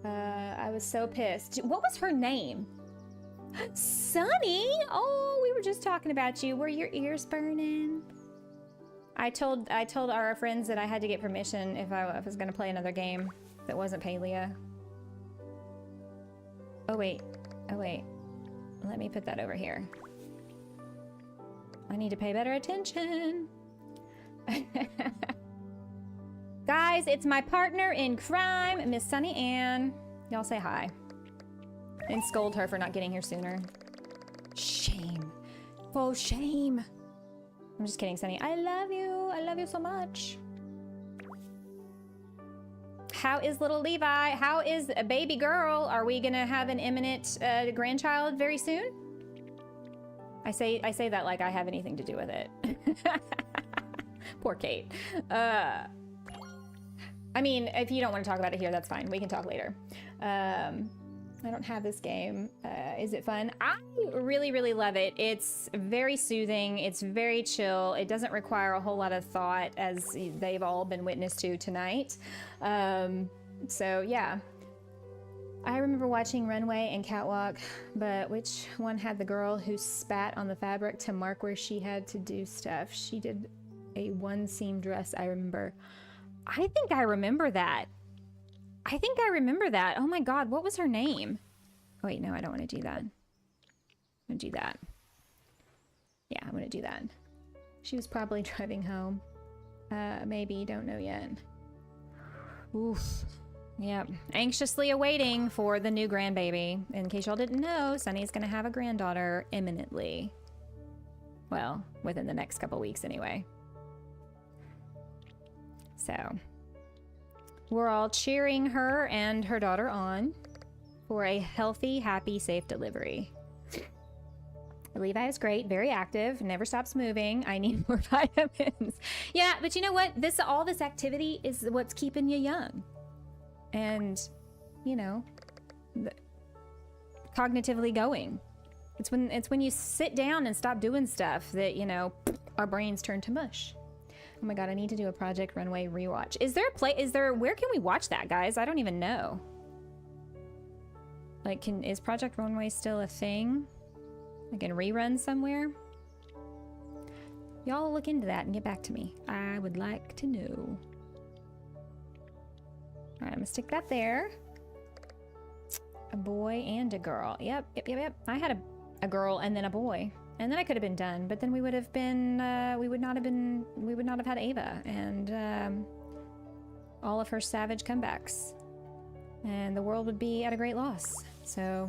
I was so pissed. What was her name? Sunny? Oh, we were just talking about you. Were your ears burning? I told our friends that I had to get permission if I was going to play another game that wasn't Palia. Oh, wait. Let me put that over here. I need to pay better attention. Guys, it's my partner in crime, Miss Sunny Ann. Y'all say hi. And scold her for not getting here sooner. Shame. Oh, shame. I'm just kidding, Sunny. I love you. I love you so much. How is little Levi? How is a baby girl? Are we gonna have an imminent grandchild very soon? I say that like I have anything to do with it. Poor Kate. I mean, if you don't want to talk about it here, that's fine. We can talk later. I don't have this game. Is it fun? I really, really love it. It's very soothing. It's very chill. It doesn't require a whole lot of thought, as they've all been witness to tonight. So yeah. I remember watching Runway and Catwalk, but which one had the girl who spat on the fabric to mark where she had to do stuff? She did a one-seam dress, I remember. I think I remember that. Oh my god, what was her name? Oh wait, no, I don't want to do that. I'm gonna do that. Yeah, I'm gonna do that. She was probably driving home. Maybe, don't know yet. Oof. Yep, anxiously awaiting for the new grandbaby. In case y'all didn't know, Sunny's gonna have a granddaughter imminently. Well, within the next couple weeks anyway. So, we're all cheering her and her daughter on for a healthy, happy, safe delivery. Levi is great, very active, never stops moving. I need more vitamins. Yeah, but you know what? All this activity is what's keeping you young. And, you know, cognitively going. It's when you sit down and stop doing stuff that, you know, our brains turn to mush. Oh my god, I need to do a Project Runway rewatch. Where can we watch that, guys? I don't even know. Like, is Project Runway still a thing? Like in rerun somewhere? Y'all look into that and get back to me. I would like to know. Alright, I'm gonna stick that there. A boy and a girl. Yep. I had a girl and then a boy. And then I could have been done, but then we would have been, we would not have had Ava and all of her savage comebacks. And the world would be at a great loss. So,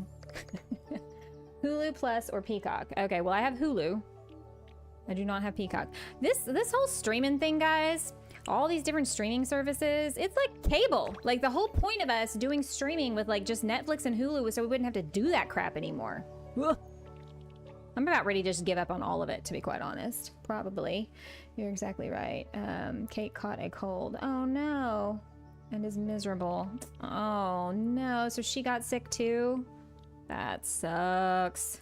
Hulu Plus or Peacock. Okay, well I have Hulu. I do not have Peacock. This whole streaming thing, guys, all these different streaming services, it's like cable. Like the whole point of us doing streaming with like just Netflix and Hulu was so we wouldn't have to do that crap anymore. Ugh. I'm about ready to just give up on all of it, to be quite honest. Probably. You're exactly right. Kate caught a cold. Oh no. And is miserable. Oh no. So she got sick too? That sucks.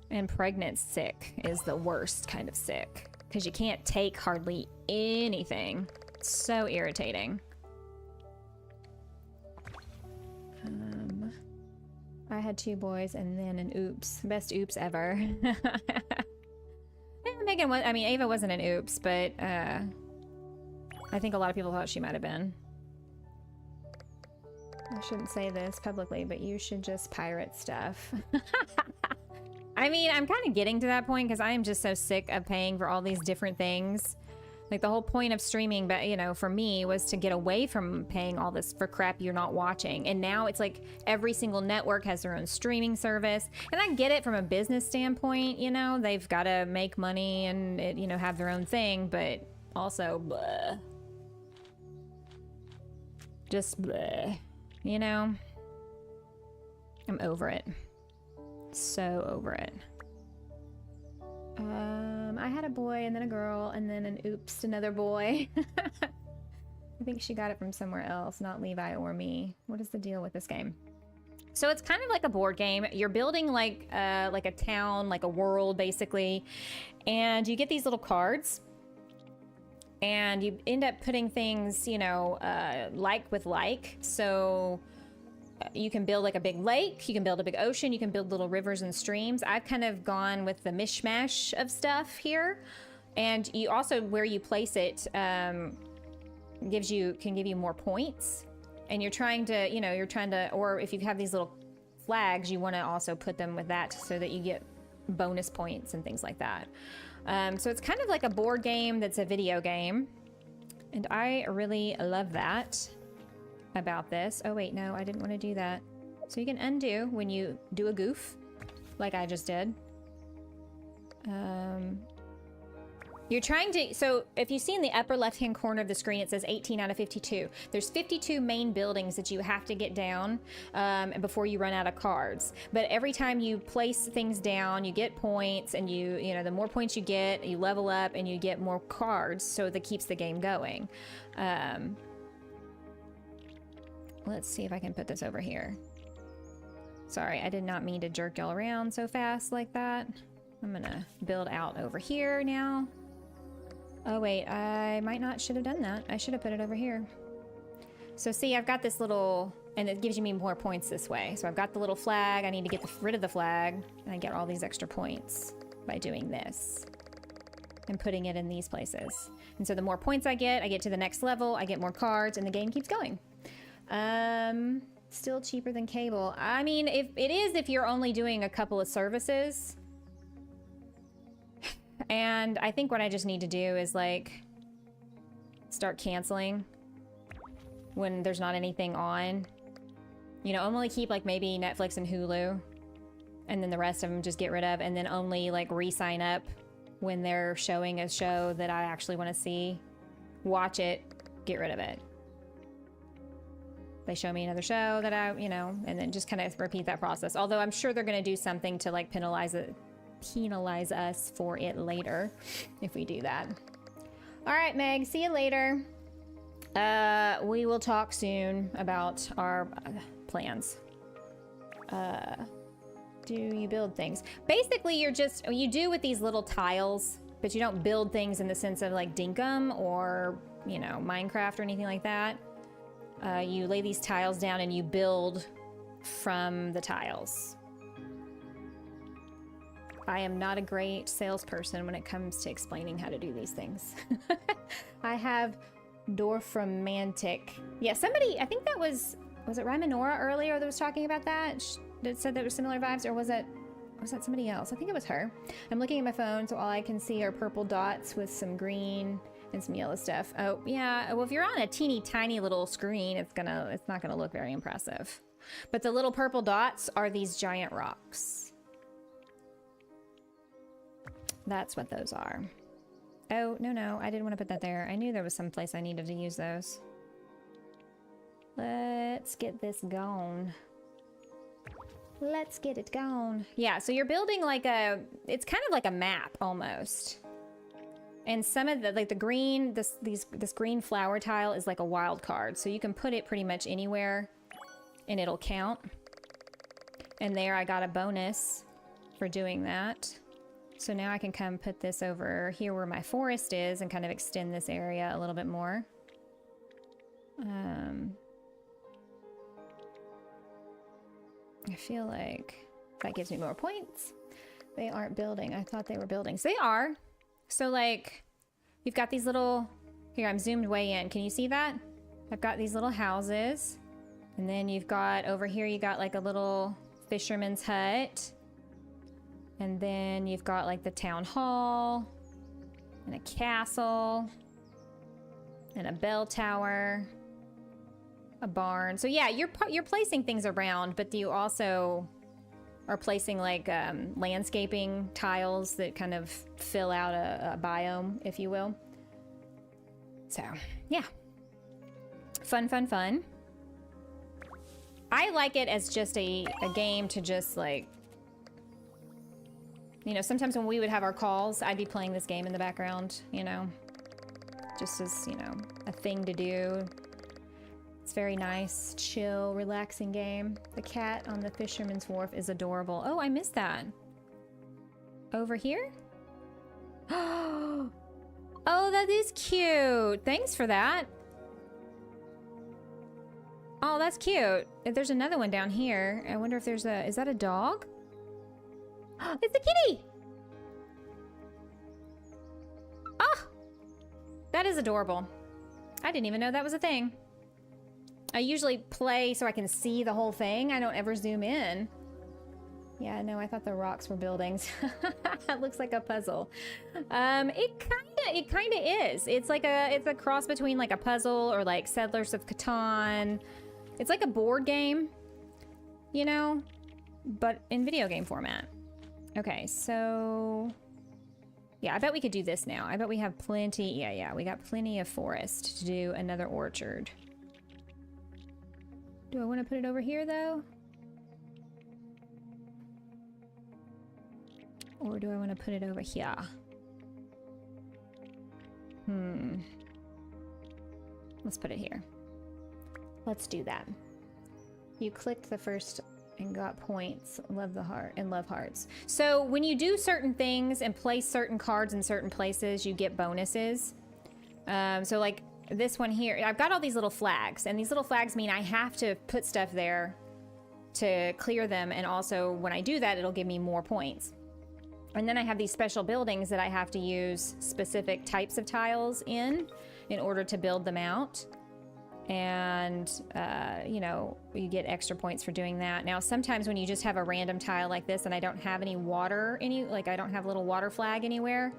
And pregnant sick is the worst kind of sick. Because you can't take hardly anything. It's so irritating. had 2 boys and then an oops. Best oops ever. Yeah, Megan was, I mean, Ava wasn't an oops, but I think a lot of people thought she might have been. I shouldn't say this publicly, but you should just pirate stuff. I mean, I'm kind of getting to that point because I am just so sick of paying for all these different things. Like, the whole point of streaming, but you know, for me, was to get away from paying all this for crap you're not watching. And now it's like every single network has their own streaming service. And I get it from a business standpoint, you know, they've got to make money and, you know, have their own thing, but also, bleh. Just bleh. You know? I'm over it. So over it. I had a boy and then a girl and then an oops, another boy. I think she got it from somewhere else, not Levi or me. What is the deal with this game? So it's kind of like a board game. You're building like a town, like a world, basically. And you get these little cards. And you end up putting things, you know, like with like. So you can build like a big lake, you can build a big ocean, you can build little rivers and streams. I've kind of gone with the mishmash of stuff here. And you also, where you place it, can give you more points. And you're trying to, you know, or if you have these little flags, you want to also put them with that so that you get bonus points and things like that. So it's kind of like a board game that's a video game. And I really love that about this. Oh wait, no, I didn't want to do that. So you can undo when you do a goof, like I just did. You're trying to, so if you see in the upper left-hand corner of the screen, it says 18 out of 52. There's 52 main buildings that you have to get down before you run out of cards. But every time you place things down, you get points, and you know, the more points you get, you level up and you get more cards, so that keeps the game going. Let's see if I can put this over here. Sorry, I did not mean to jerk y'all around so fast like that. I'm gonna build out over here now. Oh wait, I should have done that. I should have put it over here. So see, I've got this little, and it gives me more points this way. So I've got the little flag, I need to get rid of the flag, and I get all these extra points by doing this. And putting it in these places. And so the more points I get to the next level, I get more cards, and the game keeps going. Still cheaper than cable. I mean, if you're only doing a couple of services. And I think what I just need to do is like start canceling when there's not anything on. You know, only keep like maybe Netflix and Hulu, and then the rest of them just get rid of, and then only like re-sign up when they're showing a show that I actually want to see. Watch it, get rid of it. They show me another show that I, you know, and then just kind of repeat that process. Although I'm sure they're going to do something to like penalize us for it later if we do that. All right, Meg, see you later. We will talk soon about our plans. Do you build things? Basically, you do with these little tiles, but you don't build things in the sense of like Dinkum or, you know, Minecraft or anything like that. You lay these tiles down and you build from the tiles. I am not a great salesperson when it comes to explaining how to do these things. I have Dorfromantic. Yeah, somebody, I think that was it Rymanora earlier that was talking about that? That said there were similar vibes, or was that somebody else? I think it was her. I'm looking at my phone, so all I can see are purple dots with some green and some yellow stuff. Oh, yeah, well, if you're on a teeny tiny little screen, it's not gonna look very impressive. But the little purple dots are these giant rocks. That's what those are. Oh, no, I didn't want to put that there. I knew there was some place I needed to use those. Let's get this going. Let's get it going. Yeah, so you're building like it's kind of like a map almost. And some of the, like the green, this green flower tile is like a wild card. So you can put it pretty much anywhere and it'll count. And there I got a bonus for doing that. So now I can come put this over here where my forest is and kind of extend this area a little bit more. I feel like that gives me more points. They aren't building. I thought they were buildings. They are. So like, you've got these little, here, I'm zoomed way in. Can you see that? I've got these little houses. And then you've got, over here, you got like a little fisherman's hut. And then you've got like the town hall. And a castle. And a bell tower. A barn. So yeah, you're placing things around, but you also are placing like landscaping tiles that kind of fill out a biome, if you will. So yeah, fun, fun, fun. I like it as just a game to just like, you know, sometimes when we would have our calls, I'd be playing this game in the background, you know, just as, you know, a thing to do. It's very nice, chill, relaxing game. The cat on the fisherman's wharf is adorable. Oh, I missed that. Over here? Oh, that is cute. Thanks for that. Oh, that's cute. There's another one down here. I wonder if there's a... Is that a dog? It's a kitty! Ah! That is adorable. I didn't even know that was a thing. I usually play so I can see the whole thing. I don't ever zoom in. Yeah, no, I thought the rocks were buildings. It looks like a puzzle. It kinda is. It's a cross between like a puzzle or like Settlers of Catan. It's like a board game, you know, but in video game format. Okay, so yeah, I bet we could do this now. I bet we have plenty. Yeah, we got plenty of forest to do another orchard. Do I want to put it over here, though? Or do I want to put it over here? Let's put it here. Let's do that. You clicked the first and got points. Love the heart and love hearts. So when you do certain things and place certain cards in certain places, you get bonuses. So like... This one here, I've got all these little flags, and these little flags mean I have to put stuff there to clear them, and also when I do that, it'll give me more points. And then I have these special buildings that I have to use specific types of tiles in order to build them out. And, you know, you get extra points for doing that. Now, sometimes when you just have a random tile like this and I don't have any water, like I don't have a little water flag anywhere,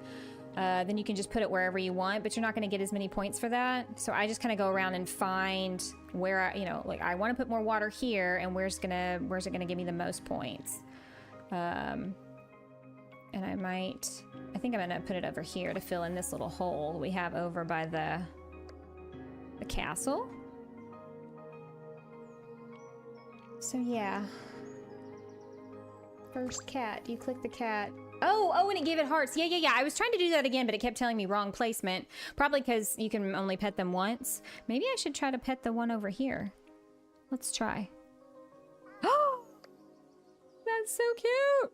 then you can just put it wherever you want, but you're not going to get as many points for that. So I just kind of go around and find where I, you know, like I want to put more water here, and where's it gonna give me the most points. And I think I'm gonna put it over here to fill in this little hole we have over by the castle. So yeah. First cat. You click the cat. Oh, and it gave it hearts. Yeah. I was trying to do that again, but it kept telling me wrong placement. Probably because you can only pet them once. Maybe I should try to pet the one over here. Let's try. Oh! That's so cute!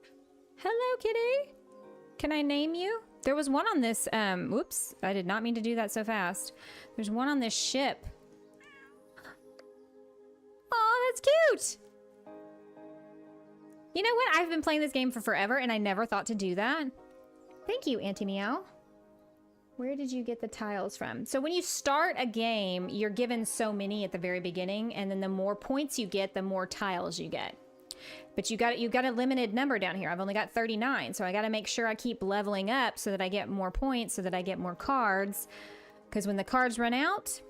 Hello, kitty! Can I name you? There was one on this, whoops. I did not mean to do that so fast. There's one on this ship. Oh, that's cute! You know what? I've been playing this game for forever, and I never thought to do that. Thank you, Auntie Meow. Where did you get the tiles from? So when you start a game, you're given so many at the very beginning, and then the more points you get, the more tiles you get. But you got a limited number down here. I've only got 39, so I got to make sure I keep leveling up so that I get more points, so that I get more cards. Because when the cards run out,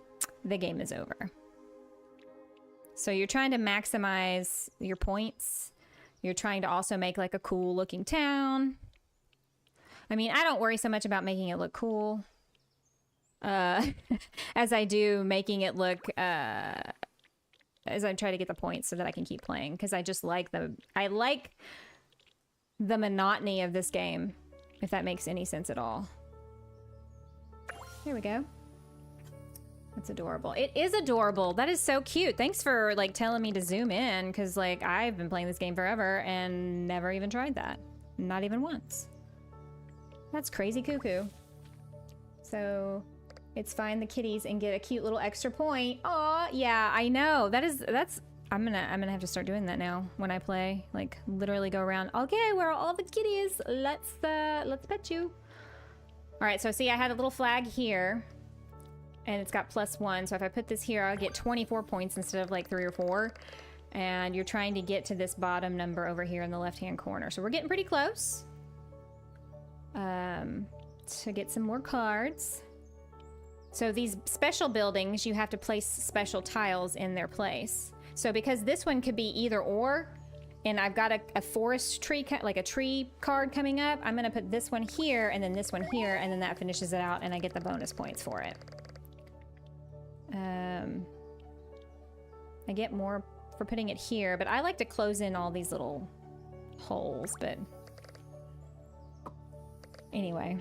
the game is over. So you're trying to maximize your points. You're trying to also make like a cool looking town. I mean, I don't worry so much about making it look cool as I do making it look, as I try to get the points so that I can keep playing. Because I just like I like the monotony of this game, if that makes any sense at all. There we go. That's adorable. It is adorable. That is so cute. Thanks for like telling me to zoom in, because like I've been playing this game forever and never even tried that. Not even once. That's crazy cuckoo. So it's find the kitties and get a cute little extra point. Aw, yeah, I know. That's I'm gonna have to start doing that now when I play. Like literally go around. Okay, where are all the kitties? Let's pet you. All right, so see, I had a little flag here, and it's got +1. So if I put this here, I'll get 24 points instead of like 3 or 4. And you're trying to get to this bottom number over here in the left-hand corner. So we're getting pretty close. To get some more cards. So these special buildings, you have to place special tiles in their place. So because this one could be either or, and I've got a forest tree, like a tree card coming up, I'm gonna put this one here and then this one here, and then that finishes it out and I get the bonus points for it. I get more for putting it here, but I like to close in all these little holes, but anyway.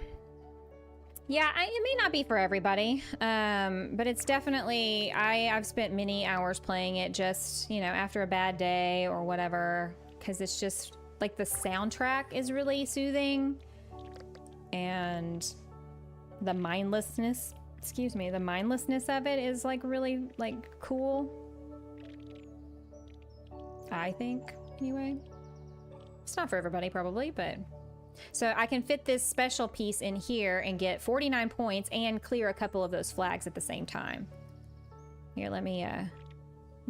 Yeah, it may not be for everybody, but it's definitely, I've spent many hours playing it just, you know, after a bad day or whatever, because it's just, like, the soundtrack is really soothing, and the mindlessness, the mindlessness of it is, like, really, like, cool. I think, anyway. It's not for everybody, probably, but... So I can fit this special piece in here and get 49 points and clear a couple of those flags at the same time. Here, let me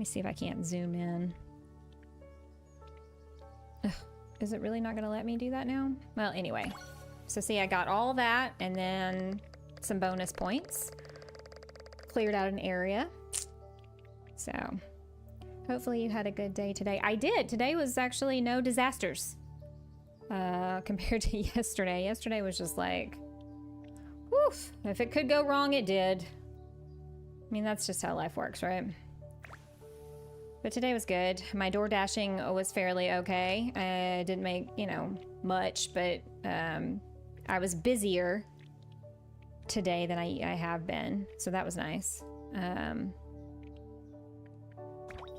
see if I can't zoom in. Ugh, is it really not gonna let me do that now? Well, anyway. So see, I got all that and then some bonus points. Cleared out an area. So hopefully you had a good day today. I did. Today was actually no disasters. Compared to yesterday. Yesterday was just like, woof. If it could go wrong, it did. I mean, that's just how life works, right? But today was good. My door dashing was fairly okay. I didn't make, you know, much, but I was busier today than I have been. So that was nice.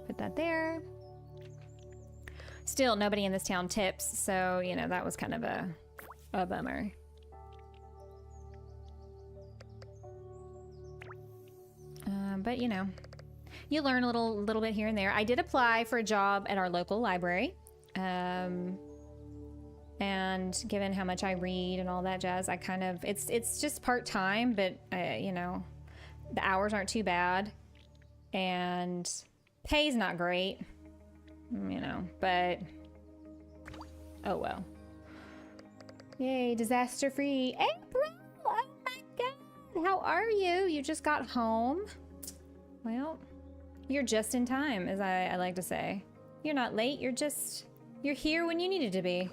Put that there. Still, nobody in this town tips, so, you know, that was kind of a bummer. But, you know, you learn a little bit here and there. I did apply for a job at our local library. And given how much I read and all that jazz, I kind of, it's just part-time, but, you know, the hours aren't too bad. And pay's not great. You know, but oh well. Yay, disaster free. April! Oh my god! How are you? You just got home? Well, you're just in time, as I like to say. You're not late, you're here when you needed to be.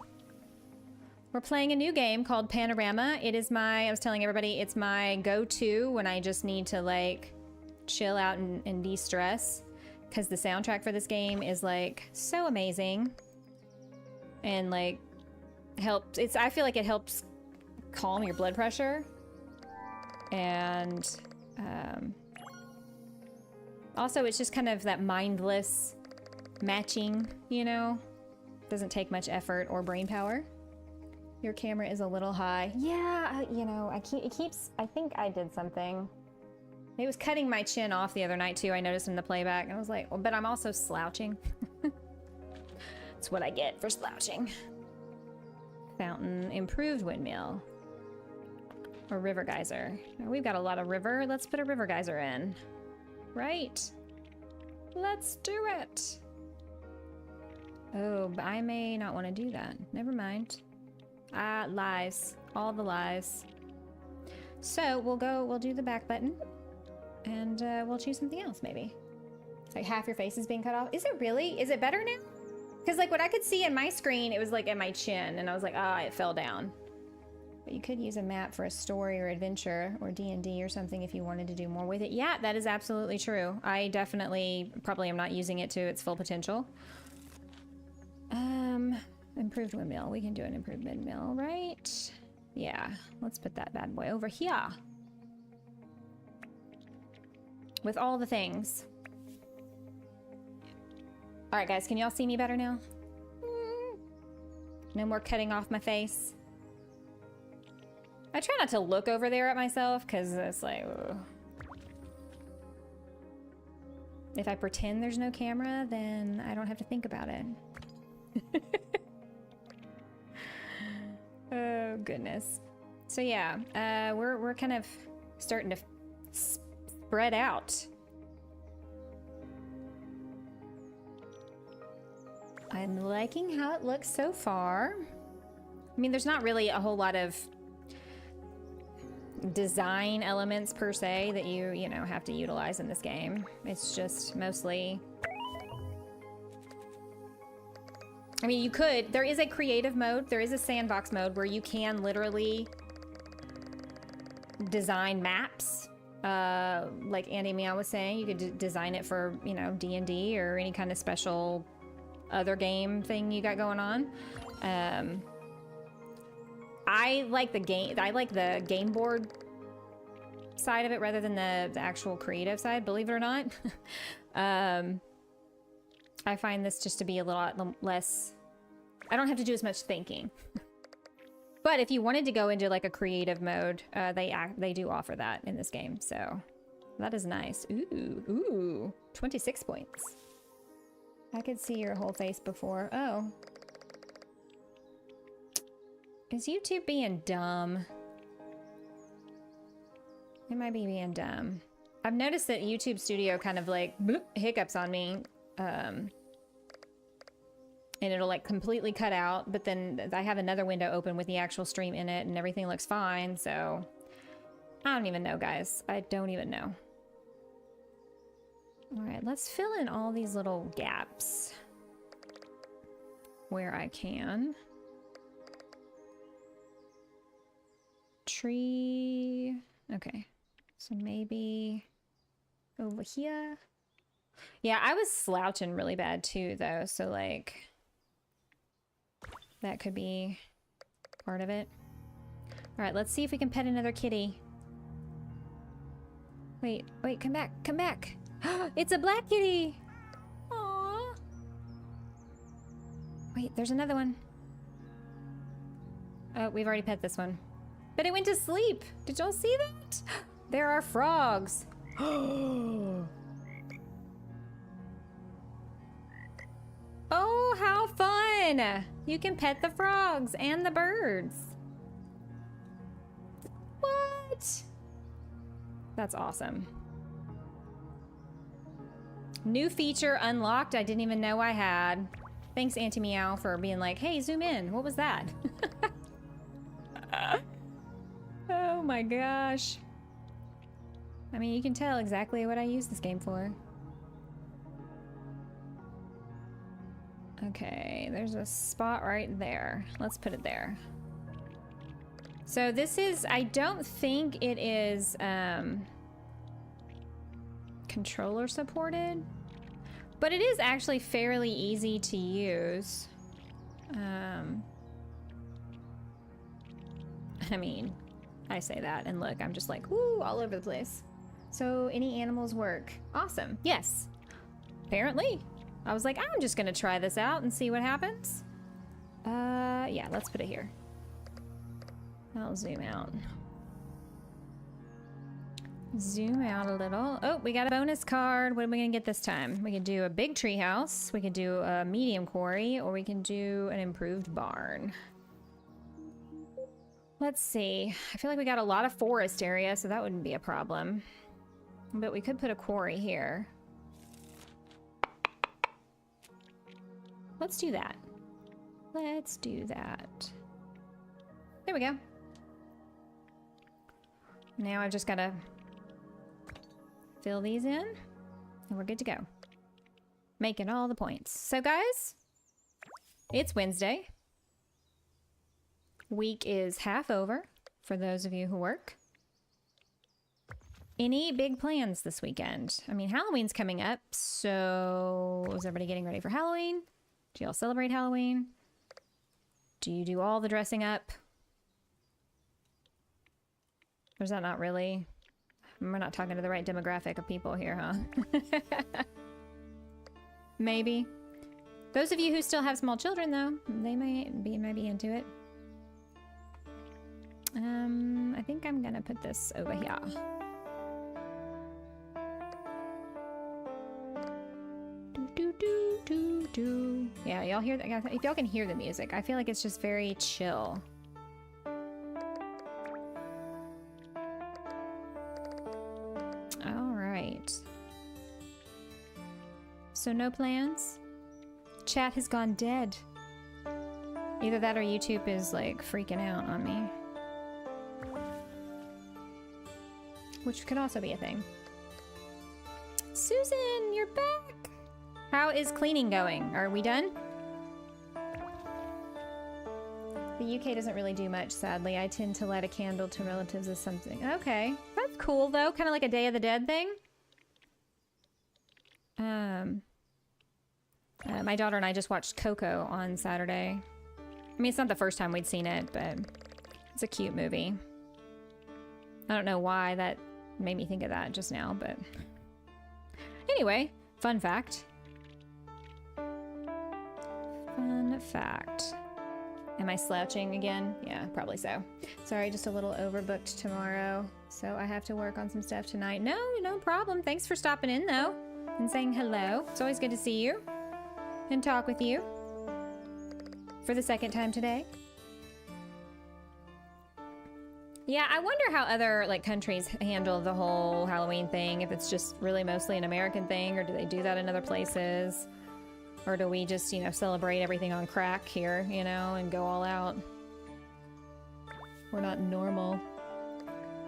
We're playing a new game called Panorama. It is I was telling everybody, it's my go-to when I just need to like chill out and de-stress. Because the soundtrack for this game is like so amazing and like helps, I feel like it helps calm your blood pressure, and also it's just kind of that mindless matching, you know, doesn't take much effort or brain power. Your camera is a little high. Yeah, you know, I think I did something. It was cutting my chin off the other night too. I noticed in the playback. And I was like, well, but I'm also slouching. That's what I get for slouching. Fountain, improved windmill. Or river geyser. Now, we've got a lot of river. Let's put a river geyser in. Right. Let's do it. Oh, but I may not want to do that. Never mind. Lies. All the lies. So we'll do the back button. And we'll choose something else, maybe. It's like half your face is being cut off. Is it really? Is it better now? Because like what I could see in my screen, it was like at my chin, and I was like, ah, it fell down. But you could use a map for a story or adventure or D&D or something if you wanted to do more with it. Yeah, that is absolutely true. I definitely probably am not using it to its full potential. Improved windmill. We can do an improved windmill, right? Yeah, let's put that bad boy over here. With all the things. All right, guys, can y'all see me better now? No more cutting off my face. I try not to look over there at myself because it's like, ugh. If I pretend there's no camera, then I don't have to think about it. Oh, goodness. So yeah, we're kind of starting to spread out. I'm liking how it looks so far. I mean, there's not really a whole lot of design elements per se that you know, have to utilize in this game. It's just mostly... I mean, you could... There is a creative mode. There is a sandbox mode where you can literally design maps. Like Andy Meow was saying, you could design it for, you know, D&D or any kind of special other game thing you got going on. I like the game board side of it rather than the actual creative side, believe it or not. I find this just to be a lot less... I don't have to do as much thinking. But if you wanted to go into like a creative mode, they do offer that in this game, so that is nice. Ooh, 26 points. I could see your whole face before. Oh. Is YouTube being dumb? It might be being dumb. I've noticed that YouTube Studio kind of like bloop, hiccups on me. And it'll like completely cut out, but then I have another window open with the actual stream in it and everything looks fine, so I don't even know, guys. I don't even know. All right, let's fill in all these little gaps where I can. Tree. Okay, so maybe over here. Yeah, I was slouching really bad too, though, so like that could be part of it. All right, let's see if we can pet another kitty. Wait, come back, come back. It's a black kitty. Aww. Wait, there's another one. Oh, we've already pet this one. But it went to sleep. Did y'all see that? There are frogs. Oh, how fun! You can pet the frogs and the birds. What? That's awesome. New feature unlocked I didn't even know I had. Thanks, Auntie Meow, for being like, hey, zoom in. What was that? Oh my gosh. I mean, you can tell exactly what I use this game for. Okay, there's a spot right there. Let's put it there. So this is, I don't think it is controller supported, but it is actually fairly easy to use. I mean, I say that and look, I'm just like, woo, all over the place. So any animals work? Awesome. Yes. Apparently. I was like, I'm just gonna try this out and see what happens. Yeah, let's put it here. I'll zoom out. Zoom out a little. Oh, we got a bonus card. What are we gonna get this time? We could do a big tree house, we could do a medium quarry, or we can do an improved barn. Let's see. I feel like we got a lot of forest area, so that wouldn't be a problem. But we could put a quarry here. Let's do that. Let's do that. There we go. Now I've just got to fill these in, and we're good to go. Making all the points. So guys, it's Wednesday. Week is half over for those of you who work. Any big plans this weekend? I mean, Halloween's coming up, so is everybody getting ready for Halloween? Do y'all celebrate Halloween? Do you do all the dressing up? Or is that not really? We're not talking to the right demographic of people here, huh? Maybe. Those of you who still have small children, though, they might be into it. I think I'm gonna put this over here. y'all hear that? If y'all can hear the music, I feel like it's just very chill. All right. So no plans? Chat has gone dead. Either that or YouTube is like freaking out on me. Which could also be a thing. Susan, you're back! How is cleaning going? Are we done? The UK doesn't really do much, sadly. I tend to light a candle to relatives as something. Okay, that's cool though. Kind of like a Day of the Dead thing. My daughter and I just watched Coco on Saturday. I mean, it's not the first time we'd seen it, but it's a cute movie. I don't know why that made me think of that just now, but anyway, fun fact. Fun fact. Am I slouching again? Yeah, probably so. Sorry, just a little overbooked tomorrow, so I have to work on some stuff tonight. No, no problem. Thanks for stopping in, though, and saying hello. It's always good to see you and talk with you for the second time today. Yeah, I wonder how other like countries handle the whole Halloween thing, if it's just really mostly an American thing, or do they do that in other places? Or do we just, you know, celebrate everything on crack here, you know, and go all out? We're not normal.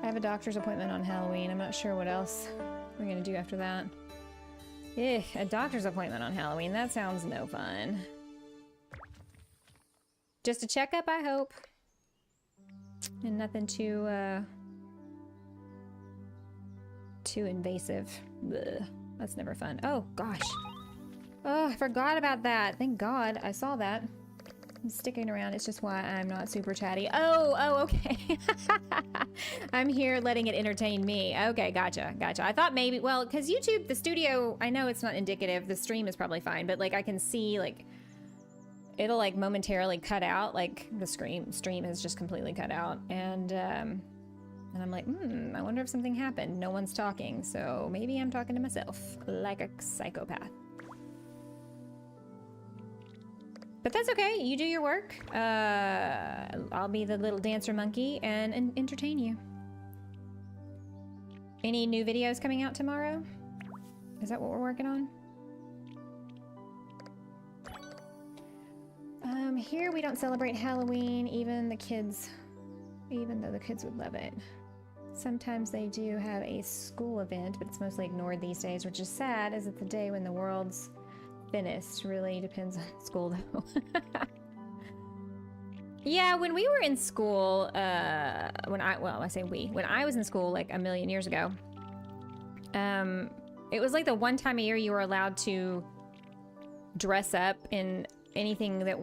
I have a doctor's appointment on Halloween. I'm not sure what else we're gonna do after that. Ugh, a doctor's appointment on Halloween. That sounds no fun. Just a checkup, I hope. And nothing too invasive. Ugh, that's never fun. Oh, gosh. Oh, I forgot about that. Thank God I saw that. I'm sticking around. It's just why I'm not super chatty. Oh, okay. I'm here letting it entertain me. Okay, gotcha. I thought maybe, well, because YouTube, the studio, I know it's not indicative. The stream is probably fine, but like I can see like it'll like momentarily cut out, like the stream has just completely cut out, and I'm like, I wonder if something happened. No one's talking, so maybe I'm talking to myself like a psychopath. But that's okay. You do your work. I'll be the little dancer monkey and entertain you. Any new videos coming out tomorrow? Is that what we're working on? Here we don't celebrate Halloween, even though the kids would love it. Sometimes they do have a school event, but it's mostly ignored these days, which is sad, as it's the day when the world's thinnest. Really depends on school, though. Yeah, when we were in school, when I was in school like a million years ago, it was like the one time a year you were allowed to dress up in anything that,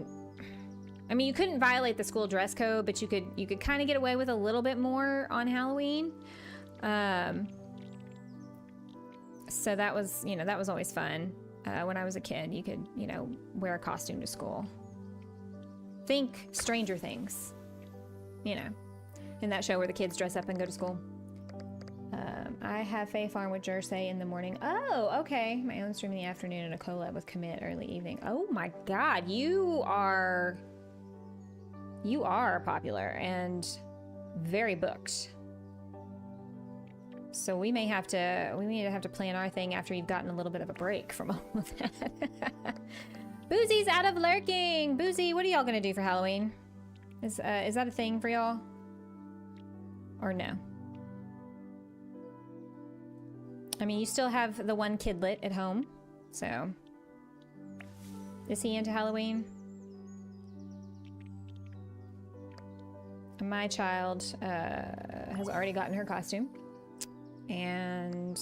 I mean, you couldn't violate the school dress code, but you could kind of get away with a little bit more on Halloween. So that was, you know, that was always fun. When I was a kid, you could, you know, wear a costume to school. Think Stranger Things, you know, in that show where the kids dress up and go to school. I have Fae Farm with Jersey in the morning. Oh, okay. My own stream in the afternoon and a collab with Commit early evening. Oh my God, you are popular and very booked. So we may have to plan our thing after you've gotten a little bit of a break from all of that. Boozy's out of lurking. Boozy, what are y'all gonna do for Halloween? Is that a thing for y'all? Or no? I mean, you still have the one kidlet at home, so. Is he into Halloween? My child has already gotten her costume. And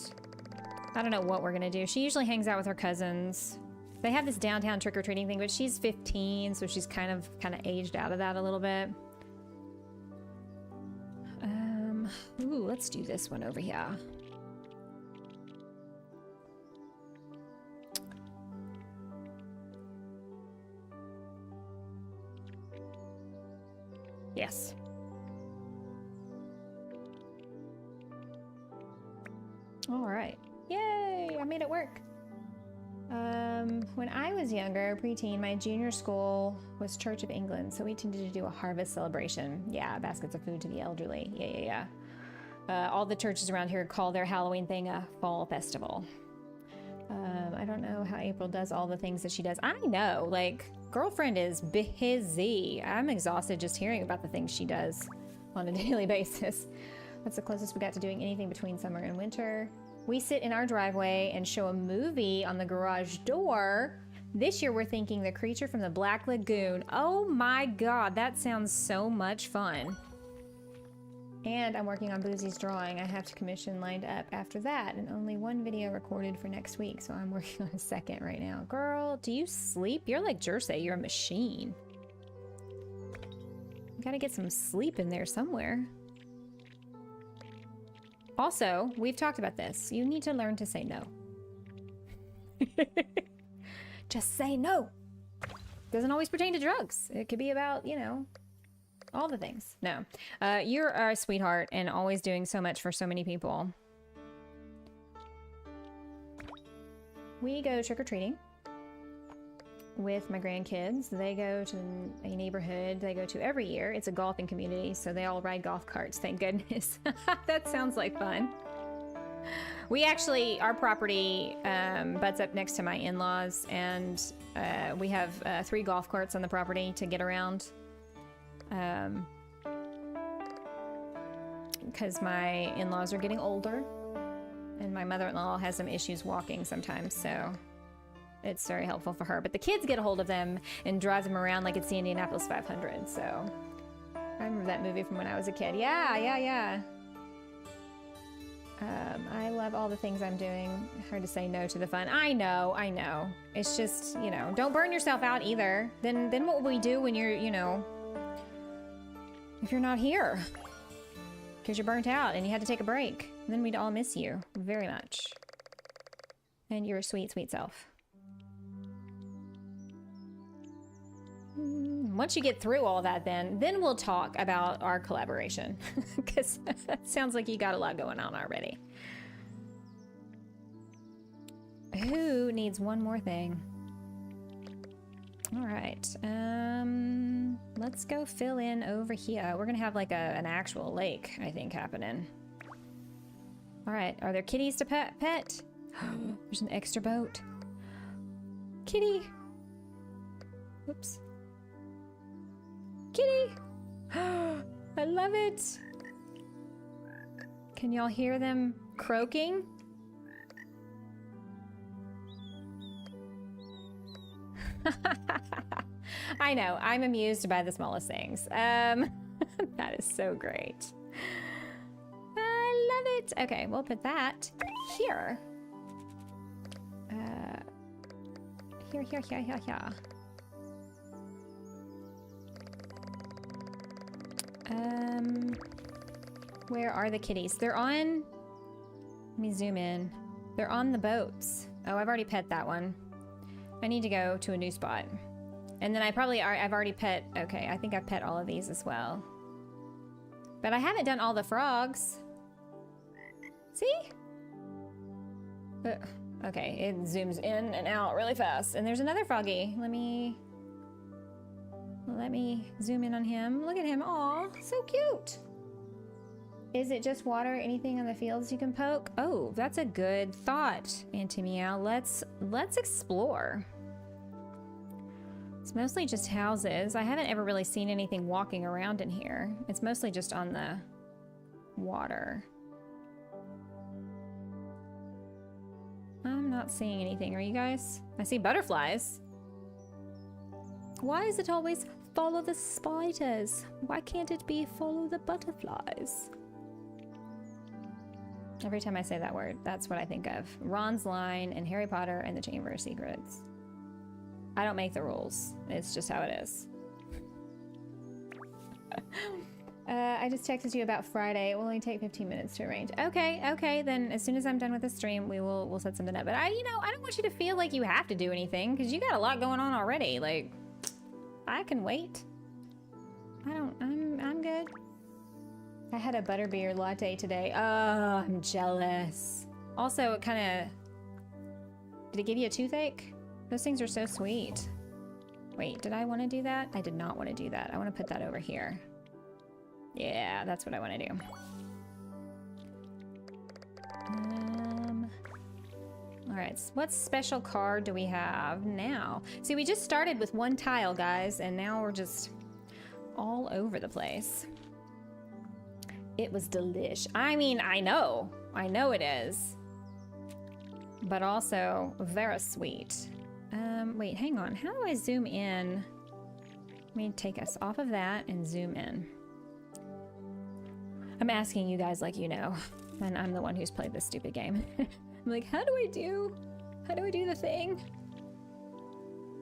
I don't know what we're gonna do. She usually hangs out with her cousins. They have this downtown trick-or-treating thing, but she's 15, so she's kind of aged out of that a little bit. Ooh, let's do this one over here. Yes. All right. Yay! I made it work. When I was younger, preteen, my junior school was Church of England, so we tended to do a harvest celebration. Yeah, baskets of food to the elderly. Yeah. All the churches around here call their Halloween thing a fall festival. I don't know how April does all the things that she does. I know, like, girlfriend is busy. I'm exhausted just hearing about the things she does on a daily basis. That's the closest we got to doing anything between summer and winter. We sit in our driveway and show a movie on the garage door. This year we're thinking The Creature from the Black Lagoon. Oh my God, that sounds so much fun. And I'm working on Boozy's drawing. I have to commission lined up after that, and only one video recorded for next week, so I'm working on a second right now. Girl, do you sleep? You're like Jersey, you're a machine. You gotta get some sleep in there somewhere. Also, we've talked about this. You need to learn to say no. Just say no. Doesn't always pertain to drugs. It could be about, you know, all the things. No. You're a sweetheart and always doing so much for so many people. We go trick-or-treating with my grandkids. They go to a neighborhood they go to every year. It's a golfing community, so they all ride golf carts, thank goodness. That sounds like fun. We actually, our property butts up next to my in-laws, and we have 3 golf carts on the property to get around. Because my in-laws are getting older, and my mother-in-law has some issues walking sometimes, so it's very helpful for her. But the kids get a hold of them and drive them around like it's the Indianapolis 500, so I remember that movie from when I was a kid. Yeah. I love all the things I'm doing. Hard to say no to the fun. I know. It's just, you know, don't burn yourself out either. Then what will we do when you're, you know, if you're not here? Because you're burnt out and you had to take a break. Then we'd all miss you very much. And you're a sweet, sweet self. Once you get through all that, then we'll talk about our collaboration. Because that sounds like you got a lot going on already. Who needs one more thing? All right. Let's go fill in over here. We're gonna have like an actual lake, I think, happening. All right. Are there kitties to pet? There's an extra boat. Kitty. Whoops. Kitty! I love it! Can y'all hear them croaking? I know, I'm amused by the smallest things. That is so great. I love it! Okay, we'll put that here. Here. Where are the kitties? They're on... Let me zoom in. They're on the boats. Oh, I've already pet that one. I need to go to a new spot. And then I've already pet... Okay, I think I've pet all of these as well. But I haven't done all the frogs. See? Okay, it zooms in and out really fast. And there's another froggy. Let me zoom in on him. Look at him. Aw, so cute. Is it just water? Anything on the fields you can poke? Oh, that's a good thought, Auntie Meow. Let's explore. It's mostly just houses. I haven't ever really seen anything walking around in here. It's mostly just on the water. I'm not seeing anything. Are you guys? I see butterflies. Why is it always follow the spiders? Why can't it be follow the butterflies? Every time I say that word, that's what I think of. Ron's line in Harry Potter and the Chamber of Secrets. I don't make the rules. It's just how it is. I just texted you about Friday. It will only take 15 minutes to arrange. Okay. Then as soon as I'm done with the stream, we'll set something up. But I don't want you to feel like you have to do anything because you got a lot going on already. Like, I can wait. I'm good. I had a butterbeer latte today. Oh, I'm jealous. Also, it kind of Did it give you a toothache? Those things are so sweet. Wait, did I want to do that? I did not want to do that. I want to put that over here. Yeah, that's what I want to do. All right, so what special card do we have now? See, we just started with one tile, guys, and now we're just all over the place. It was delish. I mean, I know it is, but also very sweet. Wait, hang on. How do I zoom in? Let me take us off of that and zoom in. I'm asking you guys like you know, and I'm the one who's played this stupid game. I'm like, how do I do the thing?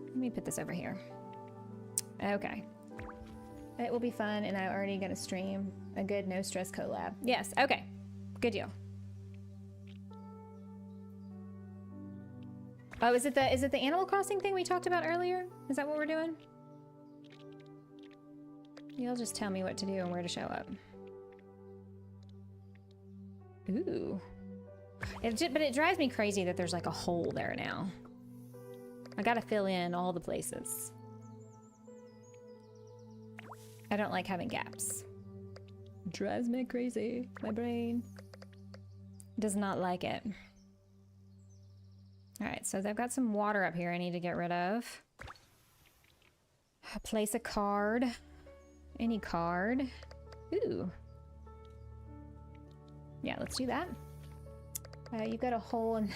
Let me put this over here. Okay. It will be fun, and I'm already gonna stream a good no stress collab. Yes, okay. Good deal. Oh, is it the Animal Crossing thing we talked about earlier? Is that what we're doing? You'll just tell me what to do and where to show up. Ooh. But it drives me crazy that there's like a hole there now. I gotta fill in all the places. I don't like having gaps. It drives me crazy. My brain does not like it. All right, so I've got some water up here I need to get rid of. Place a card. Any card. Ooh. Yeah, let's do that. You've got a hole in...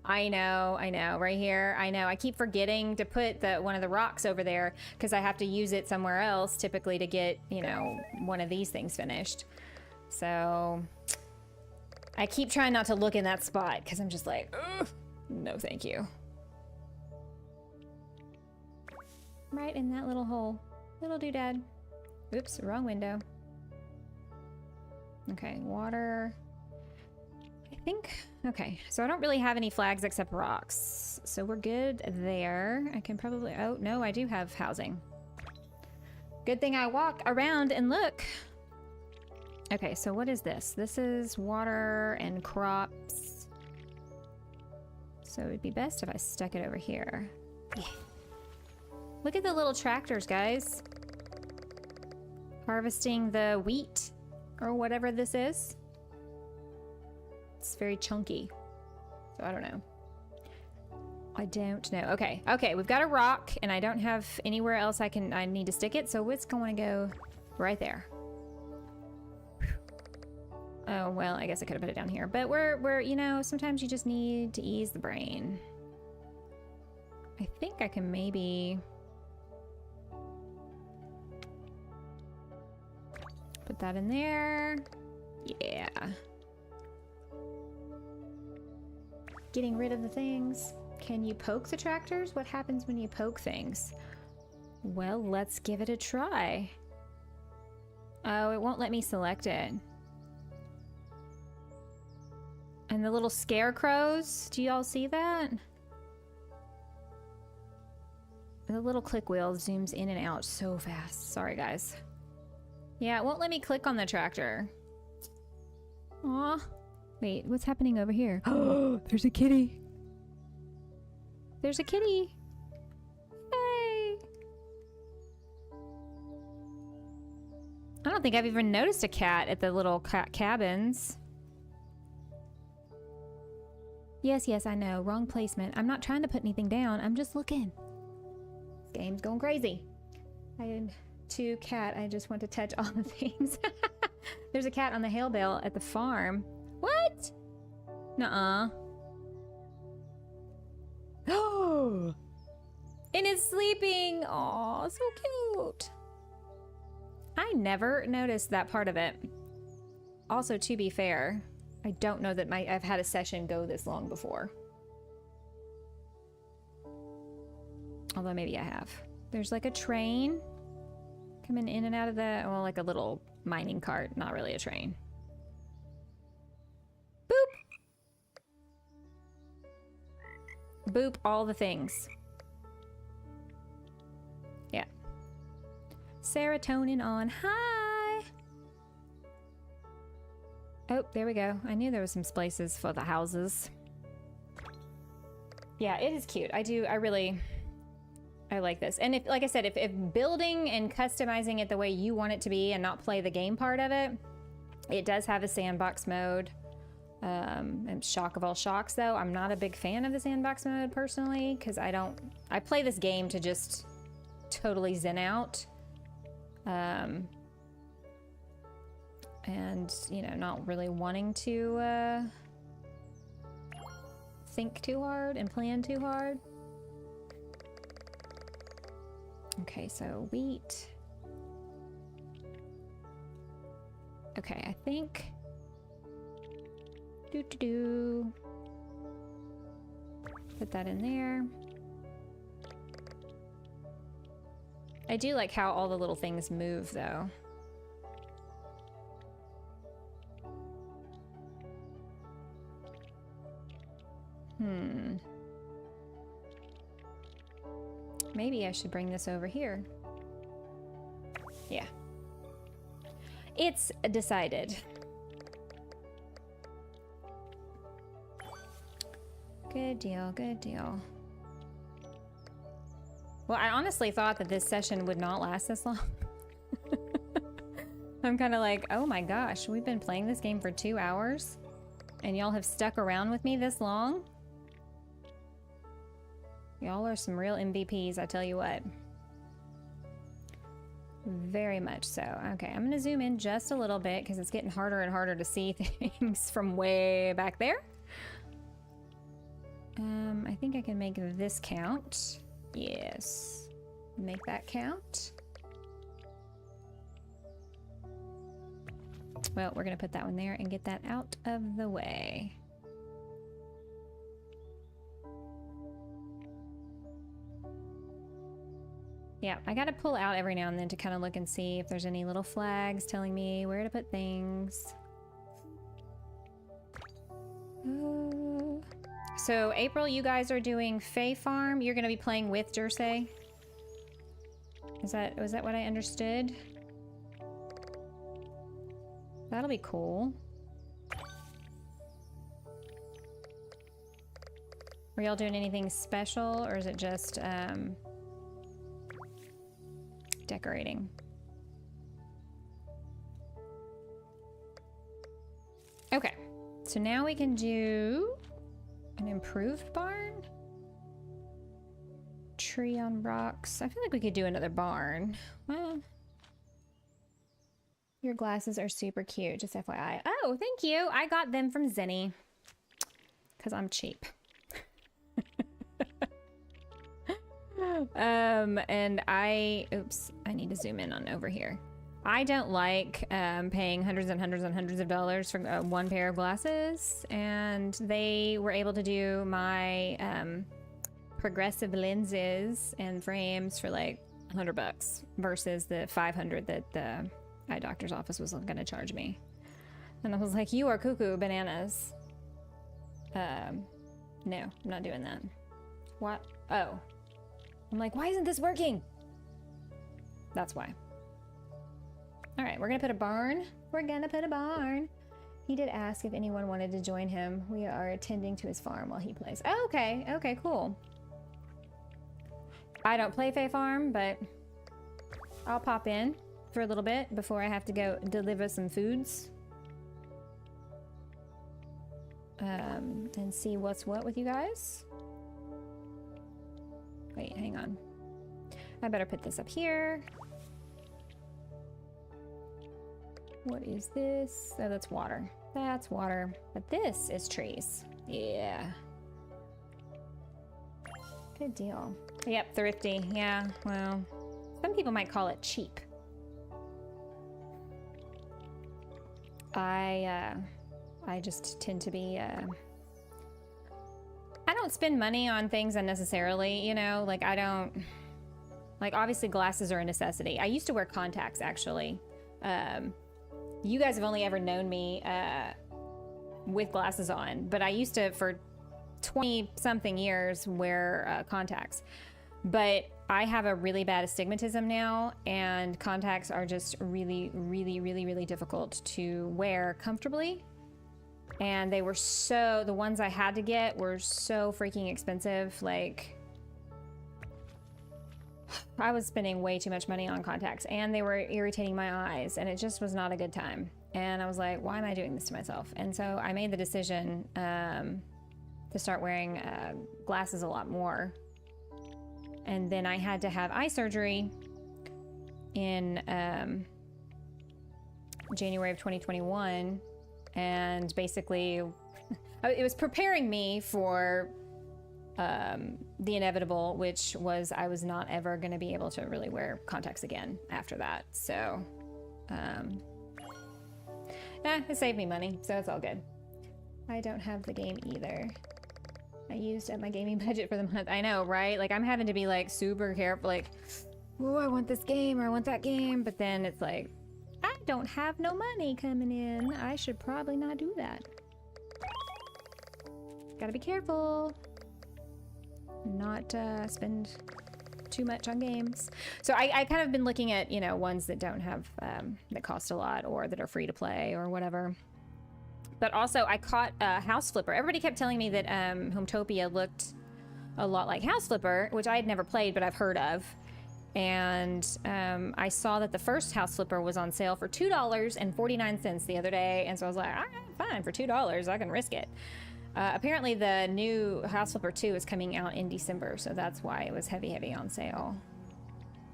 I know, right here. I know, I keep forgetting to put one of the rocks over there because I have to use it somewhere else typically to get, you know, one of these things finished. So I keep trying not to look in that spot because I'm just like, ugh, no thank you. Right in that little hole. Little doodad. Oops, wrong window. Okay, water. I think, okay, so I don't really have any flags except rocks. So we're good there. I can probably, oh no, I do have housing. Good thing I walk around and look. Okay, so what is this? This is water and crops. So it'd be best if I stuck it over here. Yeah. Look at the little tractors, guys. Harvesting the wheat or whatever this is. It's very chunky. So I don't know. I don't know. Okay, okay, we've got a rock and I don't have anywhere else I need to stick it, so it's going to go right there. Oh, well, I guess I could have put it down here, but we're, you know, sometimes you just need to ease the brain. I think I can maybe put that in there. Yeah. Getting rid of the things. Can you poke the tractors? What happens when you poke things? Well, let's give it a try. Oh, it won't let me select it. And the little scarecrows, do y'all see that? The little click wheel zooms in and out so fast. Sorry, guys. Yeah, it won't let me click on the tractor. Aw. Wait, what's happening over here? Oh, there's a kitty. There's a kitty. Hey. I don't think I've even noticed a cat at the little cabins. Yes, yes, I know. Wrong placement. I'm not trying to put anything down. I'm just looking. This game's going crazy. I had two cat. I just want to touch all the things. There's a cat on the hay bale at the farm. What? Nuh-uh. Oh! And it's sleeping. Aw, so cute. I never noticed that part of it. Also, to be fair, I don't know that I've had a session go this long before. Although maybe I have. There's like a train coming in and out of the, well, like a little mining cart, not really a train. Boop! Boop all the things. Yeah. Serotonin on. Hi! Oh, there we go. I knew there was some places for the houses. Yeah, it is cute. I like this. And if, like I said, if building and customizing it the way you want it to be and not play the game part of it, it does have a sandbox mode. And shock of all shocks, though, I'm not a big fan of the sandbox mode personally, because I play this game to just totally zen out. And, you know, not really wanting to think too hard and plan too hard. Okay, so wheat. Okay, I think... Put that in there. I do like how all the little things move, though. Maybe I should bring this over here. Yeah. It's decided. Good deal, good deal. Well, I honestly thought that this session would not last this long. I'm kind of like, oh my gosh, we've been playing this game for 2 hours and y'all have stuck around with me this long? Y'all are some real MVPs, I tell you what. Very much so. Okay, I'm gonna zoom in just a little bit because it's getting harder and harder to see things from way back there. I think I can make this count. Yes. Make that count. Well, we're gonna put that one there and get that out of the way. Yeah, I gotta pull out every now and then to kind of look and see if there's any little flags telling me where to put things. So April, you guys are doing Fae Farm. You're gonna be playing with Jersey. Was that what I understood? That'll be cool. Are y'all doing anything special, or is it just decorating? Okay, so now we can do an improved barn? Tree on rocks. I feel like we could do another barn. Well, your glasses are super cute, just FYI. Oh, thank you. I got them from Zenny. Because I'm cheap. And oops, I need to zoom in on over here. I don't like paying hundreds and hundreds and hundreds of dollars for one pair of glasses, and they were able to do my progressive lenses and frames for like $100 versus the $500 that the eye doctor's office was going to charge me. And I was like, you are cuckoo bananas. No, I'm not doing that. What? Oh. I'm like, why isn't this working? That's why. All right, we're gonna put a barn. We're gonna put a barn. He did ask if anyone wanted to join him. We are attending to his farm while he plays. Oh, okay, okay, cool. I don't play Fae Farm, but I'll pop in for a little bit before I have to go deliver some foods. And see what's what with you guys. Wait, hang on. I better put this up here. What is this? Oh, that's water. That's water. But this is trees. Yeah. Good deal. Yep, thrifty. Yeah, well, some people might call it cheap. I just tend to be, I don't spend money on things unnecessarily, you know, like obviously glasses are a necessity. I used to wear contacts, actually. You guys have only ever known me with glasses on, but I used to, for 20-something years, wear contacts. But I have a really bad astigmatism now, and contacts are just really, really, really, really difficult to wear comfortably. And they were so, the ones I had to get were so freaking expensive. Like, I was spending way too much money on contacts, and they were irritating my eyes, and it just was not a good time. And I was like, why am I doing this to myself? And so I made the decision to start wearing glasses a lot more. And then I had to have eye surgery in January of 2021. And basically, it was preparing me for the inevitable, which was I was not ever going to be able to really wear contacts again after that. So, it saved me money, so it's all good. I don't have the game either. I used up my gaming budget for the month. I know, right? Like, I'm having to be like super careful, like, oh, I want this game or I want that game, but then it's like, I don't have no money coming in. I should probably not do that. Gotta be careful. Not spend too much on games. So I kind of been looking at, you know, ones that don't have, that cost a lot or that are free to play or whatever. But also I caught House Flipper. Everybody kept telling me that Hometopia looked a lot like House Flipper, which I had never played, but I've heard of. And I saw that the first House Flipper was on sale for $2.49 the other day. And so I was like, all right, fine, for $2, I can risk it. Apparently the new House Flipper 2 is coming out in December, so that's why it was heavy on sale.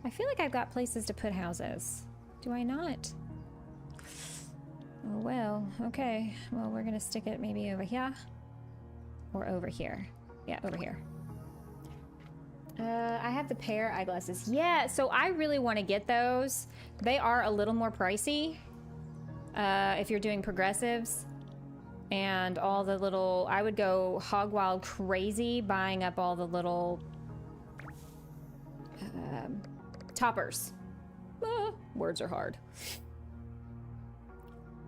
I feel like I've got places to put houses. Do I not? Oh, well, okay. Well, we're gonna stick it maybe over here. Or over here. Yeah, over here. I have the pair eyeglasses. Yeah, so I really want to get those. They are a little more pricey if you're doing progressives. And all the little, I would go hog wild crazy buying up all the little toppers. Words are hard.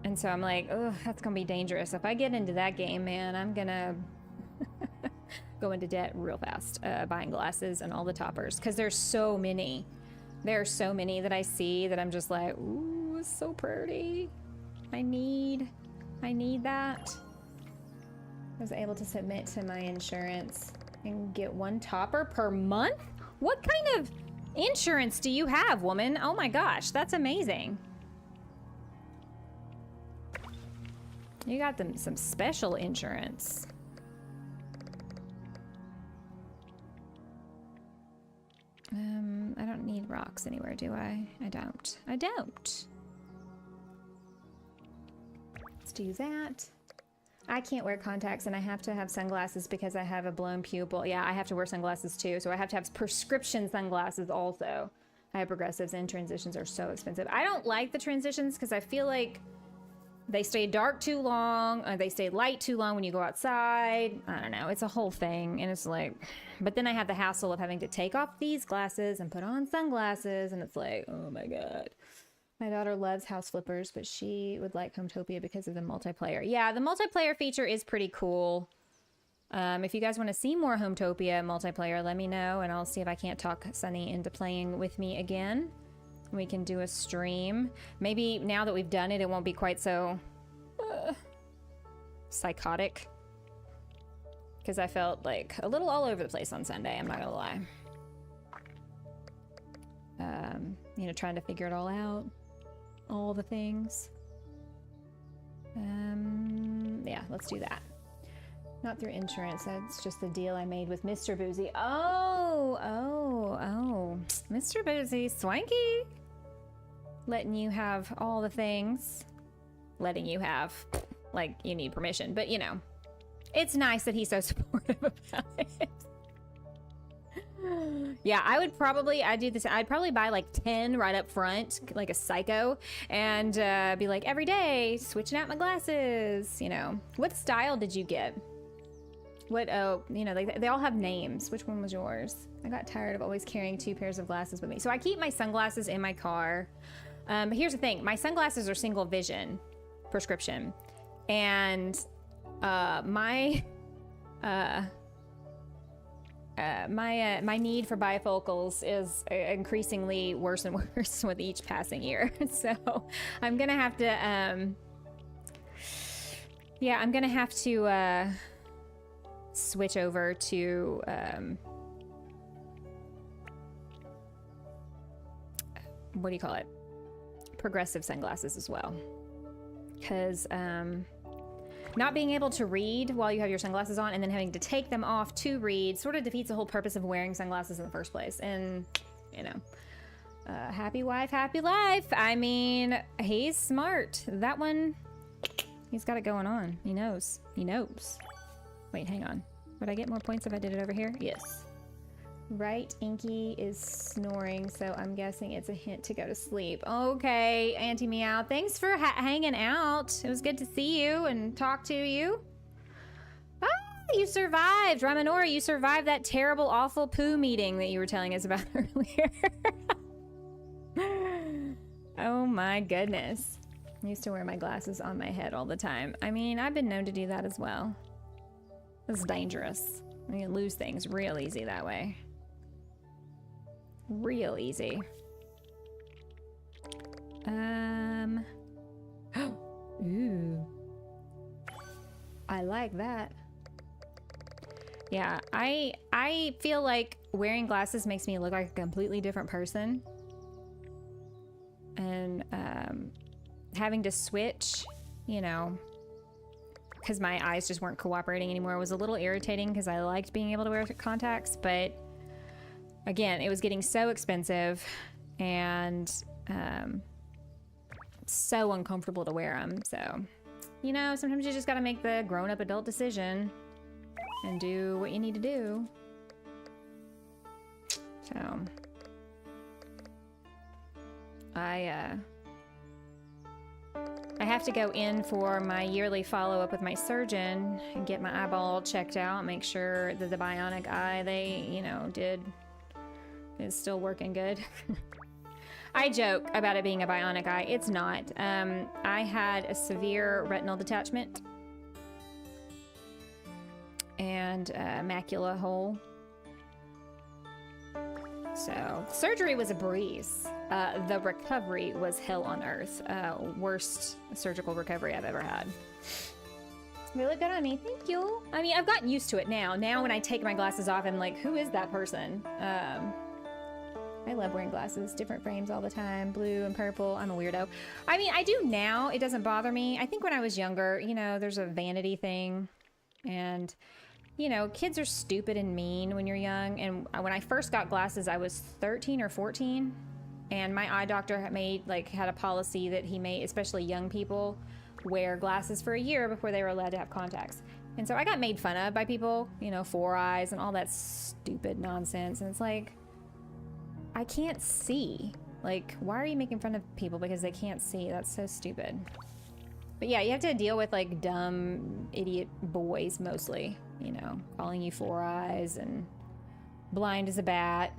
And so I'm like, oh, that's gonna be dangerous. If I get into that game, man, I'm gonna go into debt real fast buying glasses and all the toppers, because there's so many. There are so many that I see that I'm just like, ooh, it's so pretty. I need that. I was able to submit to my insurance and get one topper per month? What kind of insurance do you have, woman? Oh my gosh, that's amazing. You got them some special insurance. I don't need rocks anywhere, do I? I don't. I don't. Let's do that. I can't wear contacts and I have to have sunglasses because I have a blown pupil. Yeah, I have to wear sunglasses too, so I have to have prescription sunglasses also. I have progressives and transitions are so expensive. I don't like the transitions because I feel like they stay dark too long, or they stay light too long when you go outside. I don't know, it's a whole thing, and it's like, but then I have the hassle of having to take off these glasses and put on sunglasses, and it's like, oh my god. My daughter loves House Flippers, but she would like Hometopia because of the multiplayer. Yeah, the multiplayer feature is pretty cool. If you guys want to see more Hometopia multiplayer, let me know, and I'll see if I can't talk Sunny into playing with me again. We can do a stream. Maybe now that we've done it, it won't be quite so psychotic. Because I felt like a little all over the place on Sunday, I'm not gonna lie. You know, trying to figure it all out. All the things. Yeah, let's do that. Not through insurance, that's just the deal I made with Mr. Boozy. Oh. Mr. Boozy, swanky. Letting you have all the things. Letting you have, like, you need permission, but you know, it's nice that he's so supportive about it. Yeah, I'd do this. I'd probably buy like 10 right up front, like a psycho, and be like, every day, switching out my glasses, you know. What style did you get? What, oh, you know, like they all have names. Which one was yours? I got tired of always carrying 2 pairs of glasses with me. So I keep my sunglasses in my car. Here's the thing. My sunglasses are single vision prescription. And my need for bifocals is increasingly worse and worse with each passing year. So I'm gonna have to Yeah, I'm gonna have to switch over to what do you call it? Progressive sunglasses as well. Because not being able to read while you have your sunglasses on and then having to take them off to read sort of defeats the whole purpose of wearing sunglasses in the first place. And, you know, happy wife, happy life. I mean, he's smart. That one, he's got it going on. He knows. He knows. Wait, hang on. Would I get more points if I did it over here? Yes. Right, Inky is snoring, so I'm guessing it's a hint to go to sleep. Okay, Auntie Meow, thanks for hanging out. It was good to see you and talk to you. Ah, you survived. Ramanora, you survived that terrible, awful poo meeting that you were telling us about earlier. Oh my goodness. I used to wear my glasses on my head all the time. I mean, I've been known to do that as well. It's dangerous. You can lose things real easy that way. Real easy. Ooh. I like that. Yeah, I feel like wearing glasses makes me look like a completely different person. And having to switch, you know, because my eyes just weren't cooperating anymore, was a little irritating because I liked being able to wear contacts, but again, it was getting so expensive and so uncomfortable to wear them. So, you know, sometimes you just got to make the grown-up adult decision and do what you need to do. So, I have to go in for my yearly follow-up with my surgeon and get my eyeball checked out, make sure that the bionic eye they, you know, did is still working good. I joke about it being a bionic eye. It's not. I had a severe retinal detachment and a macula hole. So surgery was a breeze. The recovery was hell on earth. Worst surgical recovery I've ever had. They look good on me. Thank you. I mean, I've gotten used to it now. Now when I take my glasses off, I'm like, who is that person? I love wearing glasses, different frames all the time, blue and purple. I'm a weirdo. I mean, I do now. It doesn't bother me. I think when I was younger, you know, there's a vanity thing. And, you know, kids are stupid and mean when you're young. And when I first got glasses, I was 13 or 14. And my eye doctor had a policy that he made, especially young people, wear glasses for a year before they were allowed to have contacts. And so I got made fun of by people, you know, 4 eyes and all that stupid nonsense. And it's like, I can't see. Like, why are you making fun of people because they can't see? That's so stupid. But yeah, you have to deal with like dumb, idiot boys mostly, you know, calling you 4 eyes and blind as a bat.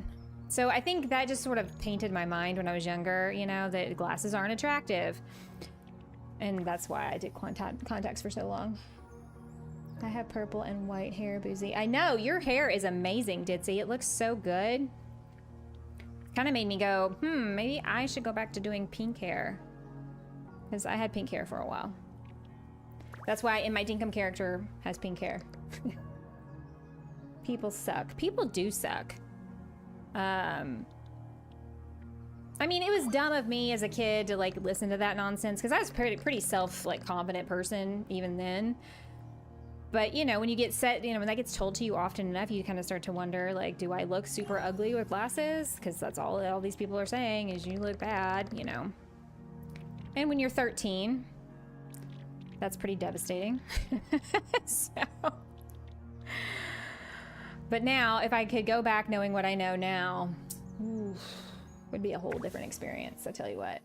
So I think that just sort of painted my mind when I was younger, you know, that glasses aren't attractive. And that's why I did contacts for so long. I have purple and white hair, Boozy. I know, your hair is amazing, Ditzy. It looks so good. Kind of made me go, maybe I should go back to doing pink hair. Because I had pink hair for a while. That's why in my Dinkum character has pink hair. People suck. People do suck. I mean, it was dumb of me as a kid to like listen to that nonsense because I was pretty confident person even then. But you know, when you get set, you know, when that gets told to you often enough, you kind of start to wonder, like, do I look super ugly with glasses? Because that's all these people are saying is you look bad, you know. And when you're 13, that's pretty devastating. So, but now, if I could go back knowing what I know now, would be a whole different experience. I tell you what.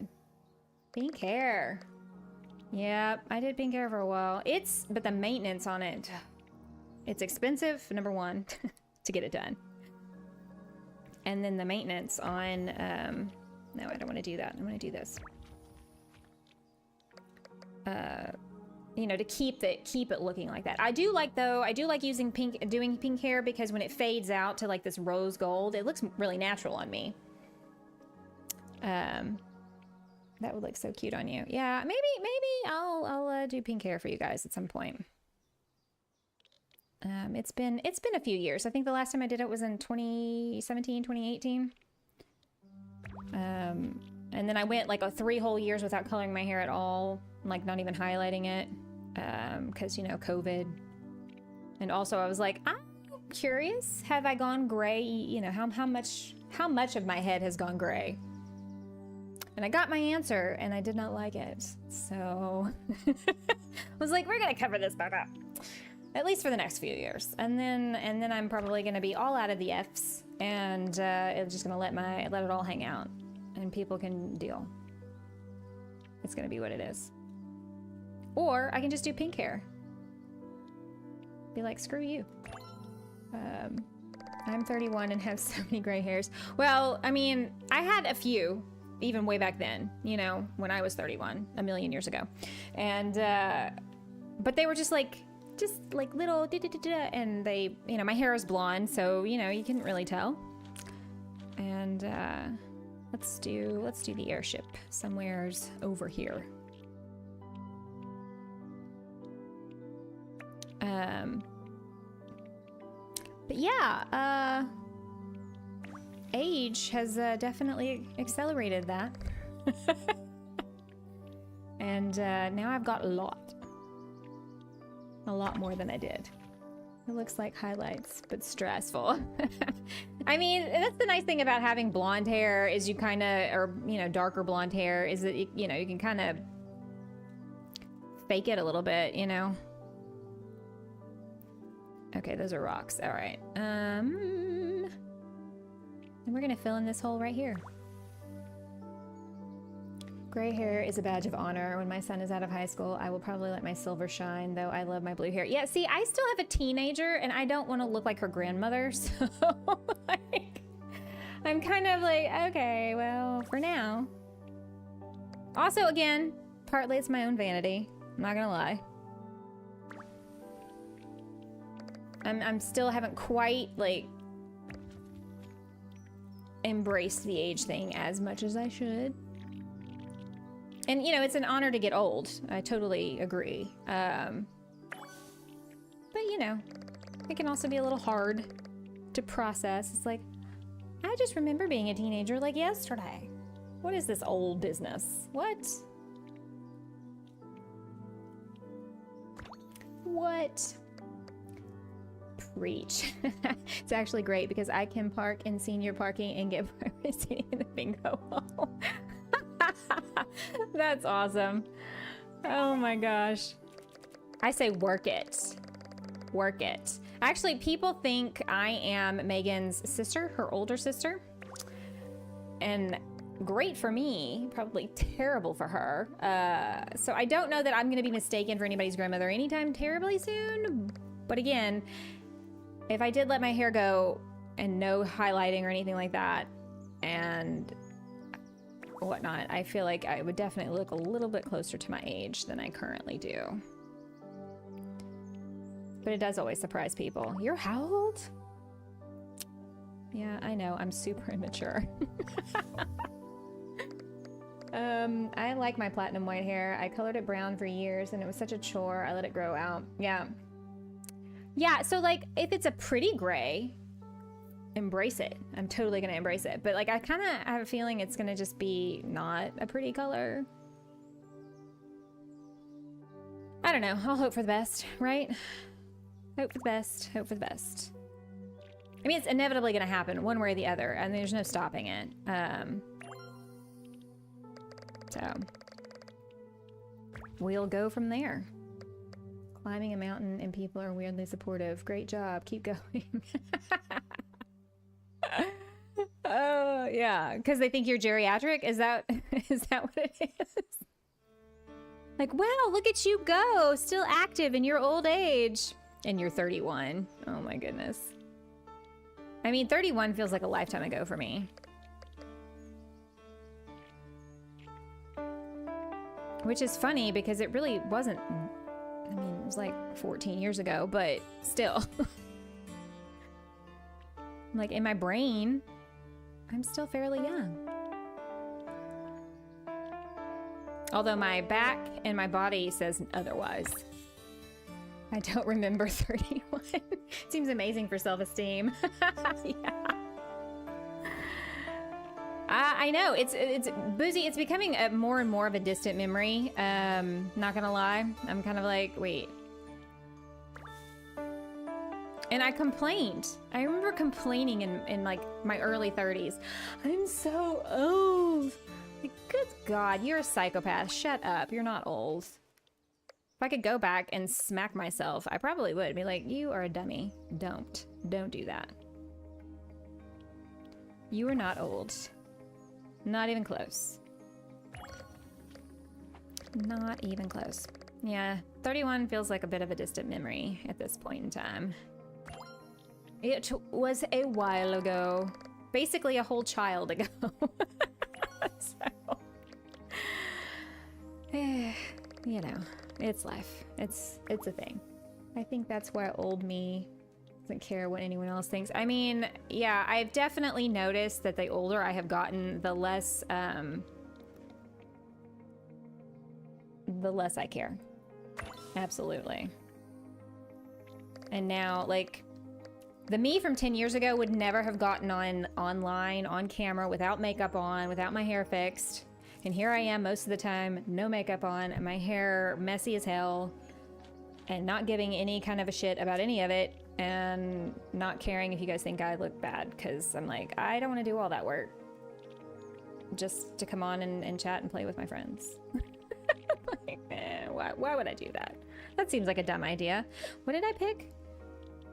Pink hair. Yep, I did pink hair for a while. But the maintenance on it, it's expensive, number one, to get it done. And then the maintenance on, no, I don't want to do that. I want to do this. You know, to keep it looking like that. I do like doing pink hair because when it fades out to like this rose gold, it looks really natural on me. That would look so cute on you. Yeah, maybe I'll do pink hair for you guys at some point. It's been a few years. I think the last time I did it was in 2017, 2018. And then I went like 3 whole years without coloring my hair at all, like not even highlighting it, because you know, COVID. And also I was like, I'm curious, have I gone gray? You know, how much of my head has gone gray? And I got my answer, and I did not like it. So I was like, we're gonna cover this back up, at least for the next few years, and then I'm probably gonna be all out of the Fs, and it's just gonna let it all hang out, and people can deal. It's gonna be what it is. Or I can just do pink hair. Be like, screw you. I'm 31 and have so many gray hairs. Well, I mean, I had a few. Even way back then, you know, when I was 31, a million years ago. And, but they were just like little, and they, you know, my hair is blonde, so, you know, you couldn't really tell. And, let's do the airship. Somewhere's over here. But yeah, age has definitely accelerated that. And now I've got a lot more than I did. It looks like highlights, but stressful. I mean, that's the nice thing about having blonde hair is you kind of, or, you know, darker blonde hair is that, you know, you can kind of fake it a little bit, you know? Okay, those are rocks. All right. And we're gonna fill in this hole right here. Gray hair is a badge of honor. When my son is out of high school, I will probably let my silver shine, though I love my blue hair. Yeah, see, I still have a teenager, and I don't want to look like her grandmother, so like, I'm kind of like, okay, well, for now. Also, again, partly it's my own vanity. I'm not gonna lie. I'm still haven't quite, like, embraced the age thing as much as I should. And, you know, it's an honor to get old. I totally agree. But, you know, it can also be a little hard to process. It's like, I just remember being a teenager like yesterday. What is this old business? What? What? Preach. It's actually great because I can park in senior parking and get private seating in the bingo hall. That's awesome. Oh my gosh. I say work it. Work it. Actually, people think I am Megan's sister, her older sister. And great for me, probably terrible for her. So I don't know that I'm going to be mistaken for anybody's grandmother anytime terribly soon. But again, if I did let my hair go and no highlighting or anything like that and whatnot, I feel like I would definitely look a little bit closer to my age than I currently do. But it does always surprise people. You're how old? Yeah, I know. I'm super immature. I like my platinum white hair. I colored it brown for years and it was such a chore. I let it grow out. Yeah. Yeah, so like if it's a pretty gray, embrace it. I'm totally gonna embrace it. But like I kind of have a feeling it's gonna just be not a pretty color. I don't know. I'll hope for the best, right? Hope for the best. Hope for the best. I mean, it's inevitably gonna happen one way or the other, and there's no stopping it. So we'll go from there. Climbing a mountain and people are weirdly supportive. Great job. Keep going. Oh, yeah. Because they think you're geriatric? Is that what it is? Like, wow, look at you go. Still active in your old age. And you're 31. Oh, my goodness. I mean, 31 feels like a lifetime ago for me. Which is funny because it really wasn't. I mean, it was like 14 years ago, but still. Like in my brain, I'm still fairly young. Although my back and my body says otherwise. I don't remember 31. Seems amazing for self-esteem. Yeah. I know, it's Boozy, it's becoming more and more of a distant memory. Not gonna lie. I'm kind of like, wait. And I complained. I remember complaining in like my early 30s. I'm so old. Like, good God, you're a psychopath. Shut up, you're not old. If I could go back and smack myself, I probably would be like, you are a dummy. Don't do that. You are not old. Not even close. Not even close. Yeah, 31 feels like a bit of a distant memory at this point in time. It was a while ago. Basically a whole child ago. So, you know, it's life. It's a thing. I think that's why old me doesn't care what anyone else thinks. I mean, yeah, I've definitely noticed that the older I have gotten, the less I care. Absolutely. And now, like, the me from 10 years ago would never have gotten online, on camera, without makeup on, without my hair fixed. And here I am most of the time, no makeup on, my hair messy as hell, and not giving any kind of a shit about any of it, and not caring if you guys think I look bad, because I'm like, I don't want to do all that work just to come on and chat and play with my friends. Like, why would I do that? That seems like a dumb idea. What did I pick?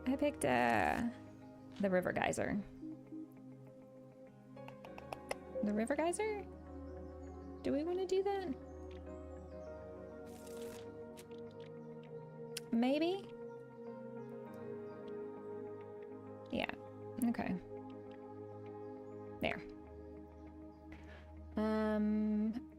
I picked the River Geyser. The River Geyser? Do we want to do that? Maybe? Yeah, okay. There.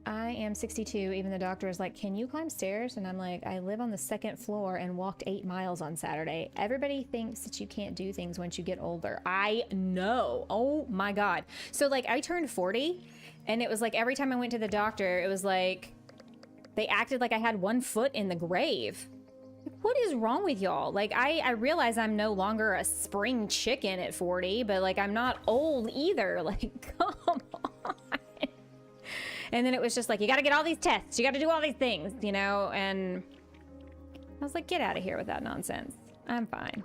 I am 62, even the doctor is like, can you climb stairs? And I'm like, I live on the 2nd floor and walked 8 miles on Saturday. Everybody thinks that you can't do things once you get older. I know. Oh my God. So like I turned 40 and it was like every time I went to the doctor, it was like they acted like I had 1 foot in the grave. What is wrong with y'all? Like, I realize I'm no longer a spring chicken at 40, but like I'm not old either. Like, come on. And then it was just like, you got to get all these tests. You got to do all these things, you know? And I was like, get out of here with that nonsense. I'm fine.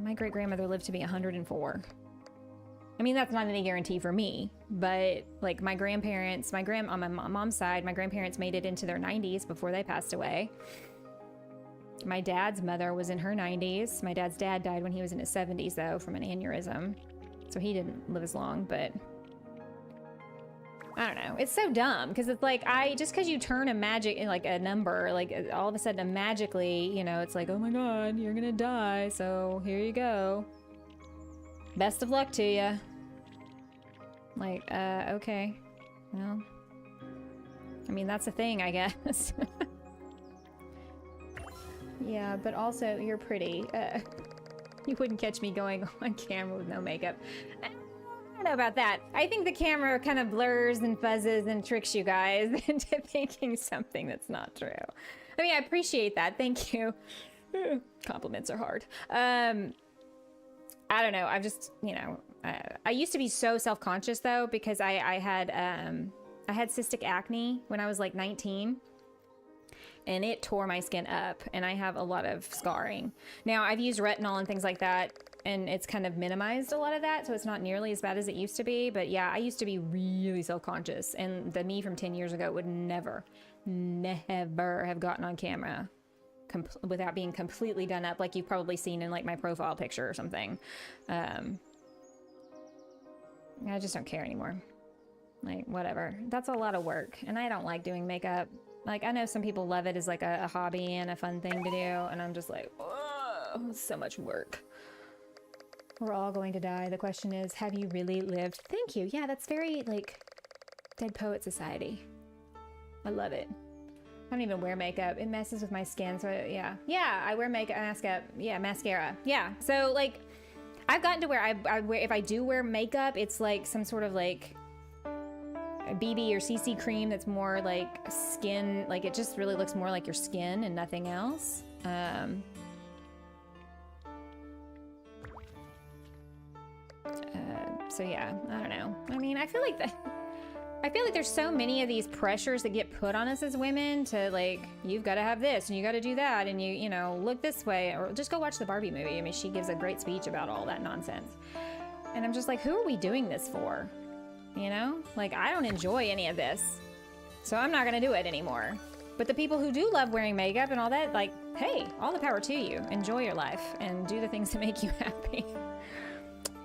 My great-grandmother lived to be 104. I mean, that's not any guarantee for me, but like my grandparents, on my mom's side, my grandparents made it into their 90s before they passed away. My dad's mother was in her 90s. My dad's dad died when he was in his 70s, though, from an aneurysm. So he didn't live as long, but I don't know. It's so dumb because it's like, just because you turn a number, like all of a sudden magically, you know, it's like, oh my God, you're gonna die. So here you go. Best of luck to you. Like, okay. Well, I mean, that's a thing, I guess. Yeah, but also you're pretty. You wouldn't catch me going on camera with no makeup. I don't know about that. I think the camera kind of blurs and fuzzes and tricks you guys into thinking something that's not true. I mean, I appreciate that. Thank you. Compliments are hard. I don't know. I've just, you know, I used to be so self-conscious though, because I had cystic acne when I was like 19. And it tore my skin up, and I have a lot of scarring. Now, I've used retinol and things like that, and it's kind of minimized a lot of that, so it's not nearly as bad as it used to be. But yeah, I used to be really self-conscious, and the me from 10 years ago would never have gotten on camera without being completely done up, like you've probably seen in like my profile picture or something. I just don't care anymore. Like, whatever. That's a lot of work, and I don't like doing makeup. Like, I know some people love it as like a hobby and a fun thing to do, and I'm just like, oh, so much work. We're all going to die. The question is, have you really lived? Thank you. Yeah, that's very, like, Dead Poet Society. I love it. I don't even wear makeup. It messes with my skin, so yeah. Yeah, I wear mascara. Yeah, mascara. Yeah, so, like, I've gotten to where I wear, if I do wear makeup, it's like some sort of, like, BB or CC cream that's more like skin, like it just really looks more like your skin and nothing else. So yeah, I don't know. I mean, I feel like there's so many of these pressures that get put on us as women to like, you've got to have this and you got to do that and you know, look this way, or just go watch the Barbie movie. I mean, she gives a great speech about all that nonsense. And I'm just like, who are we doing this for? You know, like I don't enjoy any of this, so I'm not gonna do it anymore. But the people who do love wearing makeup and all that, like, hey, all the power to you. Enjoy your life and do the things that make you happy.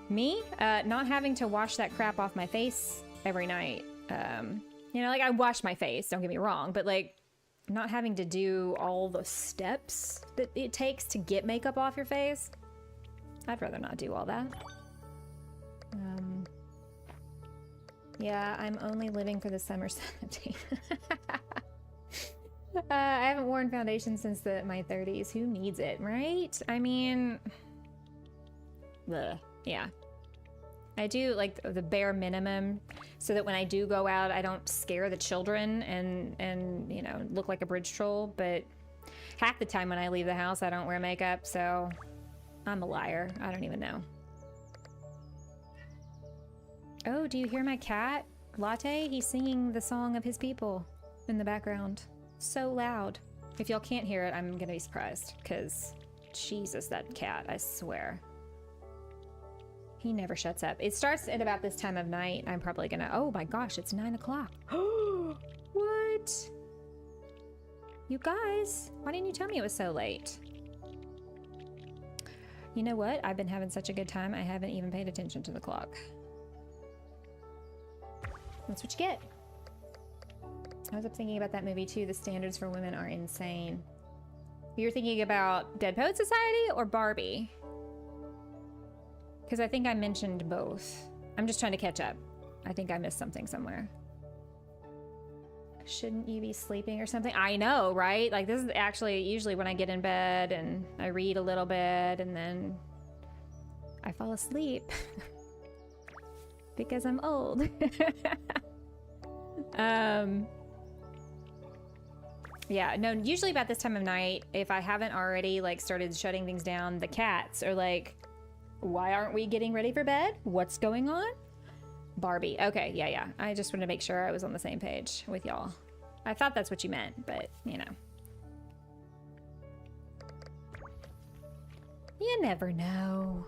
Me, not having to wash that crap off my face every night. You know, like I wash my face, don't get me wrong, but like not having to do all the steps that it takes to get makeup off your face. I'd rather not do all that. Yeah, I'm only living for the summer sanity. I haven't worn foundation since my 30s. Who needs it, right? I mean, bleh. Yeah. I do like the bare minimum so that when I do go out, I don't scare the children and you know, look like a bridge troll. But half the time when I leave the house, I don't wear makeup, so I'm a liar. I don't even know. Oh, do you hear my cat? Latte? He's singing the song of his people in the background. So loud. If y'all can't hear it, I'm gonna be surprised, because Jesus, that cat, I swear. He never shuts up. It starts at about this time of night. I'm probably gonna, oh my gosh, it's 9 o'clock. What? You guys, why didn't you tell me it was so late? You know what? I've been having such a good time, I haven't even paid attention to the clock. That's what you get. I was up thinking about that movie too. The standards for women are insane. You're thinking about Dead Poet Society or Barbie? Because I think I mentioned both. I'm just trying to catch up. I think I missed something somewhere. Shouldn't you be sleeping or something? I know, right? Like this is actually usually when I get in bed and I read a little bit and then I fall asleep. Because I'm old. Yeah, no, usually about this time of night, if I haven't already like started shutting things down, the cats are like, why aren't we getting ready for bed? What's going on? Barbie. Okay, yeah. I just wanted to make sure I was on the same page with y'all. I thought that's what you meant, but you know. You never know.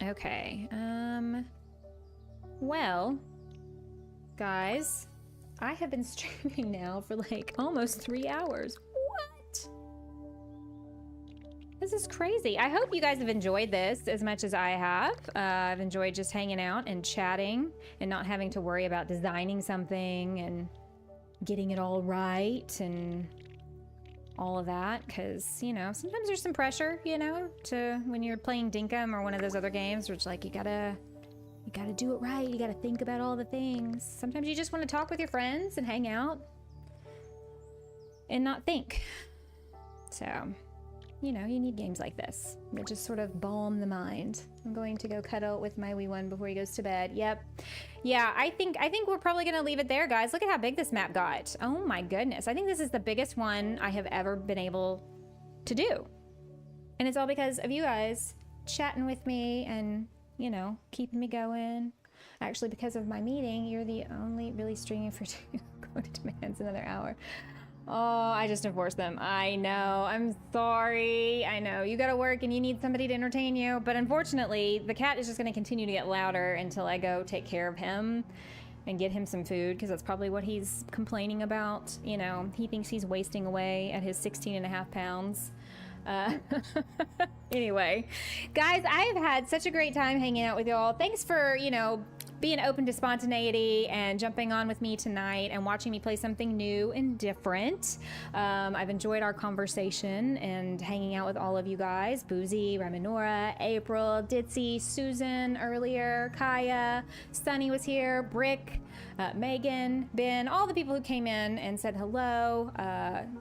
Okay, well, guys, I have been streaming now for like almost 3 hours. What? This is crazy. I hope you guys have enjoyed this as much as I have. I've enjoyed just hanging out and chatting and not having to worry about designing something and getting it all right and all of that, because you know sometimes there's some pressure, you know, to when you're playing Dinkum or one of those other games where it's like you gotta do it right, you gotta think about all the things. Sometimes you just want to talk with your friends and hang out and not think. So you know, you need games like this that just sort of balm the mind. I'm going to go cuddle with my wee one before he goes to bed. Yep. Yeah, I think we're probably gonna leave it there, guys. Look at how big this map got. Oh my goodness. I think this is the biggest one I have ever been able to do. And it's all because of you guys chatting with me and, you know, keeping me going. Actually, because of my meeting, you're the only really streaming for two. Going to demands another hour. Oh, I just divorced them. I know. I'm sorry. I know. You gotta work and you need somebody to entertain you. But unfortunately, the cat is just gonna continue to get louder until I go take care of him and get him some food, because that's probably what he's complaining about. You know, he thinks he's wasting away at his 16.5 pounds. Anyway, guys, I've had such a great time hanging out with y'all. Thanks for, you know, being open to spontaneity and jumping on with me tonight and watching me play something new and different. I've enjoyed our conversation and hanging out with all of you guys. Boozy, Raminora, April, Ditzy, Susan earlier, Kaya, Sunny was here, Brick, Megan, Ben, all the people who came in and said hello.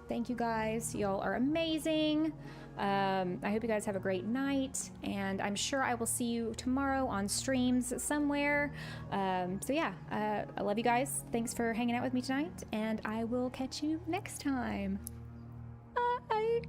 Thank you guys. Y'all are amazing. I hope you guys have a great night, and I'm sure I will see you tomorrow on streams somewhere. So yeah, I love you guys. Thanks for hanging out with me tonight, and I will catch you next time. Bye.